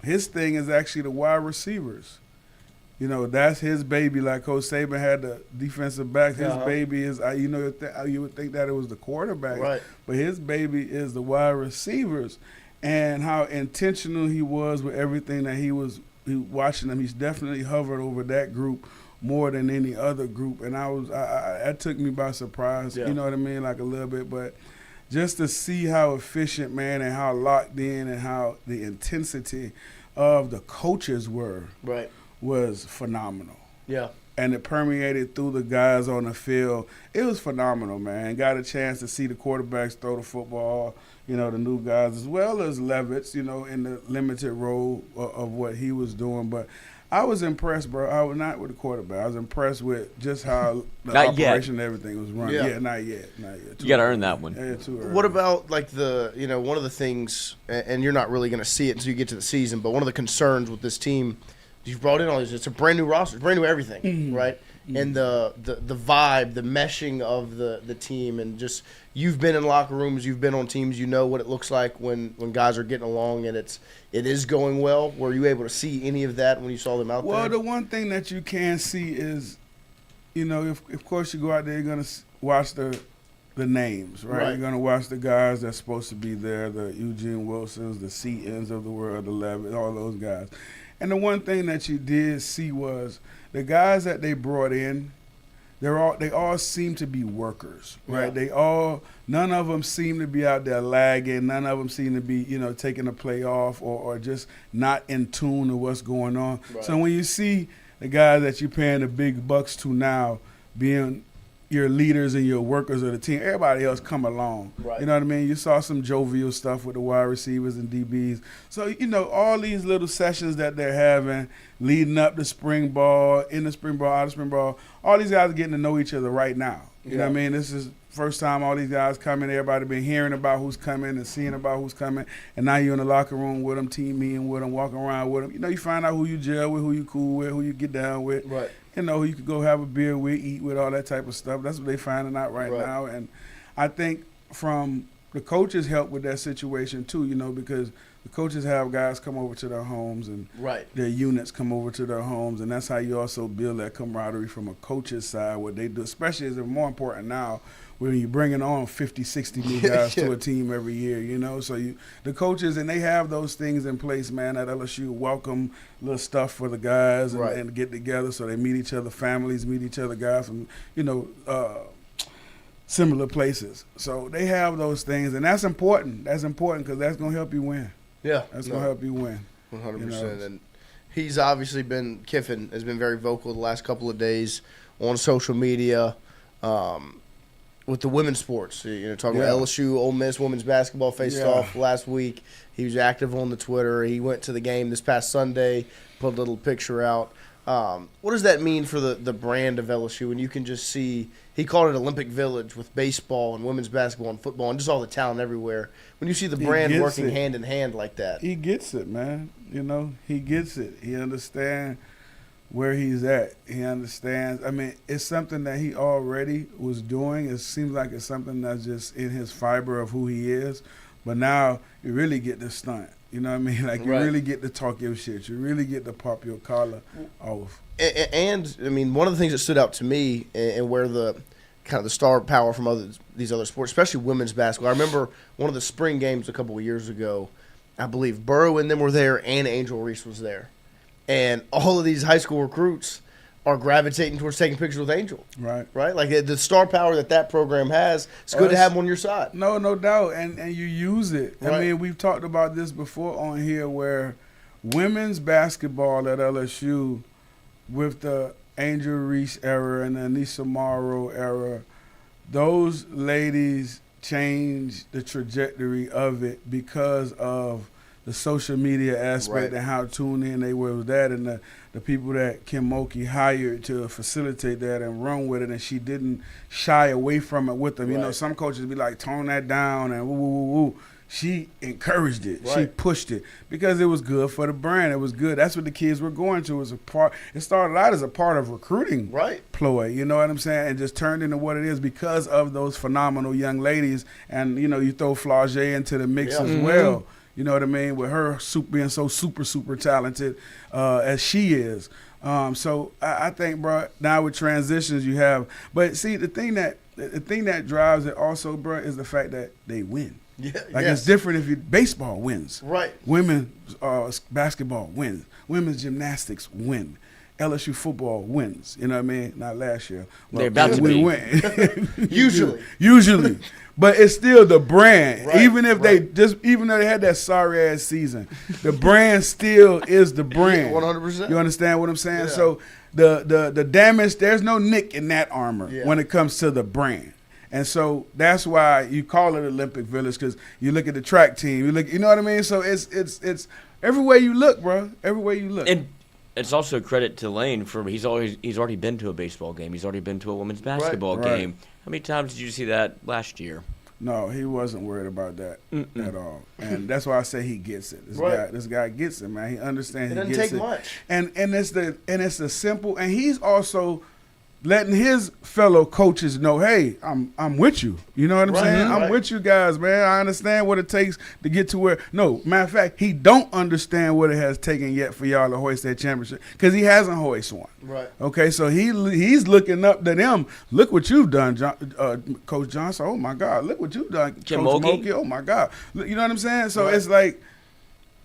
his thing is actually the wide receivers. You know, that's his baby. Like Coach Saban had the defensive back. His baby is, you would think that it was the quarterback. Right. But his baby is the wide receivers. And how intentional he was with everything that he was watching them. He's definitely hovered over that group more than any other group. And that took me by surprise. Yeah. You know what I mean? Like a little bit. But just to see how efficient, man, and how locked in and how the intensity of the coaches were. Right. Was phenomenal. Yeah. And it permeated through the guys on the field. It was phenomenal, man. Got a chance to see the quarterbacks throw the football, you know, the new guys, as well as Levitz, you know, in the limited role of what he was doing. But I was impressed, bro. I was not with the quarterback. I was impressed with just how the operation and everything was running. Yeah, not yet. You got to earn that one. Yeah, too early. What about like one of the things, and you're not really going to see it until you get to the season, but one of the concerns with this team, you've brought in all these. It's a brand new roster, brand new everything, right? And the vibe, the meshing of the team, and just you've been in locker rooms, you've been on teams, you know what it looks like when guys are getting along and it is going well. Were you able to see any of that when you saw them out there? Well, the one thing that you can see is, you know, if of course you go out there, you're gonna watch the names, right? You're gonna watch the guys that's supposed to be there, the Eugene Wilsons, the Seatons of the world, the Levitt, all those guys. And the one thing that you did see was the guys that they brought in, they all seem to be workers, right? Yeah. None of them seem to be out there lagging. None of them seem to be, taking a play off or just not in tune to what's going on. Right. So when you see the guys that you're paying the big bucks to now being your leaders and your workers of the team, everybody else come along. Right. You know what I mean? You saw some jovial stuff with the wide receivers and DBs. So, all these little sessions that they're having leading up to spring ball, in the spring ball, out of spring ball, all these guys are getting to know each other right now. You know what I mean? This is first time all these guys coming. Everybody been hearing about who's coming and seeing about who's coming. And now you're in the locker room with them, team meeting with them, walking around with them. You find out who you gel with, who you cool with, who you get down with. Right. Who you could go have a beer with, eat with, all that type of stuff. That's what they're finding out right now. And I think from the coaches help with that situation too, because the coaches have guys come over to their homes and their units come over to their homes. And that's how you also build that camaraderie from a coach's side, what they do, especially as it's more important now when you're bringing on 50, 60 new guys to a team every year, So the coaches, and they have those things in place, man, at LSU, welcome little stuff for the guys and get together so they meet each other, families meet each other, guys from, similar places. So they have those things, and that's important. That's important because that's going to help you win. Yeah. That's going to help you win. 100%. And he's obviously Kiffin has been very vocal the last couple of days on social media, with the women's sports, talking about LSU, Ole Miss women's basketball faced off last week. He was active on the Twitter. He went to the game this past Sunday, put a little picture out. What does that mean for the brand of LSU? And you can just see, he called it Olympic Village with baseball and women's basketball and football and just all the talent everywhere. When you see the brand working hand in hand like that. He gets it, man. He gets it. He understands where he's at. He understands. I mean, it's something that he already was doing. It seems like it's something that's just in his fiber of who he is. But now you really get to stunt. You know what I mean? Like, you really get to talk your shit. You really get to pop your collar off. And I mean, one of the things that stood out to me and where the kind of the star power from these other sports, especially women's basketball. I remember one of the spring games a couple of years ago. I believe Burrow and them were there and Angel Reese was there. And all of these high school recruits are gravitating towards taking pictures with Angel. Right. Like the star power that program has, it's good to have them on your side. No doubt. And you use it. Right. I mean, we've talked about this before on here where women's basketball at LSU with the Angel Reese era and the Anissa Morrow era, those ladies changed the trajectory of it because of the social media aspect and how tuned in they were with that, and the people that Kim Mulkey hired to facilitate that and run with it, and she didn't shy away from it with them. Some coaches be like, tone that down and woo, woo, woo, woo. She encouraged it. She pushed it because it was good for the brand. It was good. That's what the kids were going to. It started out as a part of recruiting ploy, you know what I'm saying? And just turned into what it is because of those phenomenal young ladies. And, you throw Flau'jae into the mix as well. You know what I mean? With her being so super, super talented as she is. So I think, bro, now with transitions you have. But see, the thing that drives it also, bro, is the fact that they win. Yeah, it's different if baseball wins. Right. Women's basketball wins. Women's gymnastics win. LSU football wins. You know what I mean? Not last year. They're about to be. Win. Usually. But it's still the brand. Right, even if even though they had that sorry ass season, the brand still is the brand. 100%. You understand what I'm saying? Yeah. So the damage, there's no nick in that armor when it comes to the brand. And so that's why you call it Olympic Village, because you look at the track team, you know what I mean? So it's everywhere you look, bro. Everywhere you look. And it's also a credit to Lane for he's already been to a baseball game. He's already been to a women's basketball game. How many times did you see that last year? No, he wasn't worried about that at all. And that's why I say he gets it. This guy gets it, man. He understands. It doesn't take much. And it's the simple. And he's also letting his fellow coaches know, hey, I'm with you. You know what I'm saying? I'm with you guys, man. I understand what it takes to get to where. No, matter of fact, he don't understand what it has taken yet for y'all to hoist that championship because he hasn't hoisted one. Right. Okay, so he's looking up to them. Look what you've done, Coach Johnson. Oh my God, look what you've done, Coach Mulkey. Oh my God, you know what I'm saying? So it's like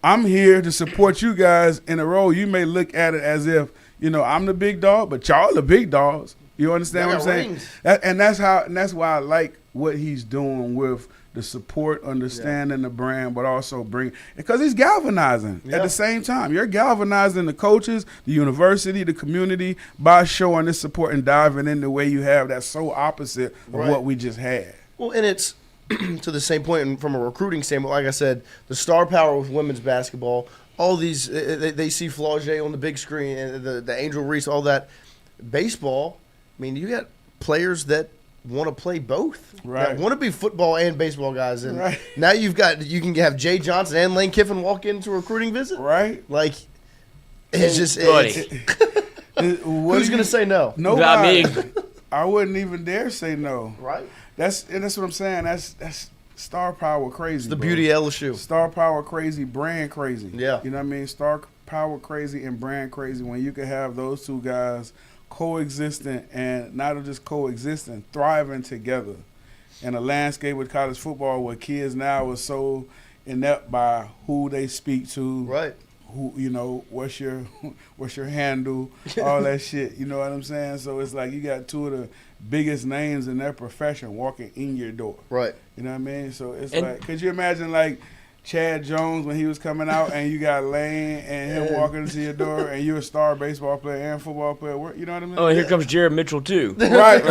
I'm here to support you guys in a role. You may look at it as if, I'm the big dog, but y'all the big dogs. You understand what I'm saying? And that's why I like what he's doing with the support, understanding the brand, but also because he's galvanizing at the same time. You're galvanizing the coaches, the university, the community by showing this support and diving in the way you have. That's so opposite of what we just had. Well, and it's to the same point, and from a recruiting standpoint, like I said, the star power with women's basketball, all these, they see Flaugier on the big screen, and the Angel Reese, all that. Baseball, I mean, you got players that want to play both. Right. That want to be football and baseball guys. And now you can have Jay Johnson and Lane Kiffin walk into a recruiting visit. Right. Like, it's just who's going to say no? Nobody. Not me. I wouldn't even dare say no. Right. That's what I'm saying. That's star power crazy. It's the beauty of LSU. Star power crazy, brand crazy. Yeah. You know what I mean? Star power crazy and brand crazy. When you can have those two guys coexisting, and not just coexisting, thriving together in a landscape with college football where kids now are so inept by who they speak to. Right. Who, you know, what's your handle, all that shit. You know what I'm saying? So it's like you got two of the biggest names in their profession walking in your door. Right. You know what I mean? So it's like, could you imagine like Chad Jones when he was coming out, and you got Lane and him walking into your door, and you're a star baseball player and football player. You know what I mean? Oh, and here comes Jared Mitchell too. Right.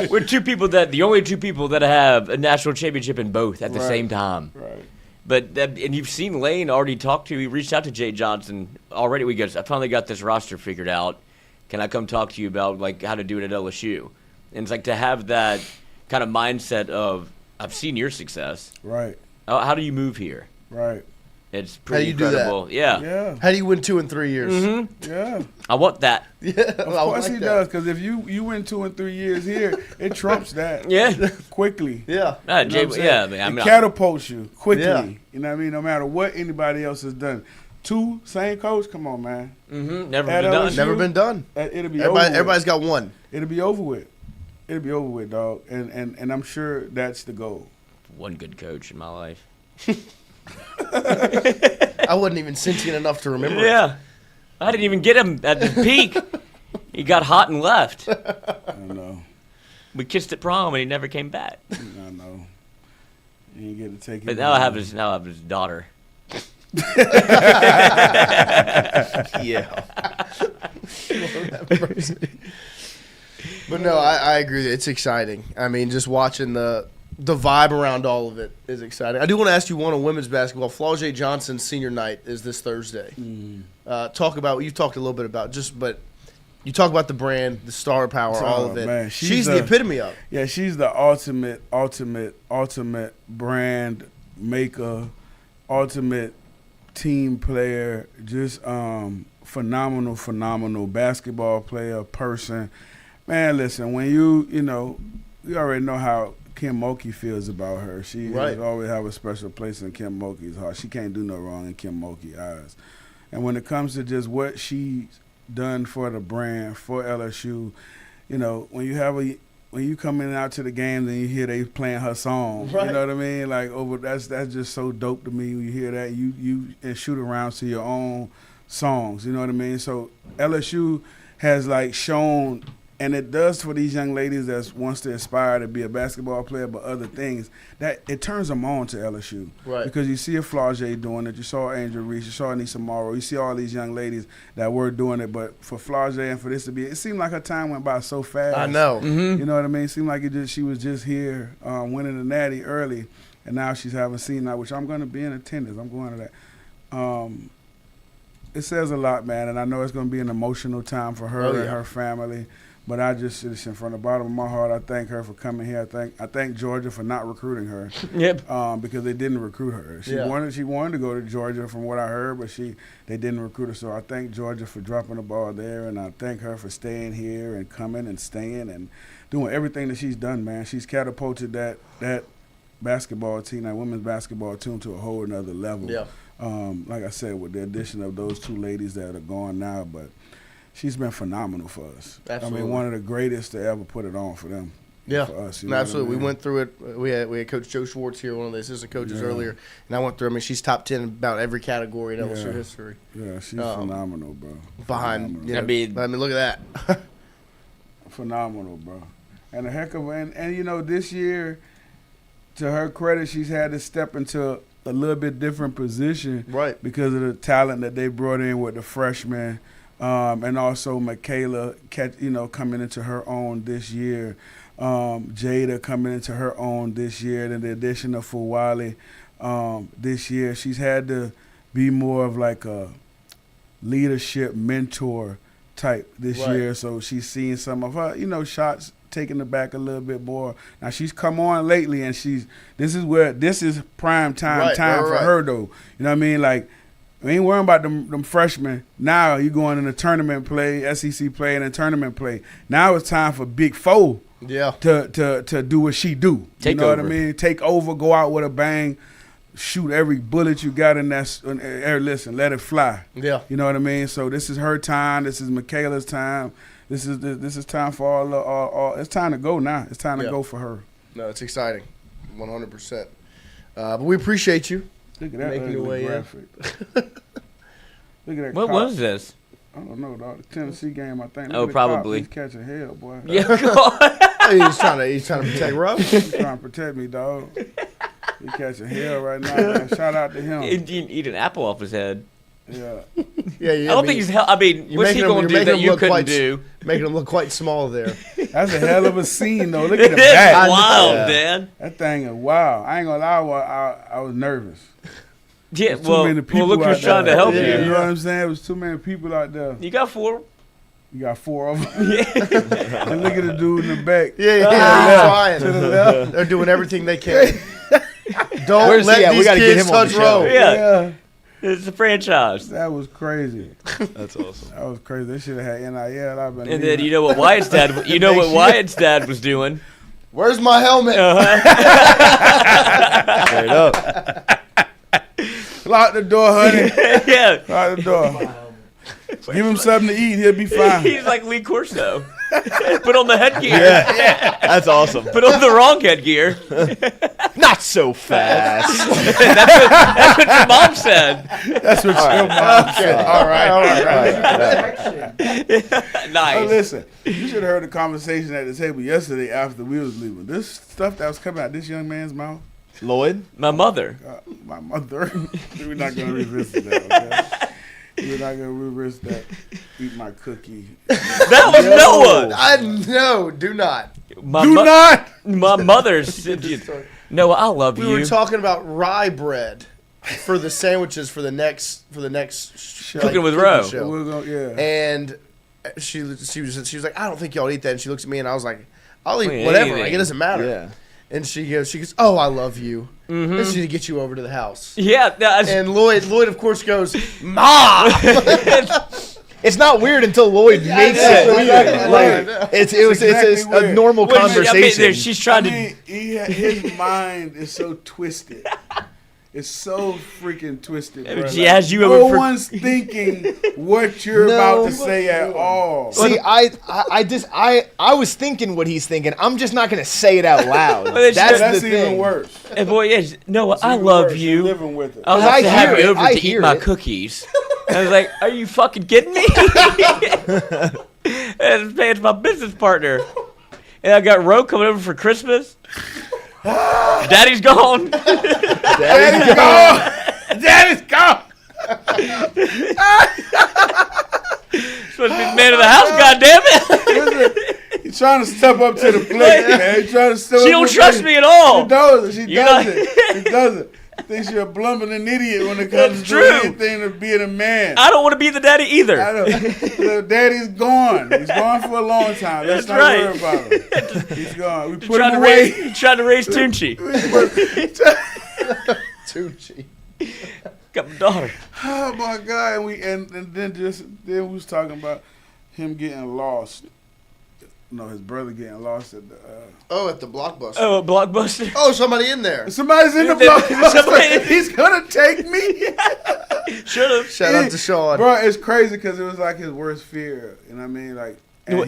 We're the only two people that have a national championship in both at the same time. Right. But and you've seen Lane already he reached out to Jay Johnson already. We goes, I finally got this roster figured out. Can I come talk to you about like how to do it at LSU? And it's like to have that kind of mindset of I've seen your success. Right. How do you move here? Right. It's pretty incredible. incredible. Do that? Yeah. How do you win 2 and 3 years? Mm-hmm. Yeah. I want that. Yeah. Of course he does, because if you win 2 and 3 years here, it trumps that. Yeah. Quickly. Yeah. It catapults you quickly. Yeah. You know what I mean? No matter what anybody else has done. 2, same coach. Come on, man. Mm-hmm. Never At been LSU, done. Never been done. It'll be over with. Everybody's got one. It'll be over with. It'll be over with, dog. And I'm sure that's the goal. One good coach in my life. I wasn't even sentient enough to remember it. Yeah. I didn't even get him at the peak. He got hot and left. I know. We kissed at prom and he never came back. I know. You ain't get to take it. But now I have his daughter. Yeah. But no, I agree. It's exciting. I mean, just watching the vibe around all of it is exciting. I do want to ask you one on women's basketball. Flaugier Johnson's senior night is this Thursday. Talk about, you've talked a little bit about but you talk about the brand, the star power, all of it. Man, she's the epitome of it. Yeah, she's the ultimate brand maker, ultimate team player, just phenomenal basketball player, person. Man, listen, when you already know how Kim Mulkey feels about her. She will always have a special place in Kim Mulkey's heart. She can't do no wrong in Kim Mulkey's eyes. And when it comes to just what she's done for the brand, for LSU, when you coming out to the games and you hear they playing her song, you know what I mean? Like that's just so dope to me when you hear that. You and shoot around to your own songs, you know what I mean? So LSU has like shown, and it does for these young ladies that wants to aspire to be a basketball player, but other things, that it turns them on to LSU. Right. Because you see a Flaugier doing it, you saw Angel Reese, you saw Anissa Morrow, you see all these young ladies that were doing it, but for Flaugier and for this to be, it seemed like her time went by so fast. I know. You know what I mean? It seemed like she was just here winning the Natty early, and now she's having seen that, which I'm going to be in attendance. I'm going to that. It says a lot, man, and I know it's going to be an emotional time for her and her family. But I just, from the bottom of my heart, I thank her for coming here. I thank Georgia for not recruiting her. Yep. Because they didn't recruit her. She wanted to go to Georgia, from what I heard, but they didn't recruit her. So I thank Georgia for dropping the ball there, and I thank her for staying here and coming and staying and doing everything that she's done, man. She's catapulted that basketball team, that women's basketball team, to a whole another level. Yeah. Like I said, with the addition of those two ladies that are gone now, but she's been phenomenal for us. Absolutely. I mean, one of the greatest to ever put it on for them. Yeah, for us. Absolutely. We went through it. We had Coach Joe Schwartz here, one of the assistant coaches earlier, and I went through. I mean, she's top 10 in about every category in LSU history. Yeah, she's phenomenal, bro. Behind, I mean, look at that. phenomenal, bro. And a heck of and you know, this year, to her credit, she's had to step into a little bit different position, right? Because of the talent that they brought in with the freshmen, and also Michaela, coming into her own this year. Jada coming into her own this year, and the addition of Fuwale this year. She's had to be more of like a leadership mentor type this year, so she's seeing some of her, shots taking it back a little bit more. Now she's come on lately, and this is prime time for her though. You know what I mean? Like, we ain't worrying about them freshmen. Now you going in the tournament play, SEC play, and then tournament play. Now it's time for Big Four. Yeah. To do what she do. Take you know over. what I mean? Take over, go out with a bang, shoot every bullet you got in that. Listen, let it fly. Yeah. You know what I mean? So this is her time. This is Michaela's time. This is time for all. It's time to go now. It's time to go for her. No, it's exciting, 100%. But we appreciate you. Look at that making your way graphic. Look at that. What cop. was this? I don't know, dog. The Tennessee game, I think. Look Oh, at the probably. Cop. He's catching hell, boy. Yeah, God. he's trying to protect Ruff. He's trying to protect me, dog. He's catching hell right now, man. Shout out to him. He eat an apple off his head. Yeah. Yeah, I don't think he's. What's he going to do that you couldn't do? Making him look quite small there. That's a hell of a scene, though. Look at the It's back. wild, man. That thing is wild. I ain't gonna lie, I was nervous. Yeah, There's too many people look out who's trying to there. help You you. know what I'm saying? There was too many people out there. You got 4. You got 4 of them. Yeah. And look at the dude in the back. Yeah, He's trying. to the left. They're doing everything they can. Don't Where's let he at? We these gotta get kids him on the touch show. row. Yeah. It's a franchise. That was crazy. That's awesome. That was crazy. They should have had NIL. I've been And then you know what Wyatt's dad. You know what Wyatt's dad was doing. Where's my helmet? Straight up. Lock the door, honey. Yeah. Lock the door. Give him something to eat. He'll be fine. He's like Lee Corso. Put on the headgear. Yeah. That's awesome. Put on the wrong headgear. Not so fast. That's what your mom said. That's what your mom said. All right. Nice. Oh, listen, you should have heard the conversation at the table yesterday after we was leaving. This stuff that was coming out this young man's mouth. Lloyd? My mother. My mother. We're not going to revisit that, okay? We're not going to reverse that. Eat my cookie. That was Noah. No, do not. My mother said, Noah, I love you. We were talking about rye bread for the sandwiches for the next show, Cooking with Ro. show. We're gonna, yeah. And she was like, I don't think y'all eat that. And she looks at me and I was like, I'll eat Well, whatever. anything. Like, it doesn't matter. Yeah. And she goes, oh, I love you. This is to get you over to the house. Yeah. And Lloyd, of course, goes, Ma. It's not weird until Lloyd makes it weird. Like, it's a normal conversation. She's trying to. His mind is so twisted. It's so freaking twisted, bro. She has you no over for- one's thinking what you're about to say at all. See, I was thinking what he's thinking. I'm just not going to say it out loud. That's the even thing. worse. And boy, yeah, Noah, It's I even love worse. you. You're living with it. I'll 'Cause have to I have hear you it. over I to eat hear my it. cookies. I was like, are you fucking kidding me? And it's my business partner. And I got Ro coming over for Christmas. Daddy's gone. Daddy's gone. Daddy's gone. Supposed to be the man of the house, goddammit. He's trying to step up to the plate, man. He's trying to step She up don't to the trust plate. me at all. She doesn't. She You're doesn't. She doesn't. Thinks you're a blumbling idiot when it comes That's to true. anything to being a man. I don't want to be the daddy either. I know. So Daddy's gone. He's gone for a long time. Let's That's not right. worry about him. He's gone. We put Trying him to away. raise Tunchi. Tucci. Got my daughter. Oh my God! And then we was talking about him getting lost. No, his brother getting lost at the. At the Blockbuster. Oh, a Blockbuster. Oh, somebody in there. Somebody's in the Blockbuster. He's gonna take me. Should have. Shout out to Sean. Bro, it's crazy because it was like his worst fear. You know what I mean? Like, and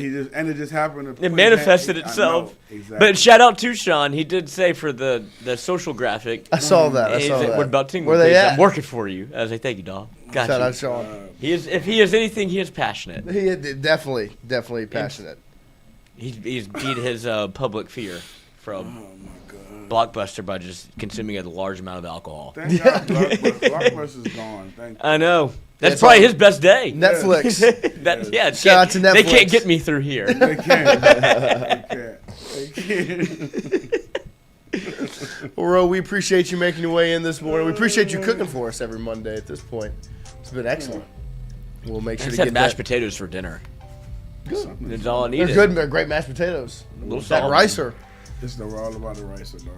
it just happened. To put It his manifested hand- I itself. know, exactly. But shout out to Sean. He did say for the social graphic. I saw that. He said, what about Tingle? Where they at? I'm working for you. I was like, thank you, dog. Got Shout you. out Sean. If he is anything, he is passionate. He definitely passionate. He's beat his public fear from Blockbuster by just consuming a large amount of alcohol. Thank God Blockbuster's gone. Thank I know. That's probably his best day. Netflix. Shout out to Netflix. They can't get me through here. They can't. Well, Ro, we appreciate you making your way in this morning. We appreciate you cooking for us every Monday at this point. It's been excellent. We'll make I sure just to had get mashed that. potatoes for dinner. Good. That's all I They're needed. good. They're great mashed potatoes. Little That salt. ricer, It's all about the ricer, dog.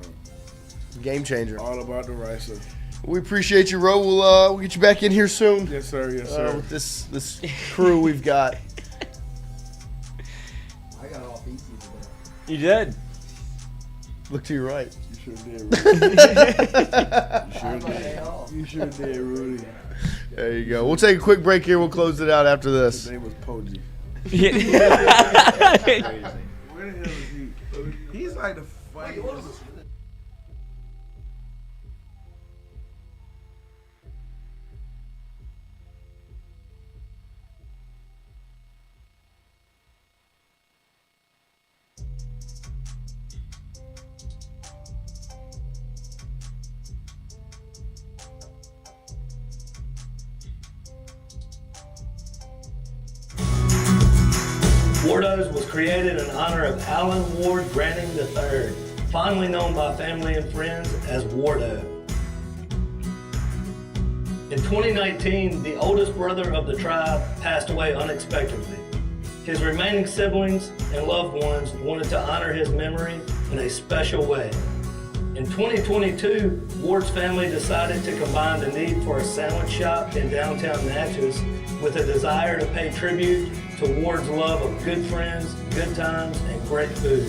game changer. All about the ricer. We appreciate you, Ro. We'll get you back in here soon. Yes, sir. Yes, sir. With this crew we've got. I got off easy today. You did. Look to your right. You sure did, Rudy. You sure did, Rudy. There you go. We'll take a quick break here. We'll close it out after this. His name was Poggi. Yeah. Where the hell is he? He's like the funniest. Wardos was created in honor of Alan Ward Granning III, fondly known by family and friends as Wardo. In 2019, the oldest brother of the tribe passed away unexpectedly. His remaining siblings and loved ones wanted to honor his memory in a special way. In 2022, Ward's family decided to combine the need for a sandwich shop in downtown Natchez with a desire to pay tribute to Ward's love of good friends, good times, and great food.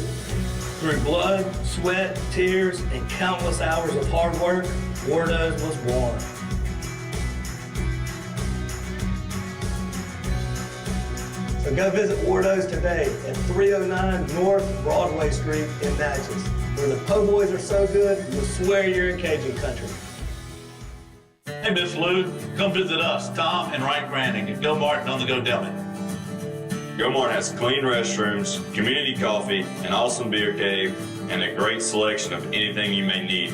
Through blood, sweat, tears, and countless hours of hard work, Wardo's was born. So go visit Wardo's today at 309 North Broadway Street in Natchez, where the po' boys are so good, you'll swear you're in Cajun country. Hey, Miss Lou, come visit us, Tom and Wright Granning at Go Martin on the Go Deli. Go Mart has clean restrooms, community coffee, an awesome beer cave, and a great selection of anything you may need.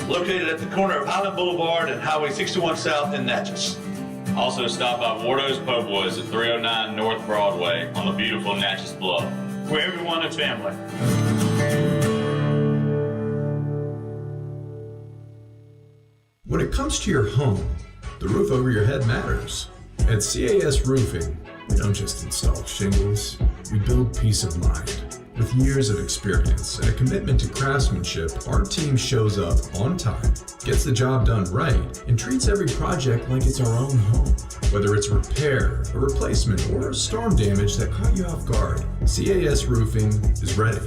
Located at the corner of Highland Boulevard and Highway 61 South in Natchez. Also stop by Wardo's Po' Boys at 309 North Broadway on the beautiful Natchez Bluff. Where everyone is family. When it comes to your home, the roof over your head matters. At CAS Roofing, we don't just install shingles, we build peace of mind. With years of experience and a commitment to craftsmanship, our team shows up on time, gets the job done right, and treats every project like it's our own home. Whether it's repair, a replacement, or storm damage that caught you off guard, CAS Roofing is ready.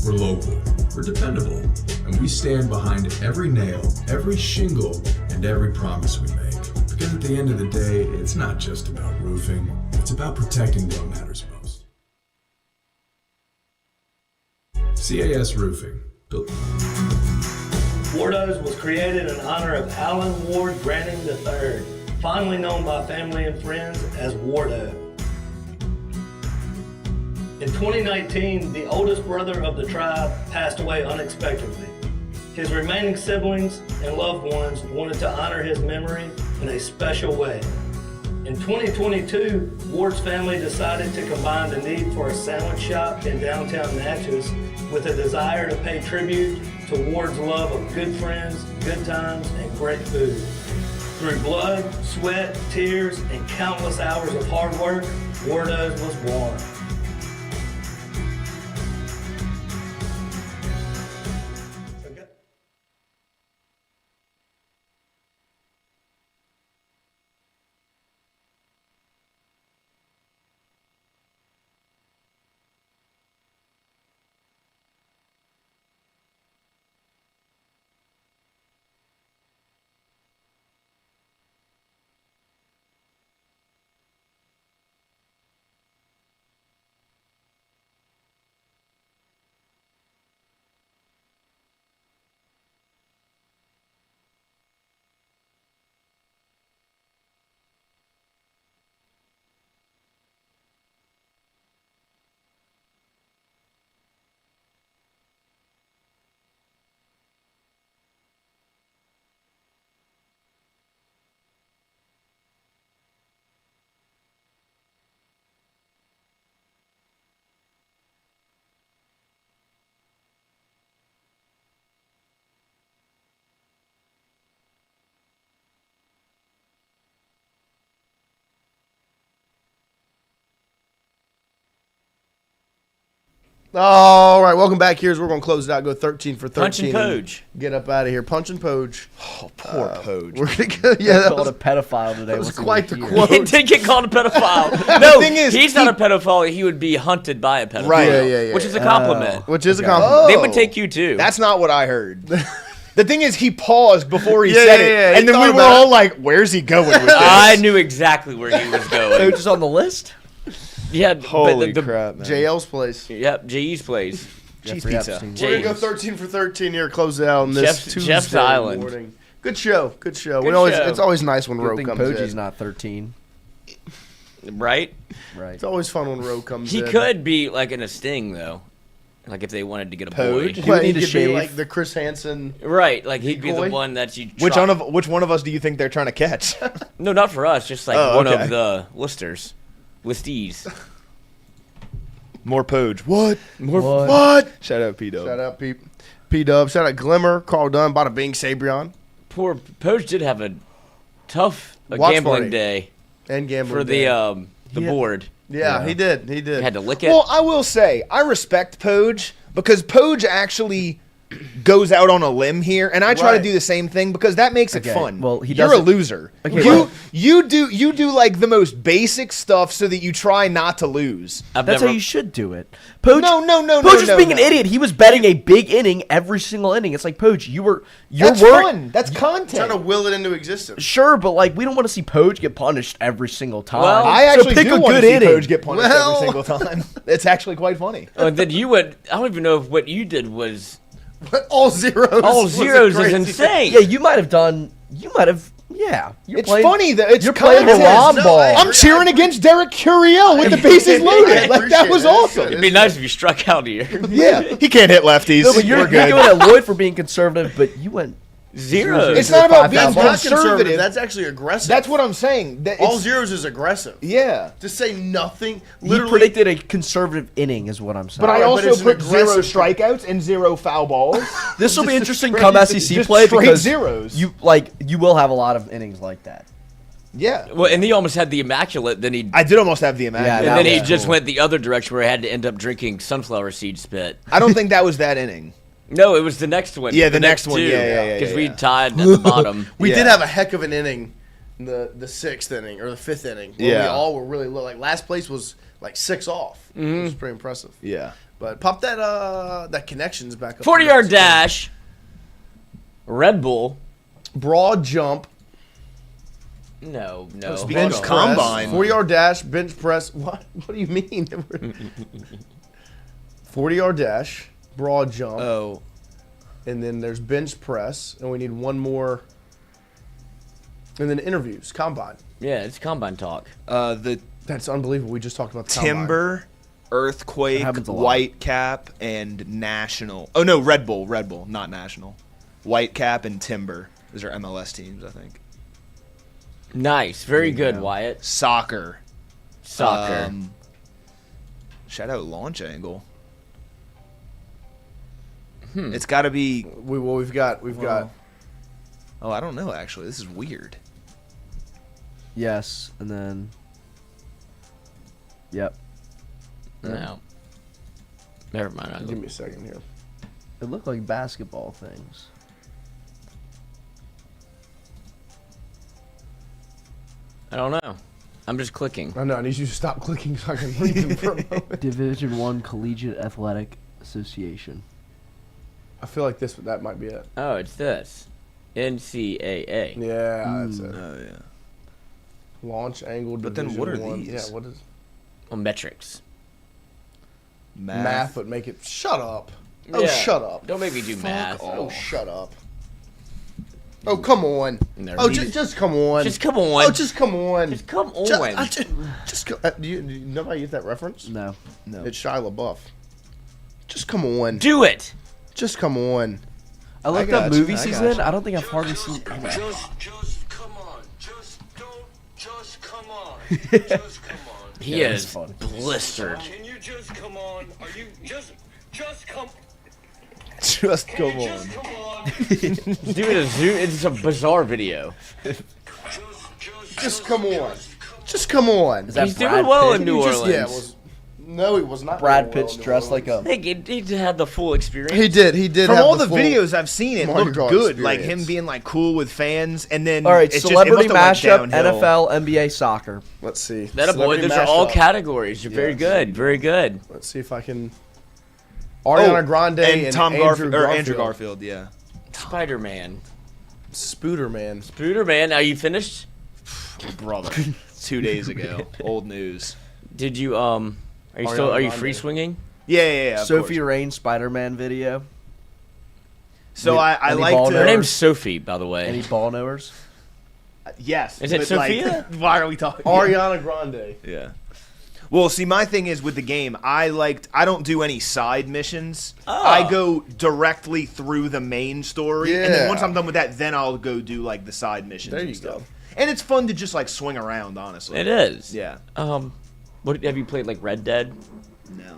We're local, we're dependable, and we stand behind every nail, every shingle, and every promise we make. Because at the end of the day, it's not just about roofing, it's about protecting what matters most. CAS Roofing. Wardo's was created in honor of Alan Ward Granning III, fondly known by family and friends as Wardo. In 2019, the oldest brother of the tribe passed away unexpectedly. His remaining siblings and loved ones wanted to honor his memory in a special way. In 2022, Ward's family decided to combine the need for a sandwich shop in downtown Natchez with a desire to pay tribute to Ward's love of good friends, good times, and great food. Through blood, sweat, tears, and countless hours of hard work, Wardo's was born. All right, welcome back. We're going to close it out. Go 13 for 13. Punch and Poge. Get up out of here. Punch and Poge. Oh, poor Poge. We're gonna go. Yeah, that Called was, a pedophile today. that was What's he quite the here? quote. He did get called a pedophile. No, thing is, he's not a pedophile. He would be hunted by a pedophile. Right. Yeah. Which is a compliment. Which is a compliment. They would take you too. That's not what I heard. The thing is, he paused before he Yeah, said yeah, it, yeah. He and then thought we were about it. all like, "Where's he going with this?" I knew exactly where he was going. Coach is on the list. Yeah, Holy but crap, man! JL's place. Yep, JE's plays. Cheese Jeffrey pizza. Epstein. We're gonna go 13 for 13 here. Close it out on this Tuesday Jeff's Island. morning. Good show. Good show. Good always, show. It's always nice when Good Roe thing comes Poji's in. not 13. Right? Right. It's always fun when Roe comes He in. could be like in a sting though. Like if they wanted to get a Poge? boy. He He would need to could be shave. like the Chris Hansen. Right, like he'd be Decoy? the one that you Which one of us do you think they're trying to catch? No, not for us, just like Oh, one okay. of the listees. More Poge. What? What? What? Shout out P Dub. Shout out P-Dub. Shout out Glimmer. Carl Dunn. Bada Bing Sabrion. Poor Poge did have a tough Watch gambling party. day And gambling for day. the board. Yeah, he did. He He did. had to lick it. Well, I will say I respect Poge because Poge actually goes out on a limb here, and I try Right. to do the same thing because that makes it Okay, fun. well, he You're a doesn't- loser. Okay, you well- you do like the most basic stuff so that you try not to lose. I've That's never, how you should do it. Poge, No. Poge was being an idiot. He was betting a big inning every single inning. It's like, Poge, your That's work. fun. That's content. Trying to will it into existence. Sure, but like we don't want to see Poge get punished every single time. Well, I actually so pick do a want to good see inning. Poge get punished Well- every single time. It's actually quite funny. and then you would. I don't even know if what you did was All zeros. all was a zeros is crazy- insane. Yeah, you might have done. You might have. Yeah, you're It's playing, funny that it's you're playing content. Haram No, ball. I I'm cheering against Derek Curiel with the bases loaded. Like that was awesome. It'd be nice if you struck out here. Yeah, he can't hit lefties. No, but you're We're good. going at Lloyd for being conservative, but you went. Zeros. It's not about being That's not conservative. conservative. That's actually aggressive. That's what I'm saying. That all it's- zeros is aggressive. Yeah. To say nothing, He literally. predicted a conservative inning, is what I'm saying. But I but also it's an put 0 aggressive- strikeouts and 0 foul balls. This will be Just interesting straight- come SEC just play straight because zeros. you will have a lot of innings like that. Yeah. Well, and he almost had the immaculate. Then he I did almost have the immaculate. Yeah, and then that he was just cool. went the other direction where he had to end up drinking sunflower seed spit. I don't think that was that inning. No, it was the next one. Yeah, the next one. Yeah. Because we yeah. tied at the bottom. We Yeah. did have a heck of an inning, the sixth inning or the fifth inning. Where we Yeah. all were really low. Like last place was like 6 off. It was pretty impressive. Yeah. But pop that connections back up. 40-yard dash. Red Bull. Broad jump. No. Bench combine. 40-yard dash, bench press. What do you mean? 40-yard dash, broad jump. Oh. And then there's bench press, and we need one more. And then interviews, combine. Yeah, it's combine talk. That's unbelievable. We just talked about the combine. Timber, Earthquake, That happens a lot. White Cap, and National. Oh no, Red Bull, not National. White Cap and Timber. Those are MLS teams, I think. Nice. Very good, Wyatt. Soccer. Soccer. Shout out Launch Angle. It's got to be. We've got. Oh, I don't know. Actually, this is weird. Yes, and then. Yep. No. Never mind. I'll Give go. me a second here. It looked like basketball things. I don't know. I'm just clicking. I know. I need you to stop clicking so I can read them for a moment. Division 1 Collegiate Athletic Association. I feel like that might be it. Oh, it's this. NCAA. Yeah, that's it. Oh yeah. Launch angle. But then what are Division I. these? Yeah, what is Well, metrics. math? Would make it. Shut up. Oh, Yeah. shut up. Don't make me do math. Oh, shut up. Oh, come on. No, Oh, these- just come on. Just come on. Oh, just come on. Just come on. Just go. Do you know how you get that reference? No. It's Shia LaBeouf. Just come on. Do it. Just come on. I looked got up you, movies I he's got in. you. I don't think I've hardly seen any. Just come on. Just come on. Just come on. He Yeah, is that's fun. blistered. Can you just come on? Are you just come? Just Can come you on. just come on? Dude, it's a bizarre video. Just come on. Just come on. Is that He's doing Brad well Pitt? in New You just- Orleans. yeah, well, No, he was not. Brad doing well Pitt's in New dressed like Orleans. a. I think he had the full experience. He did. He did. From have all the full videos I've seen, it Mardi looked Gras good. Like him experience. being like cool with fans, and then All right, it celebrity must have mashup, went downhill. NFL, NBA, soccer. Let's see. That a boy. Celebrity Those are all mashup. categories. You're very Yes. good. Very good. Let's see if I can. Ariana Grande and Tom Andrew Andrew Garfield. Yeah, Spider-Man. Spooderman. Spooderman. Are you finished? brother. 2 days ago, old news. Did you Are you still? Ariana Are you Grande. free swinging? Yeah. Of Sophie course. Rain Spider-Man video. So I Any like ball to. Her name's Sophie, by the way. Any ball knowers? Yes. Is it but, like, Sophia? why are we talking? Ariana Grande. Yeah. Well, see, my thing is with the game, I don't do any side missions. Oh. I go directly through the main story, and then Yeah. once I'm done with that, then I'll go do like the side missions. There and you stuff. go. And it's fun to just like swing around, honestly. It is. Yeah. What have you played, like Red Dead? No.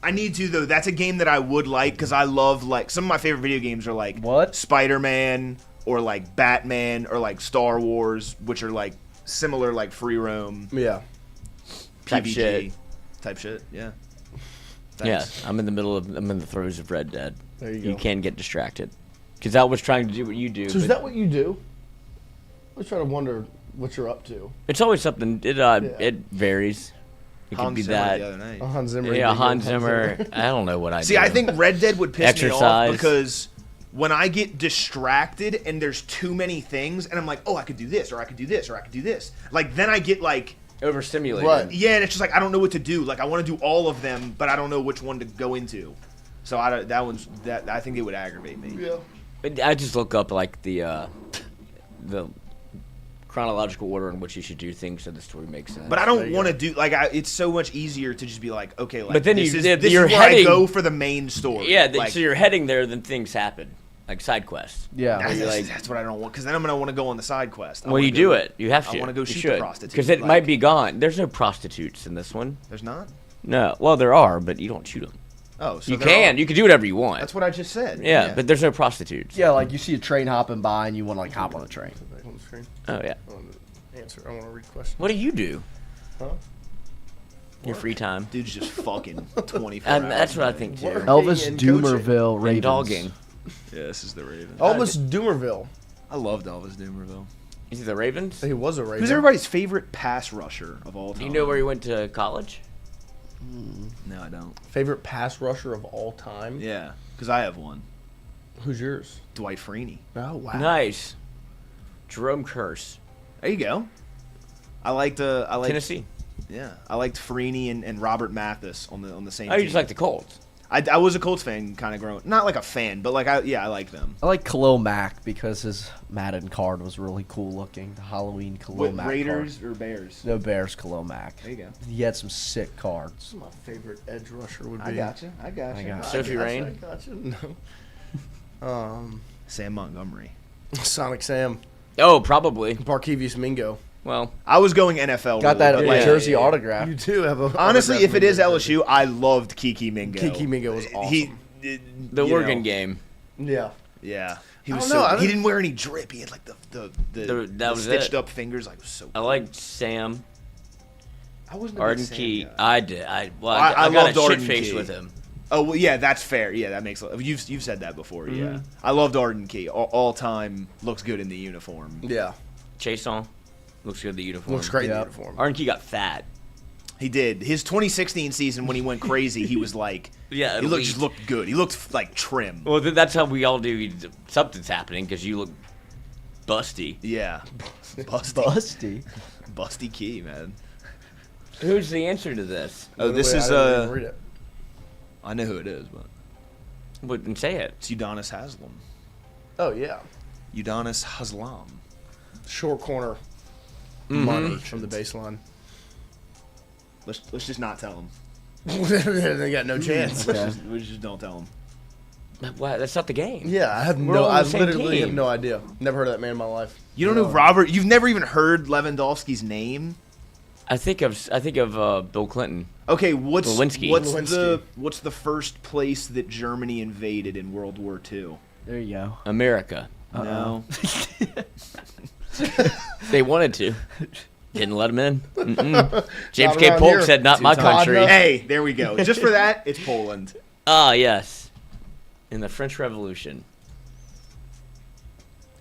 I need to though. That's a game that I would like because I love like some of my favorite video games are like Spider-Man or like Batman or like Star Wars, which are like similar like free roam. Yeah. Type PvG shit. Type shit. Yeah. Yeah, I'm in the throes of Red Dead. There you You go. can get distracted. Because I was trying to do what you do. So is but that what you do? I was trying to wonder what you're up to. it's always something. It varies. It can Hans be Zimmer that. the other night. Hans Zimmer. Yeah, video. Hans Zimmer. I don't know what I do. See, I think Red Dead would piss me Exercise. off because when I get distracted and there's too many things, and I'm like, oh, I could do this, or I could do this, or I could do this. Like, then I get like overstimulated. Right. Yeah, and it's just like I don't know what to do. Like I want to do all of them, but I don't know which one to go into. So I think it would aggravate me. Yeah. I just look up like the chronological order in which you should do things so the story makes sense. But I don't want to do like it's so much easier to just be like, okay, like But then this you're is where heading, I go for the main story. Yeah, like, so you're heading there, then things happen, like side quests. Yeah. that's what I don't want because then I'm gonna want to go on the side quest. Well, you do it. You have to. I want to go You shoot should. the prostitute because it like- might be gone. There's no prostitutes in this one. There's not. No. Well, there are, but you don't shoot them. Oh, so you there can. are. You can do whatever you want. That's what I just said. Yeah, but there's no prostitutes. Yeah, like you see a train hopping by and you want to like hop on a train. Back on the screen. Oh yeah. I want to answer. I want to read questions. What do you do? Huh? Your free time. Dude's just fucking 24 And hours. that's what I think too. Working Elvis and Doomerville And Ravens. dogging. Yeah, this is the Ravens. Elvis Doomerville. I loved Elvis Doomerville. Is he the Ravens? He was a Raven. Who's everybody's favorite pass rusher of all time? Do you know where he went to college? No, I don't. Favorite pass rusher of all time? Yeah, because I have one. Who's yours? Dwight Freeney. Oh, wow. Nice. Jerome Curse. There you go. I liked Tennessee. Yeah, I liked Freeney and Robert Mathis on the same. Oh, you team. just like the Colts. I was a Colts fan, kind of growing. Not like a fan, but like I like them. I like Khalil Mack because his Madden card was really cool looking. The Halloween Khalil What, Mack Raiders card. or Bears? No, Bears Khalil Mack. There you go. He had some sick cards. My favorite edge rusher would be. I got you. I got you. Sophie Rain? I got you. No. Sam Montgomery. Sonic Sam. Oh, probably. Barkevius Mingo. Well, I was going NFL. Got that but, like, jersey autograph. You do have a. Honestly, if it is autograph LSU, I loved Kiki Mingo. Kiki Mingo was awesome. He, the you Oregon know, game. Yeah. Yeah, he I was don't know, so. I He didn't wear any drip. He had like That was stitched it. up fingers. Like so. I liked Sam. I wasn't a big Arden Sam Key. guy. I did. I I got loved a shit Arden face Key. with him. Oh well, yeah, that's fair. Yeah, that makes. You've said that before. Yeah, I loved Arden Key. All time looks good in the uniform. Yeah. Chason looks good in the uniform. Looks great in Yep. the uniform. Arden Key got fat. He did. His 2016 season when he went crazy, he was like, Yeah, he elite. just looked good. He looked like trim. Well, that's how we all do. Something's happening because you look busty. Yeah, Busty. Busty Key, man. Who's the answer to this? Oh, this Wait, is I didn't even read it. I know who it is, but Wouldn't say it. it's Udonis Haslam. Oh yeah. Udonis Haslam. Short corner. Mm-hmm. Money from the baseline. Let's just not tell him. They got no chance. Okay. We just don't tell him. What? That's not the game. Yeah, I have We're no. all on I the same literally have team. no idea. Never heard of that man in my life. You don't know Robert? You've never even heard Lewandowski's name? I think of Bill Clinton. Okay, what's Lewinsky. what's the first place that Germany invaded in World War II? There you go. America. No. They wanted to. Didn't let him in. James Not K. around Polk here. said, "Not my country." Hey, there we go. Just for that, it's Poland. Ah, yes. In the French Revolution.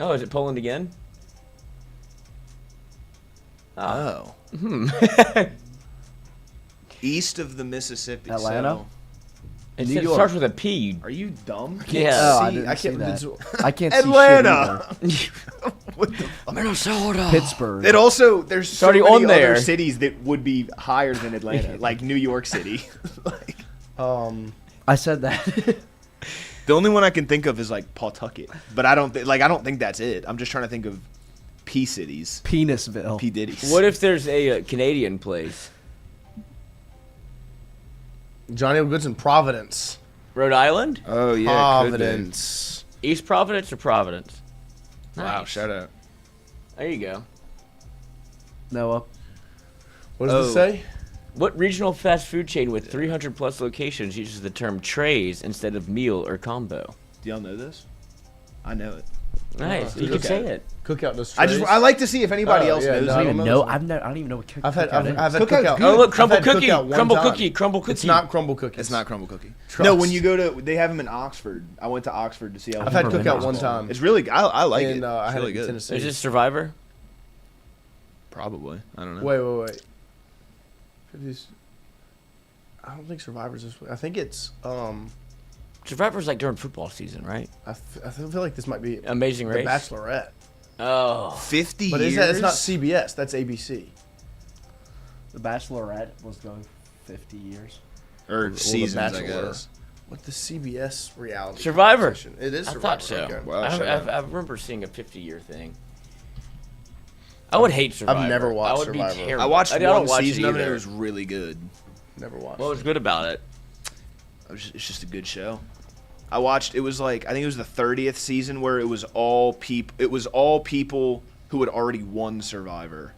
Oh, is it Poland again? Oh. East of the Mississippi. Atlanta? So. It New said- York. starts with a P. Are you dumb? Yeah. Oh, I See, didn't I see can't. that. I can't see Atlanta. shit either. Minnesota. Pittsburgh. It also there's so already many on there. other cities that would be higher than Atlanta, like New York City. Like, I said that. the only one I can think of is like Pawtucket, but I don't think that's it. I'm just trying to think of P cities, Penisville. P Diddy's. What if there's a Canadian place? Johnny Good's in Providence. Rhode Island? Oh yeah, Providence. East Providence or Providence? Wow, Nice. shout out. There you go. Noah. What does it say? What regional fast food chain with 300 plus locations uses the term trays instead of meal or combo? Do y'all know this? I know it. Nice. You Cookout. can say it. Cookout does I trays. like to see if anybody else knows. no, I I don't don't even know know. this I don't even know what cookout I've had is. Cookout. Oh, look, crumble I've had cookie. Cookout one Crumble time. cookie. Crumble cookie. It's not crumble cookies. It's not crumble cookie. Trust. No, when you go to, they have them in Oxford. I went to Oxford to see how. I've had Never been Cookout to one Oxford. time. It's really. I like and, it. I It's had really it in good. Tennessee. Is this Survivor? Probably. I don't know. Wait. I don't think Survivor's this way. I think it's Survivor's like during football season, right? I feel like this might be Amazing The Race. Bachelorette. Oh. 50 But years. it's not CBS. That's ABC. The Bachelorette was going 50 years. Or The seasons, I Bachelor. guess. What the CBS reality? Survivor. competition. It is I Survivor. thought so. Okay. Wow, I remember seeing a 50-year thing. I would hate Survivor. never watched I would Survivor. Be terrible. I watched don't one watch season of it. either. It was really good. Never watched. What was good about it? It's just a good show. I watched. It was like I think it was the 30th season where it was all people. It was all people who had already won Survivor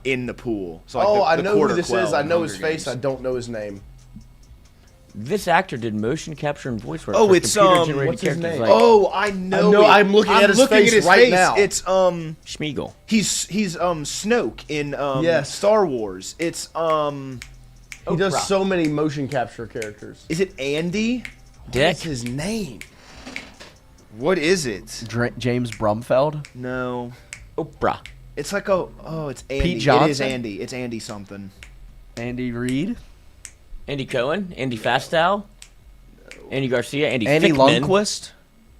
in the pool. So like I the know who quarter this quell is. I in know Hunger his face. Games. I don't know his name. This actor did motion capture and voice work. Oh, for it's, computer-generated what's his characters name? Like Oh, I know. I'm looking at his face right now. It's Schmeagol. He's Snoke in Yes. Star Wars. It's He does so many motion capture characters. Is it Andy? Dick. What's his name? What is it? James Brumfeld. No. Oprah. It's like it's Andy. Pete It is Johnson? Andy. It's Andy something. Andy Reid. Andy Cohen. Andy Fastow. Andy Garcia. Andy Andy Fickman. Lundquist.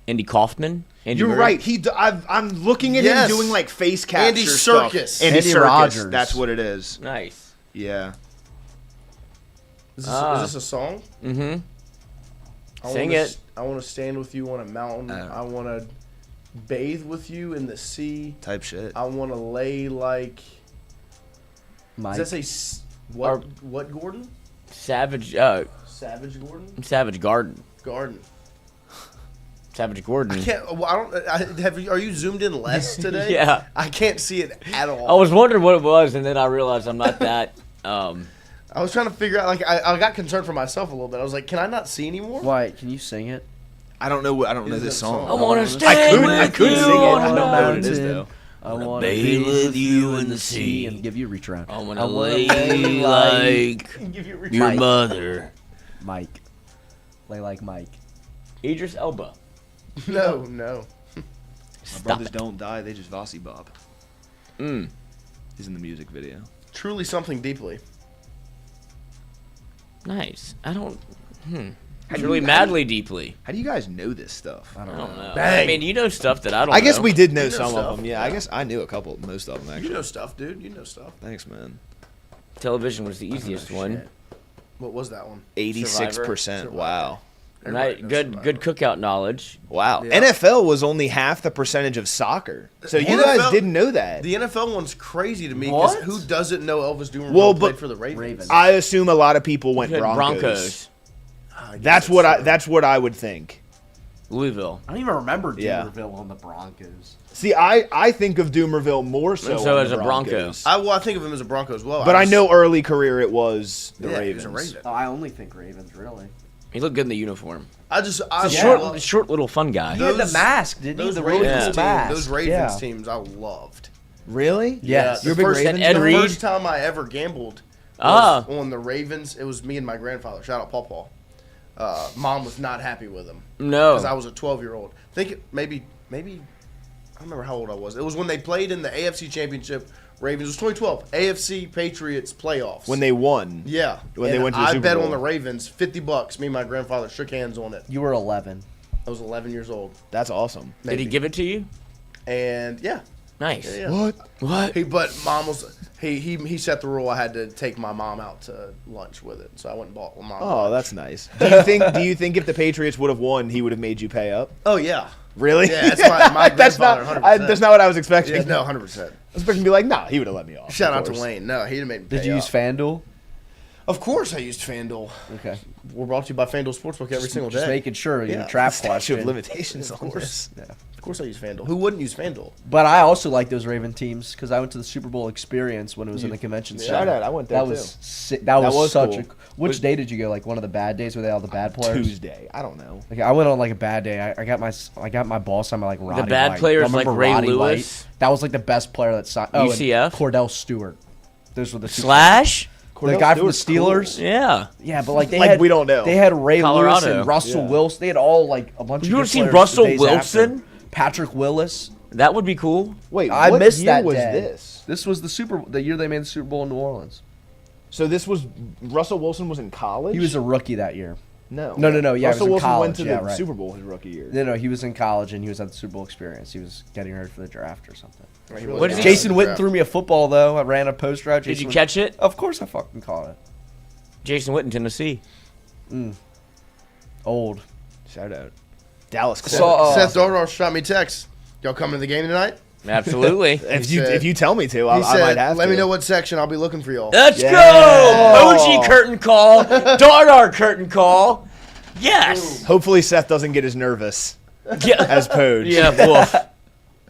Andy Kaufman. Andy You're Murray. right. I'm looking at Yes. him doing like face capture Andy stuff. Serkis. Andy Andy Serkis. Rogers. That's what it is. Nice. Yeah. Is this a song? Mm-hmm. I Sing wanna it. I want to stand with you on a mountain. I want to bathe with you in the sea. Type shit. I want to lay like. Mike. Does that say what Gordon? Savage. Savage Gordon. Savage Garden. Garden. Savage Gordon. I can't. Well, I don't. Are you zoomed in less today? Yeah. I can't see it at all. I was wondering what it was, and then I realized I'm not that. I was trying to figure out. Like, I got concerned for myself a little bit. I was like, can I not see anymore? Why? Can you sing it? I don't know. I don't know Is this that song. I want to stay I could with sing you it. on I a don't know what it is mountain. though. I want to bathe be with you in the sea. and give you a reach around. I want to lay like your Mike. mother. Mike. Lay like Mike. Idris Elba. No. My brothers don't die. They just Vossi Bob. He's in the music video. Truly something deeply. Nice. I don't. It's really madly deeply. How do you guys know this stuff? I I don't don't know. know. Bang. I mean, you know stuff that I don't. I guess know. we did know You know some stuff. of them. Yeah, I guess I knew most of them actually. You know stuff, dude. You know stuff. Thanks, man. Television was the easiest one. What was that one? 86%. Survivor. Wow. Everybody knows Good cookout knowledge. Wow. Yeah. NFL was only half the percentage of soccer. So you NFL guys didn't know that. The NFL one's crazy to me because What? who doesn't know Elvis Dumervil Well, played but- for the Ravens? Ravens. I assume a lot of people went Good Broncos. I guess That's what I would think. Louisville. I don't even remember Yeah. Dumerville on the Broncos. See, I think of Dumerville more so, So on as the a Bronco. Broncos. I think of him as a Bronco as well. But I was- know early career it was the yeah, he was Ravens. a Raven. Oh, I only think Ravens, really. He looked good in the uniform. I Short, short little fun guy. He had the mask, didn't he? Those The Ravens really cool teams, mask. those Ravens Yeah. teams, I loved. Really? Yes. You're a big Ravens Ed The Reed? first time I ever gambled was Ah. on the Ravens. It was me and my grandfather. Shout out Paw. Mom was not happy with him. No. Because I was a 12-year-old. Maybe I don't remember how old I was. It was when they played in the AFC Championship. Ravens. It was 2012 AFC Patriots playoffs. When they won. Yeah. When they went to the I Super bet Bowl. on the Ravens, $50. Me and my grandfather shook hands on it. You were 11. I was 11 years old. That's awesome. Did he give it to you? And yeah. Nice. Yeah. What? But mom was he set the rule I had to take my mom out to lunch with it, so I went and bought mom. Oh, lunch. that's nice. Do you think if the Patriots would have won, he would have made you pay up? Oh yeah. Really? Yeah, that's my that's not. grandfather, 100%. That's not what I was expecting. Yeah, no, 100%. I was expecting to be like, nah, he would have let me off. Shout of out to course. Wayne. No, he'd have made me pay Did you up. use FanDuel? Of course, I used FanDuel. Okay. We're brought to you by FanDuel Sportsbook every single day. Just making sure, Yeah. trap Statute question. of limitations on this. Yeah. Of course, I use FanDuel. Who wouldn't use FanDuel? But I also like those Raven teams because I went to the Super Bowl experience when it was in the convention center. Shout out, I went there That too. was sick. That was such cool. a. Which day did you go? Like one of the bad days where they had all the bad players? Tuesday. I don't know. Like I went on like a bad day. I got my boss on my like Roddy bad White. players Remember like Ray Roddy Lewis? White? That was like the best player that signed. Oh, and UCF? Cordell Stewart. Those were the two Slash? The guy from the Steelers. Yeah. Yeah, but like they Like, had, we don't know. They had Ray Colorado. Lewis and Russell Wilson. They had all like a bunch of. You ever good seen players Russell the days Wilson? after. Patrick Willis. That would be cool. Wait, I what missed year that was day. this? This was the year they made the Super Bowl in New Orleans. So this was Russell Wilson was in college. He was a rookie that year. No. No. Yeah, Russell he was in Wilson college. went to Yeah, the right. Super Bowl his rookie year. No, he was in college and he was at the Super Bowl experience. He was getting ready for the draft or something. What did he- Jason Witten threw me a football though. I ran a post route. Did you Jason catch it? Of course I fucking caught it. Jason Witten, Tennessee. Old. Shout out. Dallas. Seth Dardar shot me text. Y'all coming to the game tonight? Absolutely. If you tell me to, He I said, might have to. let me know what section. I'll be looking for y'all. Let's Yeah. go! OG curtain call. Dardar curtain call. Yes. Hopefully Seth doesn't get as nervous Yeah. as Poge. Yeah, woof.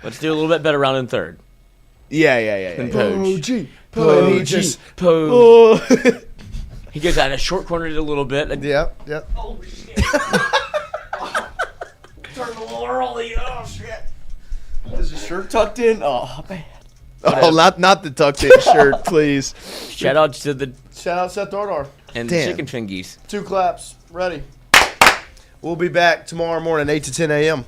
Let's do a little bit better round in third. Yeah. Than Poge. Poge. Just Poge. He goes out of short cornered a little bit. Yep. Oh, shit. Turn a little early. Oh, shit. Is his shirt tucked in? Oh man. Oh, not the tucked in shirt, please. Shout out to the Shout out Seth Dardar. and Damn. chicken fingies. 2 claps. Ready. We'll be back tomorrow morning, 8 to 10 a.m.